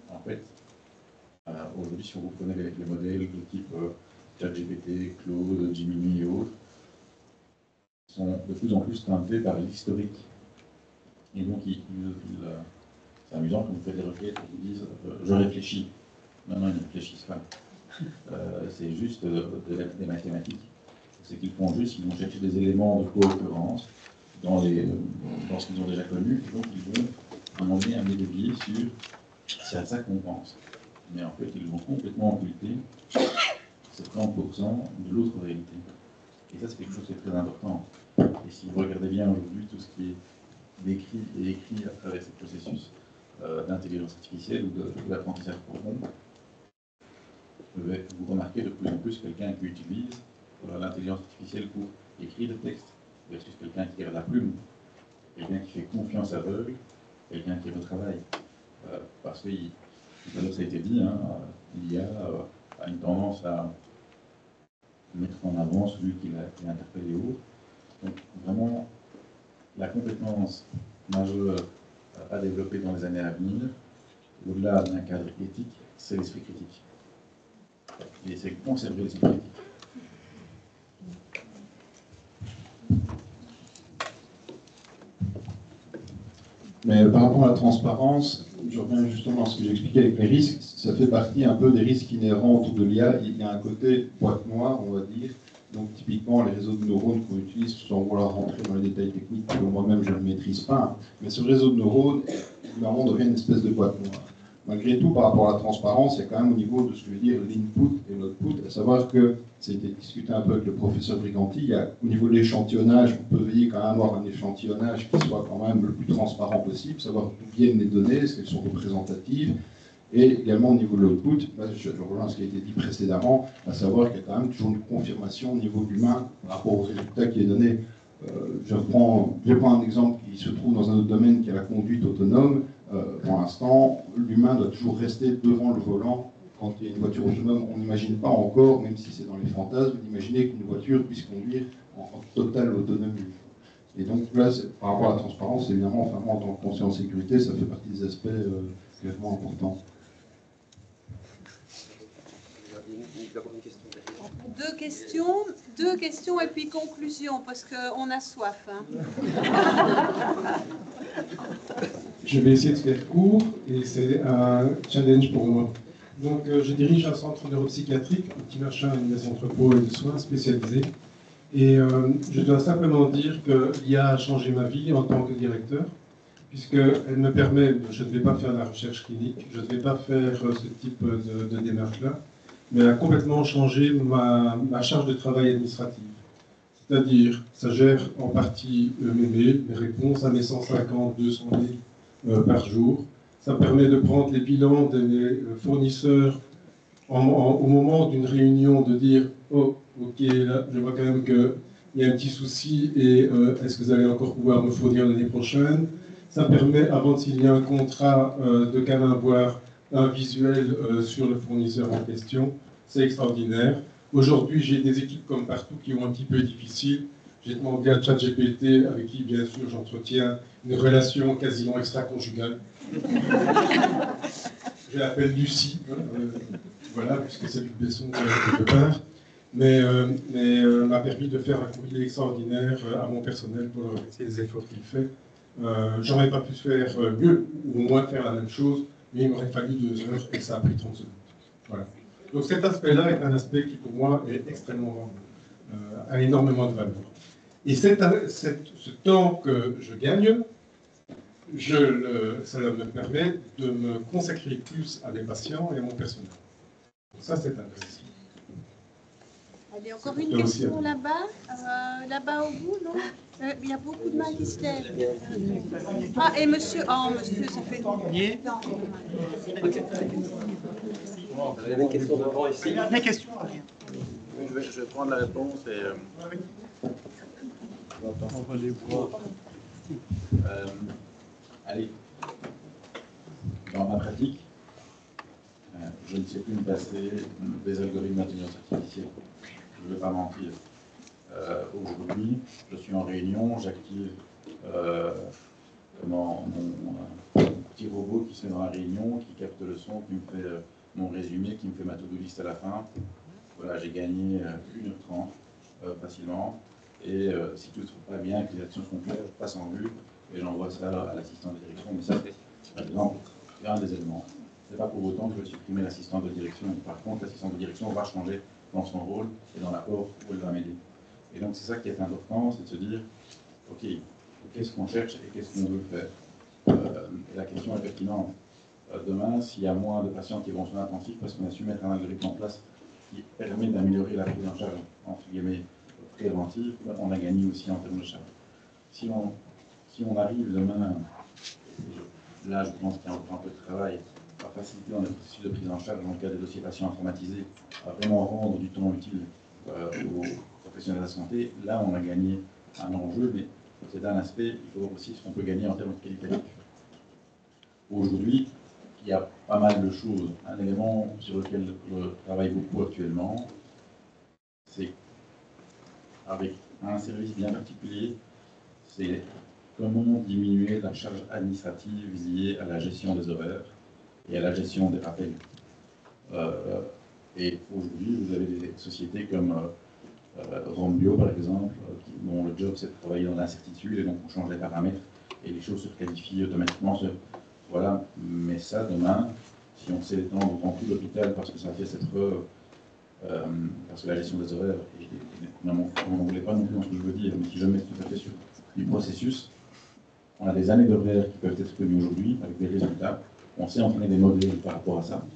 Speaker 17: En fait, aujourd'hui, si vous prenez les modèles de type ChatGPT, Claude, Gemini et autres, sont de plus en plus teintés par l'historique. Et donc, c'est amusant quand vous faites des requêtes et vous disent je réfléchis. Non, ils ne réfléchissent pas. C'est juste des mathématiques. C'est qu'ils font juste, ils vont chercher des éléments de co-occurrence dans ce qu'ils ont déjà connu, et donc ils vont à un moment donné amener des biais sur c'est à ça qu'on pense. Mais en fait, ils vont complètement occulter ces 30% de l'autre réalité. Et ça, c'est quelque chose qui est très important. Et si vous regardez bien aujourd'hui tout ce qui est décrit et écrit à travers ce processus d'intelligence artificielle ou d'apprentissage profond, vous remarquez de plus en plus quelqu'un qui utilise l'intelligence artificielle pour écrire le texte versus quelqu'un qui garde la plume, quelqu'un qui fait confiance aveugle, quelqu'un qui retravaille. Parce que, tout à l'heure ça a été dit, l'IA a une tendance à mettre en avant celui qui l'a interpellé ou autre. Donc vraiment, la compétence majeure à développer dans les années à venir, au-delà d'un cadre éthique, c'est l'esprit critique. Et c'est conserver l'esprit critique.
Speaker 15: Mais par rapport à la transparence, je reviens justement à ce que j'expliquais avec les risques, ça fait partie un peu des risques inhérents autour de l'IA. Il y a un côté boîte noire, on va dire. Donc typiquement, les réseaux de neurones qu'on utilise, sans vouloir rentrer dans les détails techniques que moi-même je ne maîtrise pas, mais ce réseau de neurones, évidemment, devient une espèce de boîte noire. Malgré tout, par rapport à la transparence, il y a quand même au niveau de ce que je veux dire l'input et l'output, à savoir que, ça a été discuté un peu avec le professeur Briganti, il y a, au niveau de l'échantillonnage, on peut veiller quand même à avoir un échantillonnage qui soit quand même le plus transparent possible, savoir d'où viennent les données, est-ce qu'elles sont représentatives, et également au niveau de l'output, je rejoins ce qui a été dit précédemment, à savoir qu'il y a quand même toujours une confirmation au niveau humain par rapport au résultat qui est donné. Je prends un exemple qui se trouve dans un autre domaine qui est la conduite autonome. Pour l'instant, l'humain doit toujours rester devant le volant. Quand il y a une voiture autonome, on n'imagine pas encore, même si c'est dans les fantasmes, d'imaginer qu'une voiture puisse conduire en totale autonomie. Et donc là, par rapport à la transparence, évidemment, enfin, moi, en tant que conseiller en sécurité, ça fait partie des aspects clairement importants.
Speaker 6: Deux questions et puis conclusion, parce qu'on a soif. Hein.
Speaker 19: Je vais essayer de faire court, et c'est un challenge pour moi. Donc, je dirige un centre neuropsychiatrique, un petit machin, une maison entrepôt et de soins spécialisés. Et je dois simplement dire que l'IA a changé ma vie en tant que directeur, puisqu'elle me permet, je ne vais pas faire la recherche clinique, je ne vais pas faire ce type de démarche-là, mais elle a complètement changé ma charge de travail administrative. C'est-à-dire, ça gère en partie mes mails, mes réponses à mes 150, 200 mails par jour. Ça me permet de prendre les bilans de mes fournisseurs au moment d'une réunion, de dire « Oh, ok, là, je vois quand même qu'il y a un petit souci et est-ce que vous allez encore pouvoir me fournir l'année prochaine ?» Ça me permet, avant de signer un contrat, de quand même avoir un visuel sur le fournisseur en question. C'est extraordinaire. Aujourd'hui, j'ai des équipes comme partout qui ont un petit peu difficile. J'ai demandé à ChatGPT, avec qui, bien sûr, j'entretiens une relation quasiment extra-conjugale. Je l'appelle Lucie, voilà, puisque c'est Luc Besson quelque part. Mais m'a permis de faire un courrier extraordinaire à mon personnel pour leur remercier les efforts qu'il fait. J'aurais pas pu faire mieux, ou au moins faire la même chose, mais il m'aurait fallu 2 heures et ça a pris 30 secondes. Voilà. Donc cet aspect-là est un aspect qui, pour moi, est extrêmement a énormément de valeur. Et ce temps que je gagne, ça me permet de me consacrer plus à mes patients et à mon personnel. Donc ça, c'est intéressant.
Speaker 6: Allez, encore une question là-bas, là-bas au bout, non? Il y a beaucoup de mains qui se lèvent. Ah, et monsieur, oh monsieur, ça fait longtemps.
Speaker 8: Il y avait une question devant ici.
Speaker 20: Il y a des questions.
Speaker 17: Je vais prendre la réponse et... allez, dans ma pratique, je ne sais plus me passer des algorithmes d'intelligence artificielle. Je ne vais pas mentir. Aujourd'hui, je suis en réunion, j'active mon petit robot qui se met dans la réunion, qui capte le son, qui me fait mon résumé, qui me fait ma to-do list à la fin. Voilà, j'ai gagné 1h30 facilement. Et si tout ne se trouve pas bien, que les actions sont claires, je passe en vue et j'envoie ça à l'assistant de direction. Mais ça, c'est par exemple un des éléments. Ce n'est pas pour autant que je vais supprimer l'assistant de direction. Par contre, l'assistant de direction va changer dans son rôle et dans l'apport où elle va m'aider. Et donc, c'est ça qui est important, c'est de se dire, OK, qu'est-ce qu'on cherche et qu'est-ce qu'on veut faire. Et la question est pertinente. Demain, s'il y a moins de patients qui vont en soins intensifs parce qu'on a su mettre un algorithme en place qui permet d'améliorer la prise en charge, entre guillemets, préventive, on a gagné aussi en termes de charge. Si on arrive demain, là je pense qu'il y a encore un peu de travail, à faciliter dans les processus de prise en charge dans le cas des dossiers patients informatisés, à vraiment rendre du temps utile aux professionnels de la santé, là on a gagné un enjeu, mais c'est un aspect, il faut voir aussi ce qu'on peut gagner en termes de qualité. Aujourd'hui, il y a pas mal de choses. Un élément sur lequel je travaille beaucoup actuellement, c'est avec un service bien particulier, c'est comment diminuer la charge administrative liée à la gestion des horaires et à la gestion des rappels. Et aujourd'hui, vous avez des sociétés comme Rombio, par exemple, dont le job c'est de travailler dans l'incertitude, et donc on change les paramètres et les choses se qualifient automatiquement. Voilà, mais ça, demain, si on sait l'étendre dans tout l'hôpital parce que ça fait cette preuve, parce que la gestion des horaires, on n'en voulait pas non plus dans ce que je veux dire, mais si je mets tout à fait sur du processus, on a des années d'horaires qui peuvent être connues aujourd'hui avec des résultats. On sait entraîner des modèles par rapport à ça,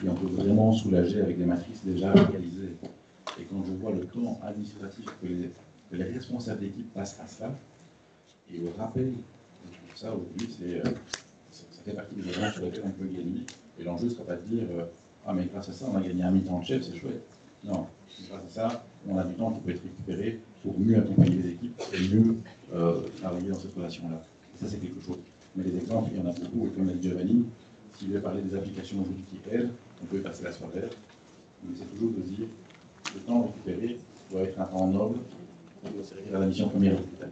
Speaker 17: et on peut vraiment soulager avec des matrices déjà réalisées. Et quand je vois le temps administratif que les responsables d'équipe passent à ça, et au rappel, je trouve ça aujourd'hui, ça fait partie des éléments sur lesquels on peut gagner. Et l'enjeu ne sera pas de dire ah, mais grâce à ça, on a gagné un mi-temps de chef, c'est chouette. Non, grâce à ça, on a du temps qui peut être récupéré pour mieux accompagner les équipes et mieux travailler dans cette relation-là. Ça, c'est quelque chose. Mais les exemples, il y en a beaucoup. Et comme l'a dit Giovanni, s'il veut parler des applications aujourd'hui qui aident, on peut passer la soirée. Mais c'est toujours de dire le temps récupéré doit être un temps noble qui doit servir à la mission première de l'hôpital.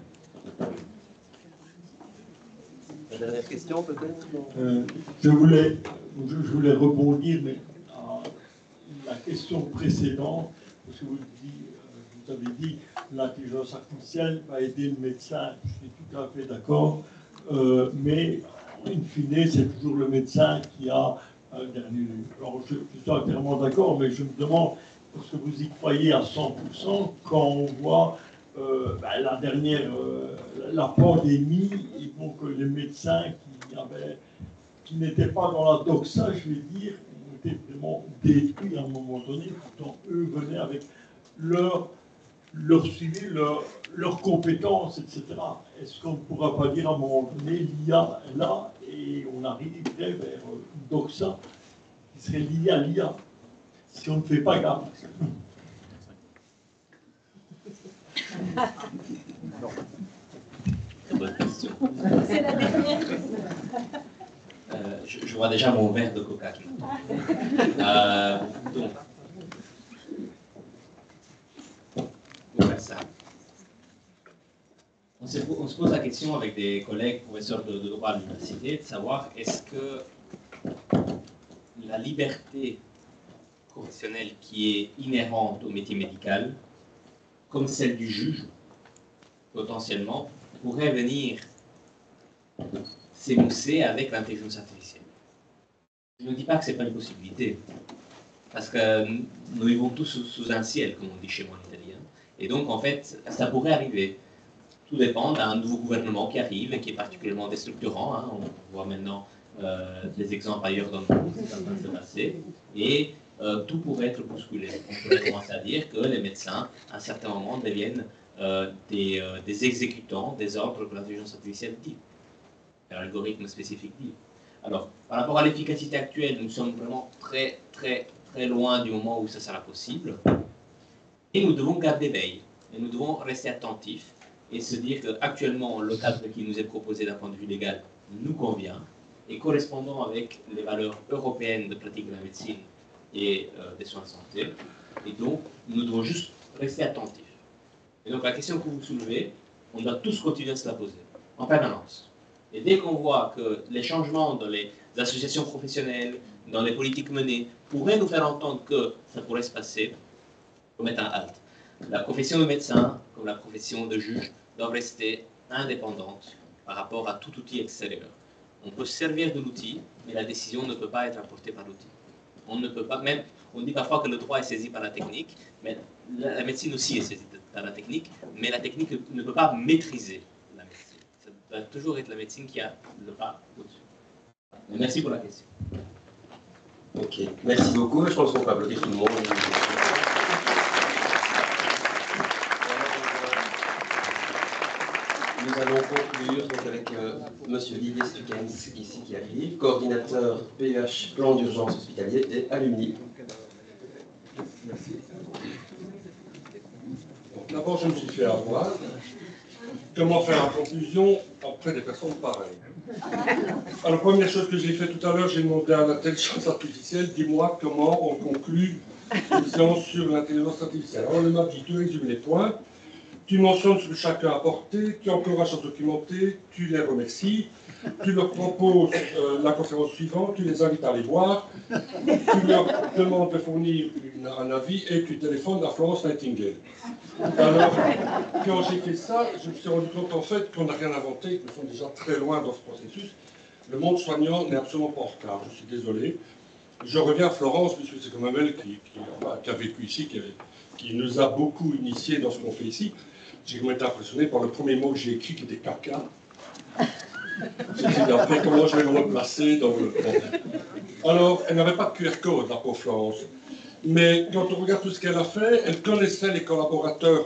Speaker 8: La dernière question, peut-être
Speaker 20: je voulais rebondir mais à la question précédente, parce que vous avez dit que l'intelligence artificielle va aider le médecin. Je suis tout à fait d'accord, mais in fine, c'est toujours le médecin qui a un dernier mot. Alors, je suis entièrement d'accord, mais je me demande, est-ce que vous y croyez à 100% quand on voit la dernière, la pandémie, et donc les médecins qui n'étaient pas dans la doxa, je vais dire, ont été vraiment détruits à un moment donné, pourtant eux venaient avec leur suivi, leurs compétences, etc. Est-ce qu'on ne pourra pas dire à un moment donné, l'IA est là, et on arriverait vers une doxa qui serait liée à l'IA, si on ne fait pas gaffe?
Speaker 7: Non. Bonne question.
Speaker 6: C'est la dernière.
Speaker 7: Je vois déjà mon verre de coca. Donc, pour faire ça, on se pose la question avec des collègues professeurs de droit à l'université de savoir est-ce que la liberté professionnelle qui est inhérente au métier médical, comme celle du juge, potentiellement, pourrait venir s'émousser avec l'intelligence artificielle. Je ne dis pas que ce n'est pas une possibilité, parce que nous vivons tous sous un ciel, comme on dit chez moi en italien. Et donc, en fait, ça pourrait arriver. Tout dépend d'un nouveau gouvernement qui arrive et qui est particulièrement déstructurant. Hein. On voit maintenant des exemples ailleurs dans le monde, c'est en train de se passer. Et tout pourrait être bousculé. On pourrait commencer à dire que les médecins, à un certain moment, deviennent des exécutants des ordres que l'intelligence artificielle dit, que l'algorithme spécifique dit. Alors, par rapport à l'efficacité actuelle, nous sommes vraiment très, très, très loin du moment où ça sera possible. Et nous devons garder veille. Et nous devons rester attentifs et se dire qu'actuellement, le cadre qui nous est proposé d'un point de vue légal nous convient et correspondant avec les valeurs européennes de pratique de la médecine et des soins de santé. Et donc, nous devons juste rester attentifs. Et donc, la question que vous soulevez, on doit tous continuer à se la poser, en permanence. Et dès qu'on voit que les changements dans les associations professionnelles, dans les politiques menées, pourraient nous faire entendre que ça pourrait se passer, il faut mettre un halt. La profession de médecin, comme la profession de juge, doit rester indépendante par rapport à tout outil extérieur. On peut se servir de l'outil, mais la décision ne peut pas être apportée par l'outil. On ne peut pas, même, on dit parfois que le droit est saisi par la technique, mais la médecine aussi est saisie par la technique, mais la technique ne peut pas maîtriser la médecine. Ça doit toujours être la médecine qui a le pas au-dessus. Merci pour la question.
Speaker 8: Ok, merci beaucoup. Je pense qu'on peut applaudir tout le monde. Nous allons conclure donc avec M. Didier Stukens, ici qui arrive, coordinateur PEH, plan d'urgence hospitalier et alumni.
Speaker 21: Merci. D'abord, je me suis fait avoir. Comment faire la conclusion après des personnes pareilles? Alors, première chose que j'ai fait tout à l'heure, j'ai demandé à l'intelligence artificielle, dis-moi comment on conclut une séance sur l'intelligence artificielle. Alors, elle m'a dit, tu résumes les points, tu mentionnes ce que chacun a apporté, tu encourages à documenter, tu les remercies, tu leur proposes la conférence suivante, tu les invites à aller voir, tu leur demandes de fournir un avis et tu téléphones à Florence Nightingale. Alors, quand j'ai fait ça, je me suis rendu compte en fait qu'on n'a rien inventé, que nous sommes déjà très loin dans ce processus. Le monde soignant n'est absolument pas en retard, je suis désolé. Je reviens à Florence, puisque c'est quand même elle qui a vécu ici, qui nous a beaucoup initiés dans ce qu'on fait ici. J'ai été impressionné par le premier mot que j'ai écrit qui était caca. J'ai dit après comment je vais le replacer dans le problème. Alors, elle n'avait pas de QR code, la pauvre Florence. Mais quand on regarde tout ce qu'elle a fait, elle connaissait les collaborateurs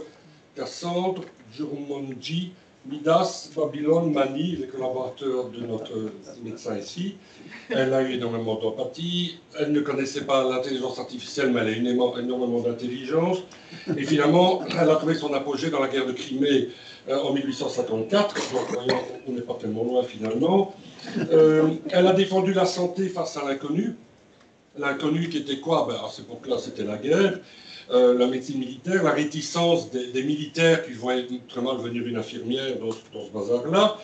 Speaker 21: Cassandre, Jurumonji, Midas, Babylone, Mani, les collaborateurs de notre médecin ici. Elle a eu énormément d'empathie. Elle ne connaissait pas l'intelligence artificielle, mais elle a énormément d'intelligence. Et finalement, elle a trouvé son apogée dans la guerre de Crimée en 1854. Donc, voyons, on n'est pas tellement loin finalement. Elle a défendu la santé face à l'inconnu. L'inconnu qui était quoi? À cette époque-là, c'était la guerre. La médecine militaire, la réticence des militaires qui voyaient très mal venir une infirmière dans ce bazar-là.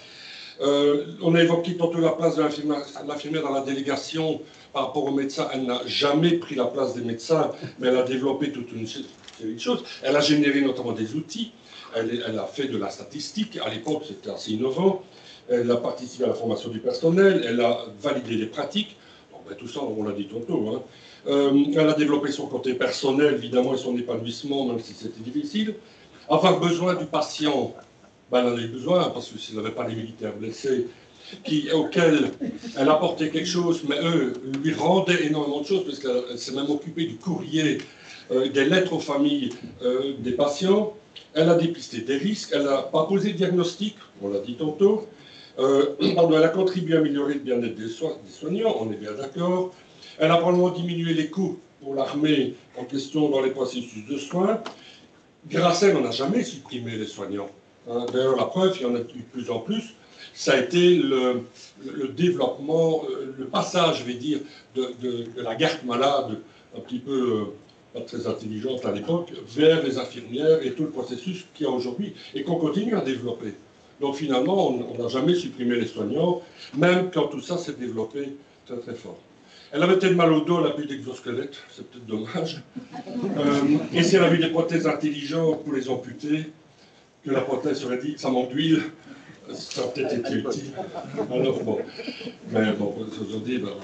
Speaker 21: On a évoqué tantôt la place de l'infirmière dans la délégation par rapport aux médecins. Elle n'a jamais pris la place des médecins, mais elle a développé toute une série de choses. Elle a généré notamment des outils. Elle a fait de la statistique. À l'époque, c'était assez innovant. Elle a participé à la formation du personnel. Elle a validé les pratiques. Bon, ben, tout ça, on l'a dit tantôt. Hein. Elle a développé son côté personnel, évidemment, et son épanouissement, même si c'était difficile. Avoir besoin du patient, ben, elle en a eu besoin, parce que s'il n'avait pas les militaires blessés, auxquels elle apportait quelque chose, mais eux lui rendaient énormément de choses, parce qu'elle s'est même occupée du courrier, des lettres aux familles des patients. Elle a dépisté des risques, elle n'a pas posé de diagnostic, on l'a dit tantôt. Elle a contribué à améliorer le bien-être des soignants, on est bien d'accord. Elle a probablement diminué les coûts pour l'armée en question dans les processus de soins. Grâce à elle, on n'a jamais supprimé les soignants. Hein. D'ailleurs, la preuve, il y en a eu de plus en plus. Ça a été le développement, le passage, je vais dire, de la garde malade, un petit peu pas très intelligente à l'époque, vers les infirmières et tout le processus qu'il y a aujourd'hui et qu'on continue à développer. Donc finalement, on n'a jamais supprimé les soignants, même quand tout ça s'est développé très très fort. Elle avait peut-être mal au dos, elle n'a plus d'exosquelette, c'est peut-être dommage. Et si elle avait des prothèses intelligentes pour les amputer, que la prothèse serait dit, ça manque d'huile, ça a peut-être été utile. Alors bon, mais bon, aujourd'hui, ben,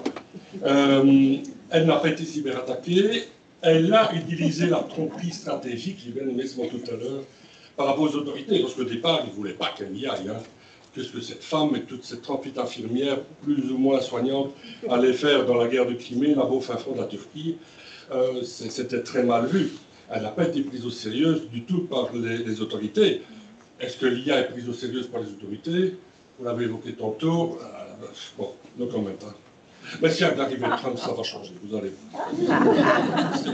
Speaker 21: elle n'a pas été cyberattaquée, elle a utilisé la tromperie stratégique, j'ai bien aimé ce mot tout à l'heure, par rapport aux autorités, parce qu'au départ, ils ne voulaient pas qu'elle y aille. Hein. Qu'est-ce que cette femme et toutes ces 38 infirmières, plus ou moins soignantes, allaient faire dans la guerre de Crimée, là-bas au fin fond de la Turquie, c'était très mal vu. Elle n'a pas été prise au sérieux du tout par les autorités. Est-ce que l'IA est prise au sérieux par les autorités? Vous l'avez évoqué tantôt. Bon, donc en même temps. Mais si avec l'arrivée de Trump, ça va changer, vous allez voir.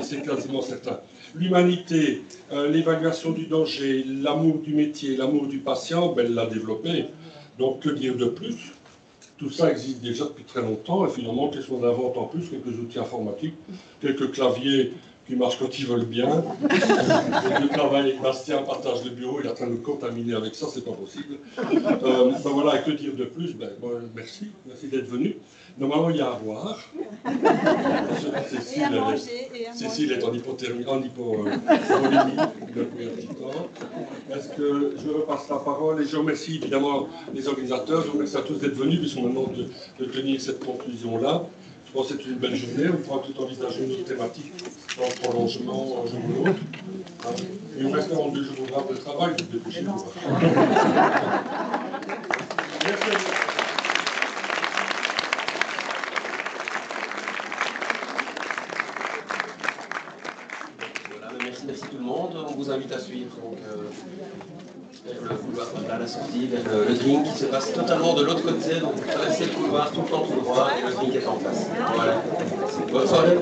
Speaker 21: C'est quasiment certain. L'humanité, l'évaluation du danger, l'amour du métier, l'amour du patient, ben, elle l'a développé. Donc, que dire de plus? Tout ça existe déjà depuis très longtemps, et finalement, qu'est-ce qu'on invente en plus? Quelques outils informatiques, quelques claviers qui marchent quand ils veulent bien. Le travail avec Bastien partage le bureau, il est en train de nous contaminer avec ça, c'est pas possible. Ben voilà, et que dire de plus? Ben, merci d'être venu. Normalement, il y a à boire. Cécile est en hypothermie, depuis un petit temps. Est-ce que je repasse la parole et je remercie évidemment les organisateurs, je remercie à tous d'être venus, puisqu'on me demande de tenir cette conclusion-là. Je pense que c'est une belle journée, on pourra tout envisager une autre thématique dans le prolongement un jour ou l'autre. Et il reste 42 jours ouvrables de travail, donc dépêchez-vous. Merci à vous.
Speaker 8: Merci tout le monde. On vous invite à suivre donc, vers le couloir à la sortie, vers le drink qui se passe totalement de l'autre côté. Donc vous traversez le couloir tout le temps tout droit et le drink est en place. Voilà. Bonne soirée.